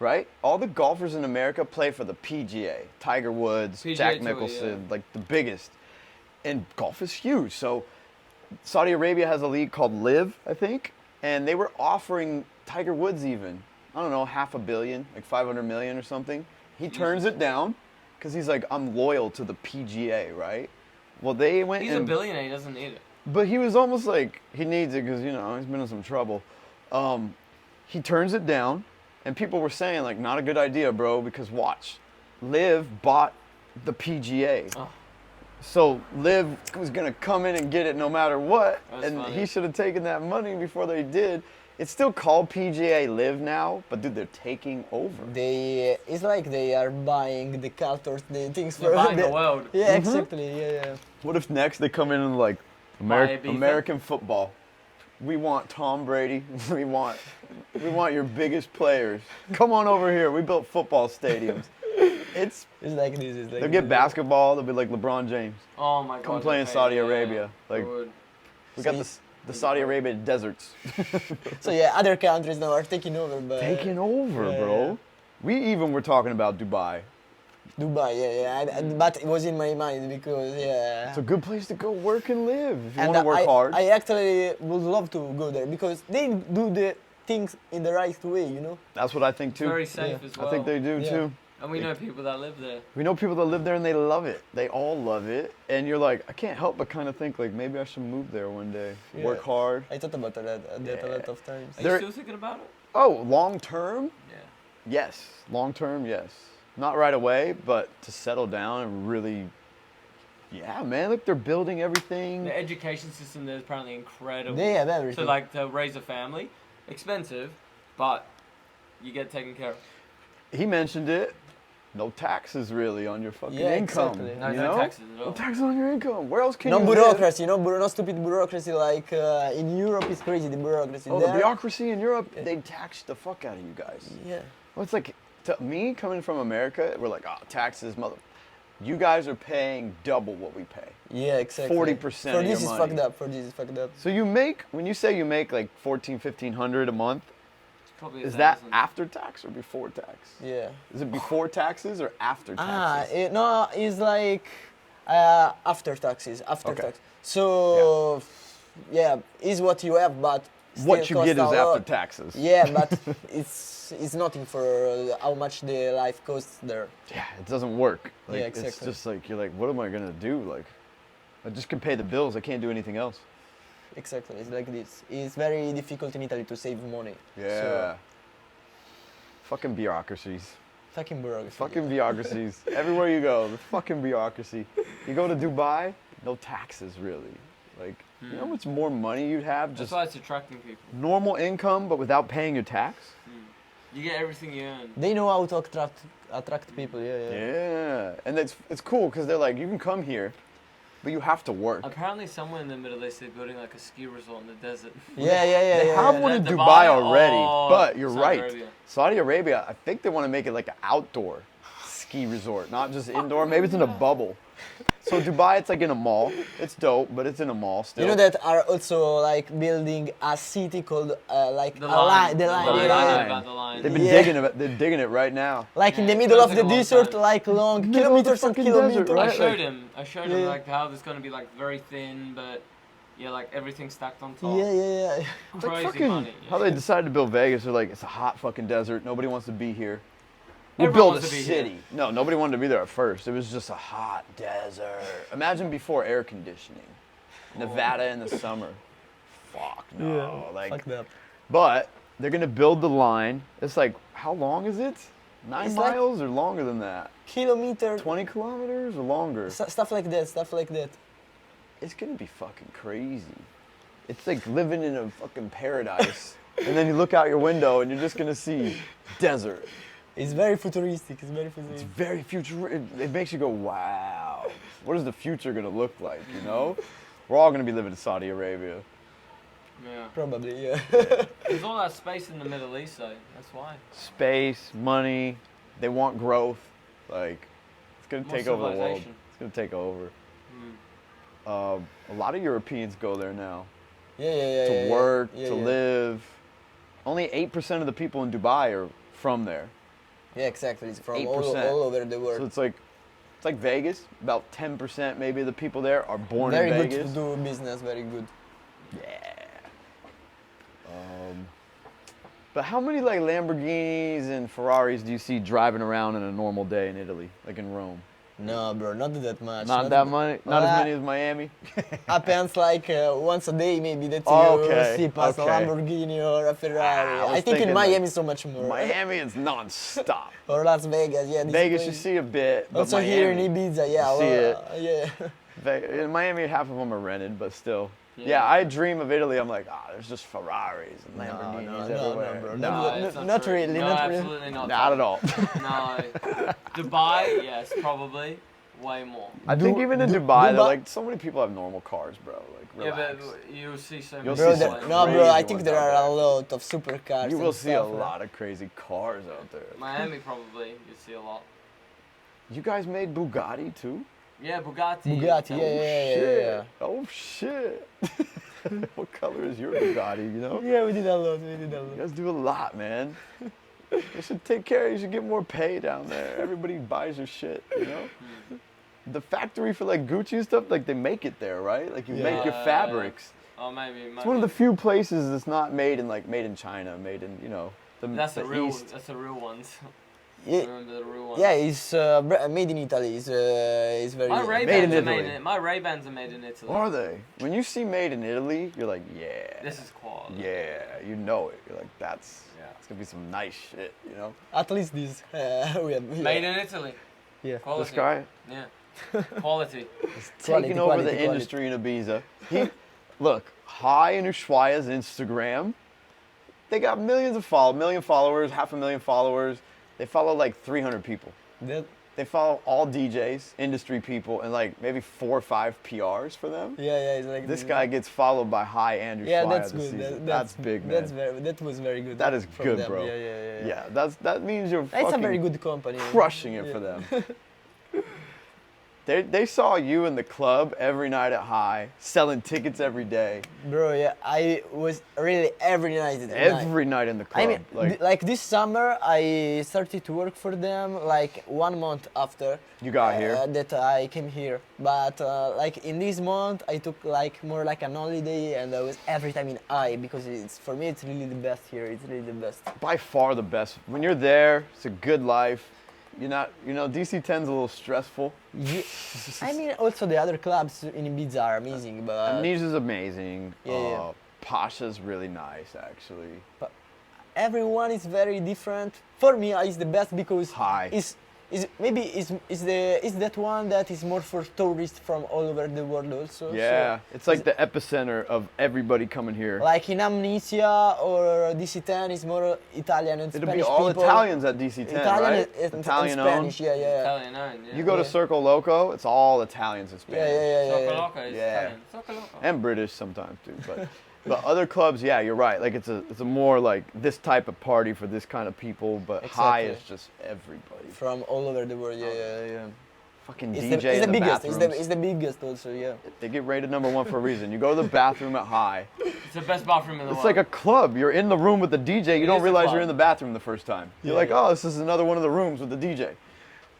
[SPEAKER 1] right? All the golfers in America play for the PGA. Tiger Woods,
[SPEAKER 2] PGA
[SPEAKER 1] Jack
[SPEAKER 2] Tour,
[SPEAKER 1] Nicholson,
[SPEAKER 2] yeah.
[SPEAKER 1] like the biggest. And golf is huge. So Saudi Arabia has a league called Live, I think, and they were offering Tiger Woods even, I don't know, $500 million, like 500 million or something. He turns it down because he's like, I'm loyal to the PGA, right? Well, they went
[SPEAKER 2] He's a
[SPEAKER 1] and
[SPEAKER 2] billionaire. He doesn't need it.
[SPEAKER 1] but he was almost like he needs it because he's been in some trouble. He turns it down, and people were saying like, not a good idea, bro. Because watch, Liv bought the PGA,
[SPEAKER 2] Oh.
[SPEAKER 1] so Liv was gonna come in and get it no matter what,
[SPEAKER 2] That's
[SPEAKER 1] and
[SPEAKER 2] funny.
[SPEAKER 1] he should have taken that money before they did. It's still called PGA Live now, but dude, they're taking over.
[SPEAKER 3] It's like they are buying the cultures, the things
[SPEAKER 2] They're
[SPEAKER 3] for
[SPEAKER 2] buying the world.
[SPEAKER 3] Yeah, exactly. Yeah.
[SPEAKER 1] What if next they come in and like
[SPEAKER 2] Buy Ibiza?
[SPEAKER 1] American football? We want Tom Brady. We want your biggest players. Come on over here. We built football stadiums.
[SPEAKER 3] It's like this.
[SPEAKER 1] They'll get basketball. They'll be like LeBron James.
[SPEAKER 2] Oh my god.
[SPEAKER 1] Come play in
[SPEAKER 2] okay,
[SPEAKER 1] Saudi
[SPEAKER 2] yeah,
[SPEAKER 1] Arabia.
[SPEAKER 2] they
[SPEAKER 1] Like
[SPEAKER 2] would.
[SPEAKER 1] We
[SPEAKER 3] So
[SPEAKER 1] got the Saudi Arabia deserts
[SPEAKER 3] So yeah, other countries now are taking over, but
[SPEAKER 1] taking over,
[SPEAKER 3] yeah,
[SPEAKER 1] bro.
[SPEAKER 3] yeah.
[SPEAKER 1] We even were talking about Dubai.
[SPEAKER 3] Dubai, but it was in my mind because yeah.
[SPEAKER 1] It's a good place to go work and live if you
[SPEAKER 3] And
[SPEAKER 1] want to work hard.
[SPEAKER 3] I actually would love to go there because they do the things in the right way, you know.
[SPEAKER 1] That's what I think too.
[SPEAKER 2] Very safe
[SPEAKER 3] Yeah.
[SPEAKER 2] as well.
[SPEAKER 1] I think they do
[SPEAKER 3] Yeah.
[SPEAKER 1] too.
[SPEAKER 2] And we know people that live there.
[SPEAKER 1] We know people that live there and they love it. They all love it. And you're like, I can't help but kind of think like maybe I should move there one day.
[SPEAKER 3] Yeah.
[SPEAKER 1] Work hard.
[SPEAKER 3] I thought about that a lot of times.
[SPEAKER 2] Are
[SPEAKER 1] There-
[SPEAKER 2] you still thinking about it?
[SPEAKER 1] Oh, long term?
[SPEAKER 2] Yeah.
[SPEAKER 1] Yes. Long term, yes. Not right away, but to settle down and really, yeah, man. Look, they're building everything.
[SPEAKER 2] The education system there is apparently incredible.
[SPEAKER 3] They have everything.
[SPEAKER 2] So like to raise a family, expensive, but you get taken care of.
[SPEAKER 1] He mentioned it. No taxes really on your fucking
[SPEAKER 3] Yeah,
[SPEAKER 1] income.
[SPEAKER 3] exactly.
[SPEAKER 2] No,
[SPEAKER 1] you
[SPEAKER 2] no
[SPEAKER 1] know?
[SPEAKER 2] taxes at all.
[SPEAKER 1] No taxes on your income. Where else can
[SPEAKER 3] No
[SPEAKER 1] you live?
[SPEAKER 3] bureaucracy, no stupid bureaucracy like in Europe is crazy. The bureaucracy.
[SPEAKER 1] Oh, the
[SPEAKER 3] there,
[SPEAKER 1] bureaucracy in Europe, they tax the fuck out of you guys.
[SPEAKER 3] Yeah.
[SPEAKER 1] Well, it's like, to me, coming from America, we're like, oh, taxes, mother. You guys are paying double what we pay.
[SPEAKER 3] Yeah, exactly.
[SPEAKER 1] 40%
[SPEAKER 3] For
[SPEAKER 1] of
[SPEAKER 3] this
[SPEAKER 1] your
[SPEAKER 3] is
[SPEAKER 1] money.
[SPEAKER 3] fucked up. For this is fucked up.
[SPEAKER 1] So you make, when you say you make like 1,500 a month,
[SPEAKER 2] It's probably
[SPEAKER 1] is that
[SPEAKER 2] 1,000.
[SPEAKER 1] after tax or before tax?
[SPEAKER 3] Yeah.
[SPEAKER 1] Is it before taxes or after taxes?
[SPEAKER 3] No, it's like after taxes. After
[SPEAKER 1] Okay.
[SPEAKER 3] tax. So yeah, is what you have, but
[SPEAKER 1] What
[SPEAKER 3] still
[SPEAKER 1] you get is
[SPEAKER 3] cost a
[SPEAKER 1] after
[SPEAKER 3] lot.
[SPEAKER 1] taxes.
[SPEAKER 3] Yeah, but it's nothing for how much the life costs there.
[SPEAKER 1] Yeah, it doesn't work. Like,
[SPEAKER 3] Yeah,
[SPEAKER 1] It's
[SPEAKER 3] exactly.
[SPEAKER 1] just like, you're like, what am I gonna do? Like, I just can pay the bills. I can't do anything else.
[SPEAKER 3] Exactly, it's like this. It's very difficult in Italy to save money.
[SPEAKER 1] Yeah.
[SPEAKER 3] So,
[SPEAKER 1] Fucking bureaucracies.
[SPEAKER 3] fucking bureaucracy.
[SPEAKER 1] Fucking bureaucracies. Everywhere you go, the fucking bureaucracy. You go to Dubai, no taxes really. Like, you know how much more money you'd have
[SPEAKER 2] That's
[SPEAKER 1] just
[SPEAKER 2] why it's attracting people.
[SPEAKER 1] normal income, but without paying your tax?
[SPEAKER 2] You get everything you earn.
[SPEAKER 3] They know how to attract people. Yeah.
[SPEAKER 1] Yeah. And it's cool because they're like, you can come here, but you have to work.
[SPEAKER 2] Apparently, somewhere in the Middle East, they're building like a ski resort in the desert.
[SPEAKER 3] Yeah.
[SPEAKER 1] They have
[SPEAKER 3] yeah.
[SPEAKER 1] one in
[SPEAKER 2] Dubai
[SPEAKER 1] Dubai already,
[SPEAKER 2] or
[SPEAKER 1] but you're
[SPEAKER 2] Saudi
[SPEAKER 1] right.
[SPEAKER 2] Arabia?
[SPEAKER 1] Saudi Arabia, I think they want to make it like an outdoor ski resort, not just indoor. Maybe it's in a bubble. So Dubai, it's like in a mall. It's dope, but it's in a mall still.
[SPEAKER 3] You know that are also like building a city called like
[SPEAKER 2] The
[SPEAKER 3] a
[SPEAKER 2] line.
[SPEAKER 3] the
[SPEAKER 2] The
[SPEAKER 3] line.
[SPEAKER 2] line.
[SPEAKER 3] Yeah,
[SPEAKER 2] I
[SPEAKER 3] yeah.
[SPEAKER 2] know about the line.
[SPEAKER 1] They've been
[SPEAKER 3] Yeah.
[SPEAKER 1] digging it. They're digging it right now.
[SPEAKER 3] Like in the
[SPEAKER 2] Yeah,
[SPEAKER 3] middle
[SPEAKER 2] it's
[SPEAKER 3] of
[SPEAKER 2] gonna
[SPEAKER 3] the
[SPEAKER 2] take a long
[SPEAKER 3] desert,
[SPEAKER 2] time.
[SPEAKER 3] like long
[SPEAKER 1] Middle of the
[SPEAKER 3] kilometers and
[SPEAKER 1] fucking
[SPEAKER 3] kilometers.
[SPEAKER 1] desert,
[SPEAKER 2] I
[SPEAKER 1] right?
[SPEAKER 2] showed him. I showed him
[SPEAKER 3] Yeah.
[SPEAKER 2] like how there's gonna be like very thin, but yeah, like everything stacked on top.
[SPEAKER 3] Yeah.
[SPEAKER 1] It's like
[SPEAKER 2] Crazy
[SPEAKER 1] fucking
[SPEAKER 2] money. Yeah.
[SPEAKER 1] how they decided to build Vegas. They're like, it's a hot fucking desert. Nobody wants to be here. We
[SPEAKER 2] Everyone
[SPEAKER 1] build a
[SPEAKER 2] wants to be
[SPEAKER 1] city.
[SPEAKER 2] here.
[SPEAKER 1] No, nobody wanted to be there at first. It was just a hot desert. Imagine before air conditioning. Nevada in the summer. Fuck no. Like,
[SPEAKER 3] Fucked up.
[SPEAKER 1] but they're gonna build the line. It's like, how long is it? 9
[SPEAKER 3] It's like-
[SPEAKER 1] miles or longer than that?
[SPEAKER 3] Kilometer.
[SPEAKER 1] 20 kilometers or longer?
[SPEAKER 3] Stuff like that. Stuff like that.
[SPEAKER 1] It's gonna be fucking crazy. It's like living in a fucking paradise. And then you look out your window and you're just gonna see desert.
[SPEAKER 3] It's very futuristic. It's very
[SPEAKER 1] It's
[SPEAKER 3] futuristic.
[SPEAKER 1] very future. It makes you go, wow. What is the future gonna look like? You know, we're all gonna be living in Saudi Arabia.
[SPEAKER 2] Yeah.
[SPEAKER 3] Probably, yeah.
[SPEAKER 2] There's all that space in the Middle East, though. That's why.
[SPEAKER 1] Space, money. They want growth. Like, it's gonna
[SPEAKER 2] More
[SPEAKER 1] take over the world.
[SPEAKER 2] civilization.
[SPEAKER 1] It's gonna take over.
[SPEAKER 2] Mm.
[SPEAKER 1] A lot of Europeans go there now
[SPEAKER 3] Yeah.
[SPEAKER 1] to work,
[SPEAKER 3] yeah,
[SPEAKER 1] to
[SPEAKER 3] yeah.
[SPEAKER 1] live. Only 8% of the people in Dubai are from there.
[SPEAKER 3] Yeah, exactly. It's from all
[SPEAKER 1] 8%.
[SPEAKER 3] over the
[SPEAKER 1] So
[SPEAKER 3] world.
[SPEAKER 1] it's like Vegas. About 10% maybe of the people there are born
[SPEAKER 3] Very
[SPEAKER 1] in
[SPEAKER 3] good
[SPEAKER 1] Vegas.
[SPEAKER 3] to do business. Very good.
[SPEAKER 1] Yeah. But how many like Lamborghinis and Ferraris do you see driving around in a normal day in Italy, like in Rome?
[SPEAKER 3] No, bro, not that much.
[SPEAKER 1] Not that many. Not as many as Miami.
[SPEAKER 3] Happens like once a day, maybe that you
[SPEAKER 1] Okay,
[SPEAKER 3] see pass a
[SPEAKER 1] okay.
[SPEAKER 3] Lamborghini or a Ferrari.
[SPEAKER 1] Ah, I was
[SPEAKER 3] I think in
[SPEAKER 1] thinking like
[SPEAKER 3] Miami so much more.
[SPEAKER 1] Miami is non-stop.
[SPEAKER 3] Or Las Vegas, yeah. this
[SPEAKER 1] Vegas you
[SPEAKER 3] place.
[SPEAKER 1] see a bit, but
[SPEAKER 3] Also
[SPEAKER 1] Miami,
[SPEAKER 3] here in Ibiza, yeah.
[SPEAKER 1] you see it.
[SPEAKER 3] Yeah.
[SPEAKER 1] In Miami, half of them are rented, but still.
[SPEAKER 2] Yeah.
[SPEAKER 1] Yeah, I dream of Italy. I'm like, there's just Ferraris and
[SPEAKER 3] No,
[SPEAKER 1] Lamborghinis
[SPEAKER 3] no,
[SPEAKER 1] everywhere.
[SPEAKER 3] bro.
[SPEAKER 1] No,
[SPEAKER 3] No,
[SPEAKER 2] it's
[SPEAKER 3] not
[SPEAKER 2] true.
[SPEAKER 3] really,
[SPEAKER 2] No,
[SPEAKER 3] not really.
[SPEAKER 2] absolutely not.
[SPEAKER 1] not at all.
[SPEAKER 2] No. Dubai, yes, probably. Way more.
[SPEAKER 1] I think even in Dubai,
[SPEAKER 3] Dubai-
[SPEAKER 1] they're like so many people have normal cars, bro. Like,
[SPEAKER 2] Yeah,
[SPEAKER 1] relax.
[SPEAKER 2] but you'll see so
[SPEAKER 1] You'll
[SPEAKER 2] many.
[SPEAKER 1] see
[SPEAKER 3] Bro,
[SPEAKER 1] some
[SPEAKER 2] like,
[SPEAKER 3] no, bro.
[SPEAKER 1] crazy
[SPEAKER 3] I think
[SPEAKER 1] ones
[SPEAKER 3] there
[SPEAKER 1] out
[SPEAKER 3] are a
[SPEAKER 1] there.
[SPEAKER 3] lot of supercars.
[SPEAKER 1] You
[SPEAKER 3] and
[SPEAKER 1] will see a
[SPEAKER 3] stuff,
[SPEAKER 1] lot of crazy cars out there.
[SPEAKER 2] Miami probably. You'll see a lot.
[SPEAKER 1] You guys made Bugatti too?
[SPEAKER 2] Yeah, Bugatti.
[SPEAKER 3] Bugatti,
[SPEAKER 2] Tell
[SPEAKER 3] yeah,
[SPEAKER 2] me.
[SPEAKER 3] yeah, yeah,
[SPEAKER 1] Shit.
[SPEAKER 3] yeah.
[SPEAKER 1] Oh shit. What color is your Bugatti, you know?
[SPEAKER 3] Yeah, we did a lot. We did a
[SPEAKER 1] You
[SPEAKER 3] lot.
[SPEAKER 1] guys do a lot, man. You should take care. You should get more pay down there. Everybody buys your shit, you know? The factory for like Gucci and stuff, like they make it there, right? Like you make your
[SPEAKER 2] Yeah.
[SPEAKER 1] fabrics.
[SPEAKER 2] Oh, maybe.
[SPEAKER 1] It's one of the few places that's not made in China, made in, you know,
[SPEAKER 2] That's
[SPEAKER 1] the
[SPEAKER 2] the real.
[SPEAKER 1] East.
[SPEAKER 2] That's the real ones.
[SPEAKER 3] Yeah,
[SPEAKER 2] Remember the real ones.
[SPEAKER 3] yeah, it's made in Italy. It's very.
[SPEAKER 2] My Ray
[SPEAKER 1] Made in
[SPEAKER 2] Bans are made
[SPEAKER 1] Italy.
[SPEAKER 2] in. My Ray Bans are made in Italy.
[SPEAKER 1] Are they? When you see made in Italy, you're like, yeah.
[SPEAKER 2] This is quality.
[SPEAKER 1] Yeah, you know it. You're like, that's,
[SPEAKER 2] Yeah.
[SPEAKER 1] it's gonna be some nice shit, you know?
[SPEAKER 3] At least this. We have. Yeah.
[SPEAKER 2] Made in Italy.
[SPEAKER 3] Yeah.
[SPEAKER 2] Quality.
[SPEAKER 1] This guy,
[SPEAKER 2] Yeah. Quality.
[SPEAKER 1] taking
[SPEAKER 3] Quality,
[SPEAKER 1] over
[SPEAKER 3] quality,
[SPEAKER 1] the
[SPEAKER 3] quality.
[SPEAKER 1] industry in Ibiza. Look, Hai and Ushuaia's Instagram, they got million followers, 500,000 followers. They follow like 300 people.
[SPEAKER 3] That,
[SPEAKER 1] They follow all DJs, industry people, and like maybe 4 or 5 PRs for them.
[SPEAKER 3] yeah, it's like
[SPEAKER 1] This guy gets followed by Hai and Ushuaia
[SPEAKER 3] Yeah, that's
[SPEAKER 1] this
[SPEAKER 3] good.
[SPEAKER 1] season.
[SPEAKER 3] That,
[SPEAKER 1] That's big, man.
[SPEAKER 3] That was very good.
[SPEAKER 1] That is
[SPEAKER 3] from
[SPEAKER 1] good,
[SPEAKER 3] them.
[SPEAKER 1] bro.
[SPEAKER 3] Yeah.
[SPEAKER 1] that means you're
[SPEAKER 3] It's a
[SPEAKER 1] fucking
[SPEAKER 3] very good company.
[SPEAKER 1] crushing it
[SPEAKER 3] Yeah.
[SPEAKER 1] for them. They saw you in the club every night at High, selling tickets every day,
[SPEAKER 3] Bro, yeah, I was really every night.
[SPEAKER 1] every night in the club.
[SPEAKER 3] I mean, like this summer, I started to work for them like 1 month after
[SPEAKER 1] You got here?
[SPEAKER 3] that I came here. But like in this month, I took like more like an holiday, and I was every time in I because it's for me it's really the best here. It's really the best.
[SPEAKER 1] By far the best. When you're there, it's a good life. You're not, you know, DC-10's a little stressful.
[SPEAKER 3] I mean, also the other clubs in Ibiza are amazing, but
[SPEAKER 1] Amnesia's amazing.
[SPEAKER 3] Yeah.
[SPEAKER 1] Pasha's really nice, actually.
[SPEAKER 3] everyone is very different. For me, it's the best because
[SPEAKER 1] High.
[SPEAKER 3] is that one that is more for tourists from all over the world also.
[SPEAKER 1] Yeah,
[SPEAKER 3] So
[SPEAKER 1] it's like the epicenter of everybody coming here.
[SPEAKER 3] like in Amnesia or DC-10 is more Italian and
[SPEAKER 1] It'll
[SPEAKER 3] Spanish
[SPEAKER 1] be all
[SPEAKER 3] people.
[SPEAKER 1] Italians at DC-10,
[SPEAKER 3] Italian
[SPEAKER 1] right?
[SPEAKER 3] and
[SPEAKER 1] Italian owned.
[SPEAKER 3] Spanish, yeah.
[SPEAKER 2] Italian owned. Yeah.
[SPEAKER 1] You go to
[SPEAKER 3] Yeah.
[SPEAKER 1] Circo Loco, it's all Italians and Spanish.
[SPEAKER 3] Yeah.
[SPEAKER 2] Soccer Loco is
[SPEAKER 1] Yeah.
[SPEAKER 2] Italian. Soccer Loco.
[SPEAKER 1] And British sometimes too. But other clubs, yeah, you're right. Like it's a more like this type of party for this kind of people. But High
[SPEAKER 3] Exactly.
[SPEAKER 1] is just everybody.
[SPEAKER 3] From all over the world, yeah.
[SPEAKER 1] Fucking
[SPEAKER 3] It's
[SPEAKER 1] DJ
[SPEAKER 3] the
[SPEAKER 1] in the
[SPEAKER 3] biggest.
[SPEAKER 1] bathrooms.
[SPEAKER 3] It's the biggest also, yeah.
[SPEAKER 1] They get rated #1 for a reason. You go to the bathroom at High.
[SPEAKER 2] It's the best bathroom in the
[SPEAKER 1] It's
[SPEAKER 2] world.
[SPEAKER 1] like a club. You're in the room with the DJ. You
[SPEAKER 2] It
[SPEAKER 1] don't
[SPEAKER 2] is a
[SPEAKER 1] realize
[SPEAKER 2] club.
[SPEAKER 1] you're in the bathroom the first time. You're
[SPEAKER 3] Yeah,
[SPEAKER 1] like,
[SPEAKER 3] yeah.
[SPEAKER 1] oh, this is another one of the rooms with the DJ.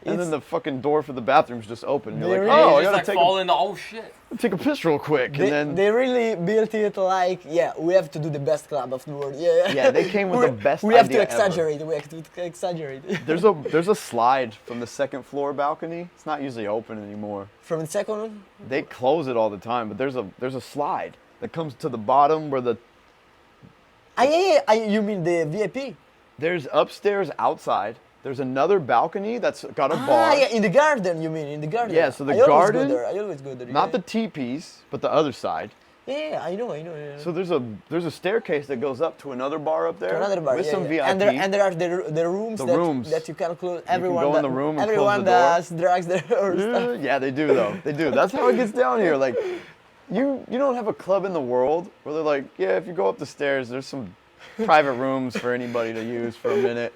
[SPEAKER 1] And then
[SPEAKER 3] It's-
[SPEAKER 1] the fucking door for the bathroom's just open. You're
[SPEAKER 3] They
[SPEAKER 1] like,
[SPEAKER 3] really
[SPEAKER 1] oh, I
[SPEAKER 2] just
[SPEAKER 1] gotta
[SPEAKER 2] like
[SPEAKER 1] take
[SPEAKER 2] fall into oh shit.
[SPEAKER 1] take a piss real quick. And then
[SPEAKER 3] They really built it like, yeah, we have to do the best club of the world. Yeah.
[SPEAKER 1] Yeah, they came with the best
[SPEAKER 3] We have to
[SPEAKER 1] idea ever.
[SPEAKER 3] exaggerate. We have to exaggerate.
[SPEAKER 1] there's a slide from the second floor balcony. It's not usually open anymore.
[SPEAKER 3] From the second one,
[SPEAKER 1] They close it all the time, but there's a slide that comes to the bottom where the
[SPEAKER 3] you mean the VIP?
[SPEAKER 1] there's upstairs outside. There's another balcony that's got a bar.
[SPEAKER 3] Yeah, in the garden. You mean in the garden?
[SPEAKER 1] Yeah, so the
[SPEAKER 3] I always
[SPEAKER 1] garden-
[SPEAKER 3] Go there. I always go there.
[SPEAKER 1] Not
[SPEAKER 3] yeah.
[SPEAKER 1] the teepees, but the other side.
[SPEAKER 3] Yeah, I know. Yeah.
[SPEAKER 1] So there's a staircase that goes up to another bar up there
[SPEAKER 3] To another bar,
[SPEAKER 1] with
[SPEAKER 3] yeah,
[SPEAKER 1] some
[SPEAKER 3] yeah.
[SPEAKER 1] VIP.
[SPEAKER 3] And there are the rooms,
[SPEAKER 1] The
[SPEAKER 3] that,
[SPEAKER 1] rooms.
[SPEAKER 3] that you can close.
[SPEAKER 1] can
[SPEAKER 3] Everyone
[SPEAKER 1] go in
[SPEAKER 3] that-
[SPEAKER 1] the room and close
[SPEAKER 3] everyone
[SPEAKER 1] the door.
[SPEAKER 3] does drugs there or stuff.
[SPEAKER 1] Yeah, they do though. They do. That's how it gets down here. Like, you don't have a club in the world where they're like, yeah, if you go up the stairs, there's some private rooms for anybody to use for a minute.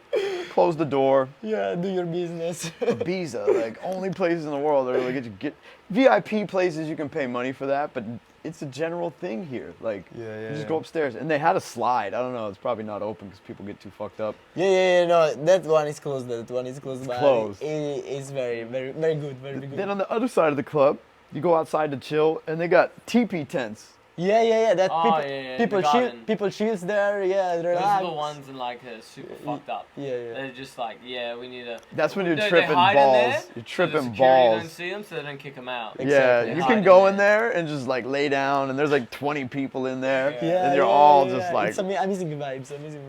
[SPEAKER 1] Close the door.
[SPEAKER 3] Yeah, do your business.
[SPEAKER 1] Ibiza, like only places in the world that really get VIP places. You can pay money for that, but it's a general thing here. Like,
[SPEAKER 3] Yeah,
[SPEAKER 1] you just go upstairs, and they had a slide. I don't know. It's probably not open because people get too fucked up.
[SPEAKER 3] Yeah, no, that one is closed. That one is closed. But
[SPEAKER 1] closed.
[SPEAKER 3] It's very good, very good.
[SPEAKER 1] Then on the other side of the club, you go outside to chill, and they got teepee tents.
[SPEAKER 3] Yeah. That
[SPEAKER 2] Oh,
[SPEAKER 3] people,
[SPEAKER 2] yeah,
[SPEAKER 3] people
[SPEAKER 2] the
[SPEAKER 3] chill,
[SPEAKER 2] garden.
[SPEAKER 3] people chills there. Yeah,
[SPEAKER 2] Those
[SPEAKER 3] relax.
[SPEAKER 2] are the ones in like super fucked up.
[SPEAKER 3] Yeah.
[SPEAKER 2] They're just like, yeah, we need a.
[SPEAKER 1] That's when you're
[SPEAKER 2] They
[SPEAKER 1] tripping
[SPEAKER 2] hide in
[SPEAKER 1] balls.
[SPEAKER 2] there,
[SPEAKER 1] You're
[SPEAKER 2] so the
[SPEAKER 1] tripping
[SPEAKER 2] security
[SPEAKER 1] balls.
[SPEAKER 2] don't see them, so they don't kick them out.
[SPEAKER 3] Exactly.
[SPEAKER 1] Yeah,
[SPEAKER 2] They
[SPEAKER 1] you
[SPEAKER 2] hide
[SPEAKER 1] can
[SPEAKER 2] in
[SPEAKER 1] go
[SPEAKER 2] there.
[SPEAKER 1] in there and just like lay down, and there's like 20 people in there,
[SPEAKER 3] Yeah,
[SPEAKER 1] and you're
[SPEAKER 3] yeah,
[SPEAKER 1] all
[SPEAKER 3] yeah.
[SPEAKER 1] just like.
[SPEAKER 3] It's amazing vibes.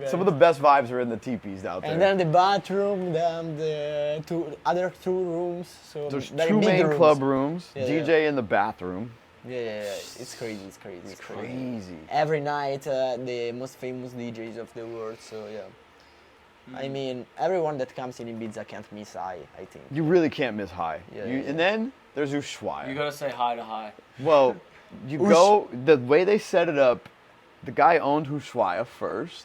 [SPEAKER 1] Some of the best vibes are in the teepees out there.
[SPEAKER 3] And then the bathroom, then the other two rooms. So
[SPEAKER 1] There's
[SPEAKER 3] very
[SPEAKER 1] two
[SPEAKER 3] big
[SPEAKER 1] main
[SPEAKER 3] rooms.
[SPEAKER 1] club rooms,
[SPEAKER 3] Yeah,
[SPEAKER 1] DJ in the bathroom.
[SPEAKER 3] Yeah. It's crazy. It's crazy. It's crazy.
[SPEAKER 1] Crazy.
[SPEAKER 3] Every night, the most famous DJs of the world. So yeah. I mean, everyone that comes in Ibiza can't miss I think.
[SPEAKER 1] You really can't miss High.
[SPEAKER 3] Yeah,
[SPEAKER 1] You-
[SPEAKER 3] yeah.
[SPEAKER 1] And then there's Ushuaia.
[SPEAKER 2] You gotta say hi to hi.
[SPEAKER 1] Well, you go, the way they set it up, the guy owned Ushuaia first.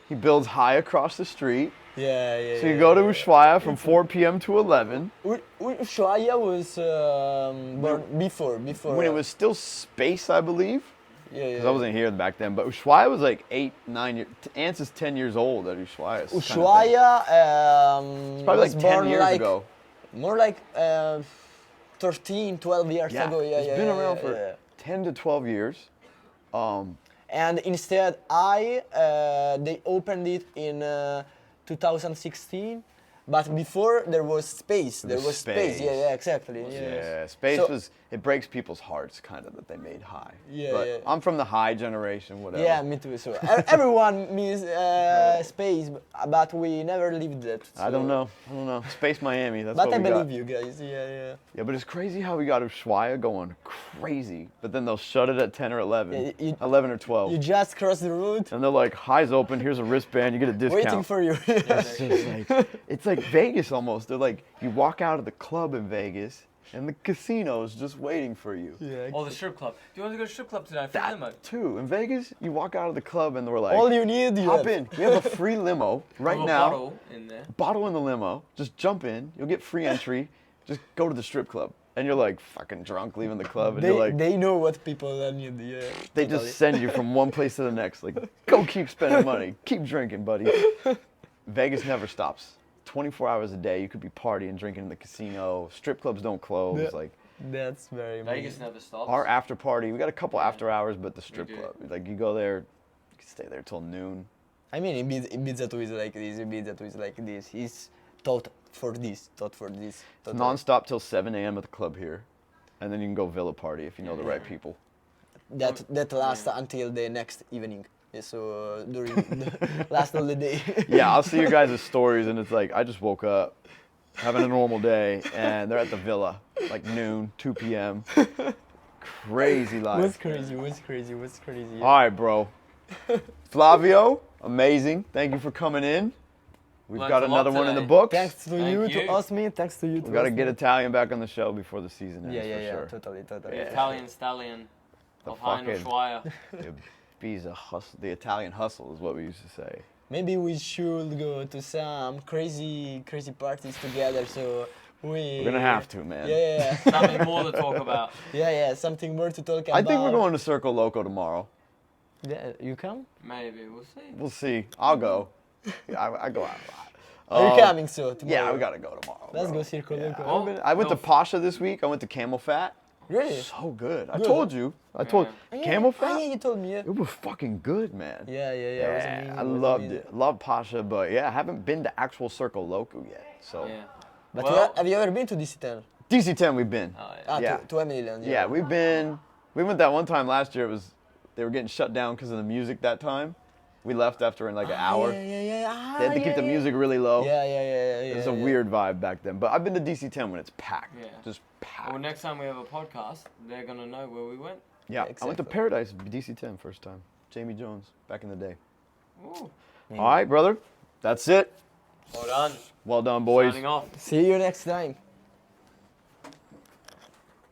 [SPEAKER 1] He builds High across the street.
[SPEAKER 3] Yeah.
[SPEAKER 1] So you go to Ushuaia from 4 p.m. to 11.
[SPEAKER 3] Ushuaia was born before.
[SPEAKER 1] When it was still space, I believe.
[SPEAKER 3] Yeah, yeah.
[SPEAKER 1] Because I wasn't here back then. But Ushuaia was like 8, 9 years. Ants is 10 years old at Ushuaia.
[SPEAKER 3] Ushuaia
[SPEAKER 1] Probably
[SPEAKER 3] was
[SPEAKER 1] like 10
[SPEAKER 3] born
[SPEAKER 1] years
[SPEAKER 3] like
[SPEAKER 1] ago.
[SPEAKER 3] more like 13, 12 years ago. Yeah,
[SPEAKER 1] it's
[SPEAKER 3] yeah,
[SPEAKER 1] been
[SPEAKER 3] yeah,
[SPEAKER 1] around
[SPEAKER 3] yeah,
[SPEAKER 1] for
[SPEAKER 3] yeah.
[SPEAKER 1] 10 to 12 years.
[SPEAKER 3] And instead, they opened it in 2016. But before there was space. There was space. Yeah,
[SPEAKER 1] space.
[SPEAKER 3] yeah, exactly.
[SPEAKER 1] Yeah, space
[SPEAKER 3] So-
[SPEAKER 1] was, it breaks people's hearts kind of that they made high.
[SPEAKER 3] Yeah,
[SPEAKER 1] but
[SPEAKER 3] yeah.
[SPEAKER 1] I'm from the high generation, whatever.
[SPEAKER 3] Yeah, me too. So everyone means space, but we never lived that.
[SPEAKER 1] I don't know. Space Miami, that's
[SPEAKER 3] But
[SPEAKER 1] what
[SPEAKER 3] I
[SPEAKER 1] we got.
[SPEAKER 3] believe you guys. Yeah, yeah.
[SPEAKER 1] Yeah, but it's crazy how we got Ushuaia going crazy, but then they'll shut it at 10 or 11,
[SPEAKER 3] Yeah,
[SPEAKER 1] 11 or 12.
[SPEAKER 3] You just cross the road,
[SPEAKER 1] And they're like, high's open, here's a wristband, you get a discount.
[SPEAKER 3] waiting for you.
[SPEAKER 1] It's like Vegas almost. They're like, you walk out of the club in Vegas, and the casino's just waiting for you.
[SPEAKER 3] Yeah.
[SPEAKER 2] Or the strip club. Do you want to go to the strip club today? Free limo.
[SPEAKER 1] That too. In Vegas, you walk out of the club and they're like,
[SPEAKER 3] All you need, you
[SPEAKER 1] hop
[SPEAKER 3] have.
[SPEAKER 1] in. We have a free limo right
[SPEAKER 2] Little
[SPEAKER 1] now.
[SPEAKER 2] bottle in there.
[SPEAKER 1] Bottle in the limo. Just jump in. You'll get free entry. Just go to the strip club. And you're like fucking drunk leaving the club. And you're like,
[SPEAKER 3] They know what people need. Yeah.
[SPEAKER 1] they
[SPEAKER 3] totally.
[SPEAKER 1] just send you from one place to the next. Like, go keep spending money. Keep drinking, buddy. Vegas never stops. 24 hours a day, you could be partying, drinking in the casino. Strip clubs don't close.
[SPEAKER 3] Yeah.
[SPEAKER 1] Like,
[SPEAKER 3] That's very.
[SPEAKER 2] Vegas
[SPEAKER 3] amazing.
[SPEAKER 2] never stops.
[SPEAKER 1] our after party, we got a couple after hours, but the strip
[SPEAKER 2] do.
[SPEAKER 1] club, like, you go there, you can stay there till noon.
[SPEAKER 3] I mean, Ibiza too is like this. Ibiza too is like this. He's taught for this. Totally.
[SPEAKER 1] Non-stop till 7 a.m. at the club here. And then you can go villa party if you know the right people.
[SPEAKER 3] That lasts until the next evening. Yeah, so during the last of the day.
[SPEAKER 1] Yeah, I'll see you guys' stories, and it's like, I just woke up, having a normal day, and they're at the villa, like noon, 2 p.m. Crazy life.
[SPEAKER 3] What's crazy?
[SPEAKER 1] All right, bro. Flavio, amazing. Thank you for coming in. We've
[SPEAKER 2] Learned
[SPEAKER 1] got
[SPEAKER 2] a lot
[SPEAKER 1] another one in the
[SPEAKER 2] today.
[SPEAKER 1] books.
[SPEAKER 3] Thanks to
[SPEAKER 2] Thank
[SPEAKER 3] you,
[SPEAKER 2] you.
[SPEAKER 3] to us, me. Thanks to you.
[SPEAKER 1] We've got to get Italian back on the show before the season ends,
[SPEAKER 3] Yeah,
[SPEAKER 1] for sure.
[SPEAKER 3] totally.
[SPEAKER 1] Yeah.
[SPEAKER 2] Italian stallion
[SPEAKER 1] The
[SPEAKER 2] of Hein
[SPEAKER 1] fucking-
[SPEAKER 2] Ushuaia.
[SPEAKER 1] The Ibiza hustle, the Italian hustle is what we used to say.
[SPEAKER 3] Maybe we should go to some crazy parties together. So
[SPEAKER 1] We're gonna have to, man.
[SPEAKER 3] Yeah.
[SPEAKER 2] Something more to talk about.
[SPEAKER 3] Yeah. Something more to talk about.
[SPEAKER 1] I think we're going to Circo Loco tomorrow.
[SPEAKER 3] Yeah, you come?
[SPEAKER 2] Maybe we'll see.
[SPEAKER 1] We'll see. I'll go. Yeah, I go out a lot.
[SPEAKER 3] Are you coming so tomorrow?
[SPEAKER 1] Yeah, we gotta go tomorrow.
[SPEAKER 3] Let's
[SPEAKER 1] bro.
[SPEAKER 3] go Circo
[SPEAKER 1] Yeah,
[SPEAKER 3] Loco.
[SPEAKER 1] I went to
[SPEAKER 2] No.
[SPEAKER 1] Pasha this week. I went to Camel Fat.
[SPEAKER 3] Really?
[SPEAKER 1] So good. I
[SPEAKER 3] Good.
[SPEAKER 1] told you. I told
[SPEAKER 2] Yeah.
[SPEAKER 1] Camel
[SPEAKER 3] Oh,
[SPEAKER 1] Fat.
[SPEAKER 3] yeah, you told me. Yeah.
[SPEAKER 1] It was fucking good, man.
[SPEAKER 3] Yeah. It was amazing,
[SPEAKER 1] I
[SPEAKER 3] it was
[SPEAKER 1] loved
[SPEAKER 3] amazing.
[SPEAKER 1] it. Loved Pasha, but yeah, I haven't been to actual Circo Loco yet. So
[SPEAKER 2] Yeah.
[SPEAKER 3] But
[SPEAKER 2] Well-
[SPEAKER 3] have you ever been to DC10?
[SPEAKER 1] DC10 we've been.
[SPEAKER 2] Oh, yeah.
[SPEAKER 3] Ah,
[SPEAKER 1] Yeah.
[SPEAKER 3] to Emily Land.
[SPEAKER 1] Yeah, we've been. We went that one time last year. It was they were getting shut down because of the music that time. We left after in like an hour.
[SPEAKER 3] Yeah.
[SPEAKER 1] They had to keep the music really low.
[SPEAKER 3] Yeah.
[SPEAKER 1] It was a weird vibe back then. But I've been to DC10 when it's packed.
[SPEAKER 2] Yeah.
[SPEAKER 1] Just packed.
[SPEAKER 2] Well, next time we have a podcast, they're gonna know where we went.
[SPEAKER 1] Yeah, I went to
[SPEAKER 3] exactly.
[SPEAKER 1] Paradise DC10 first time. Jamie Jones back in the day.
[SPEAKER 2] Ooh.
[SPEAKER 1] All right, brother. That's it.
[SPEAKER 2] Well done.
[SPEAKER 1] Well done, boys.
[SPEAKER 2] Signing off.
[SPEAKER 3] See you next time.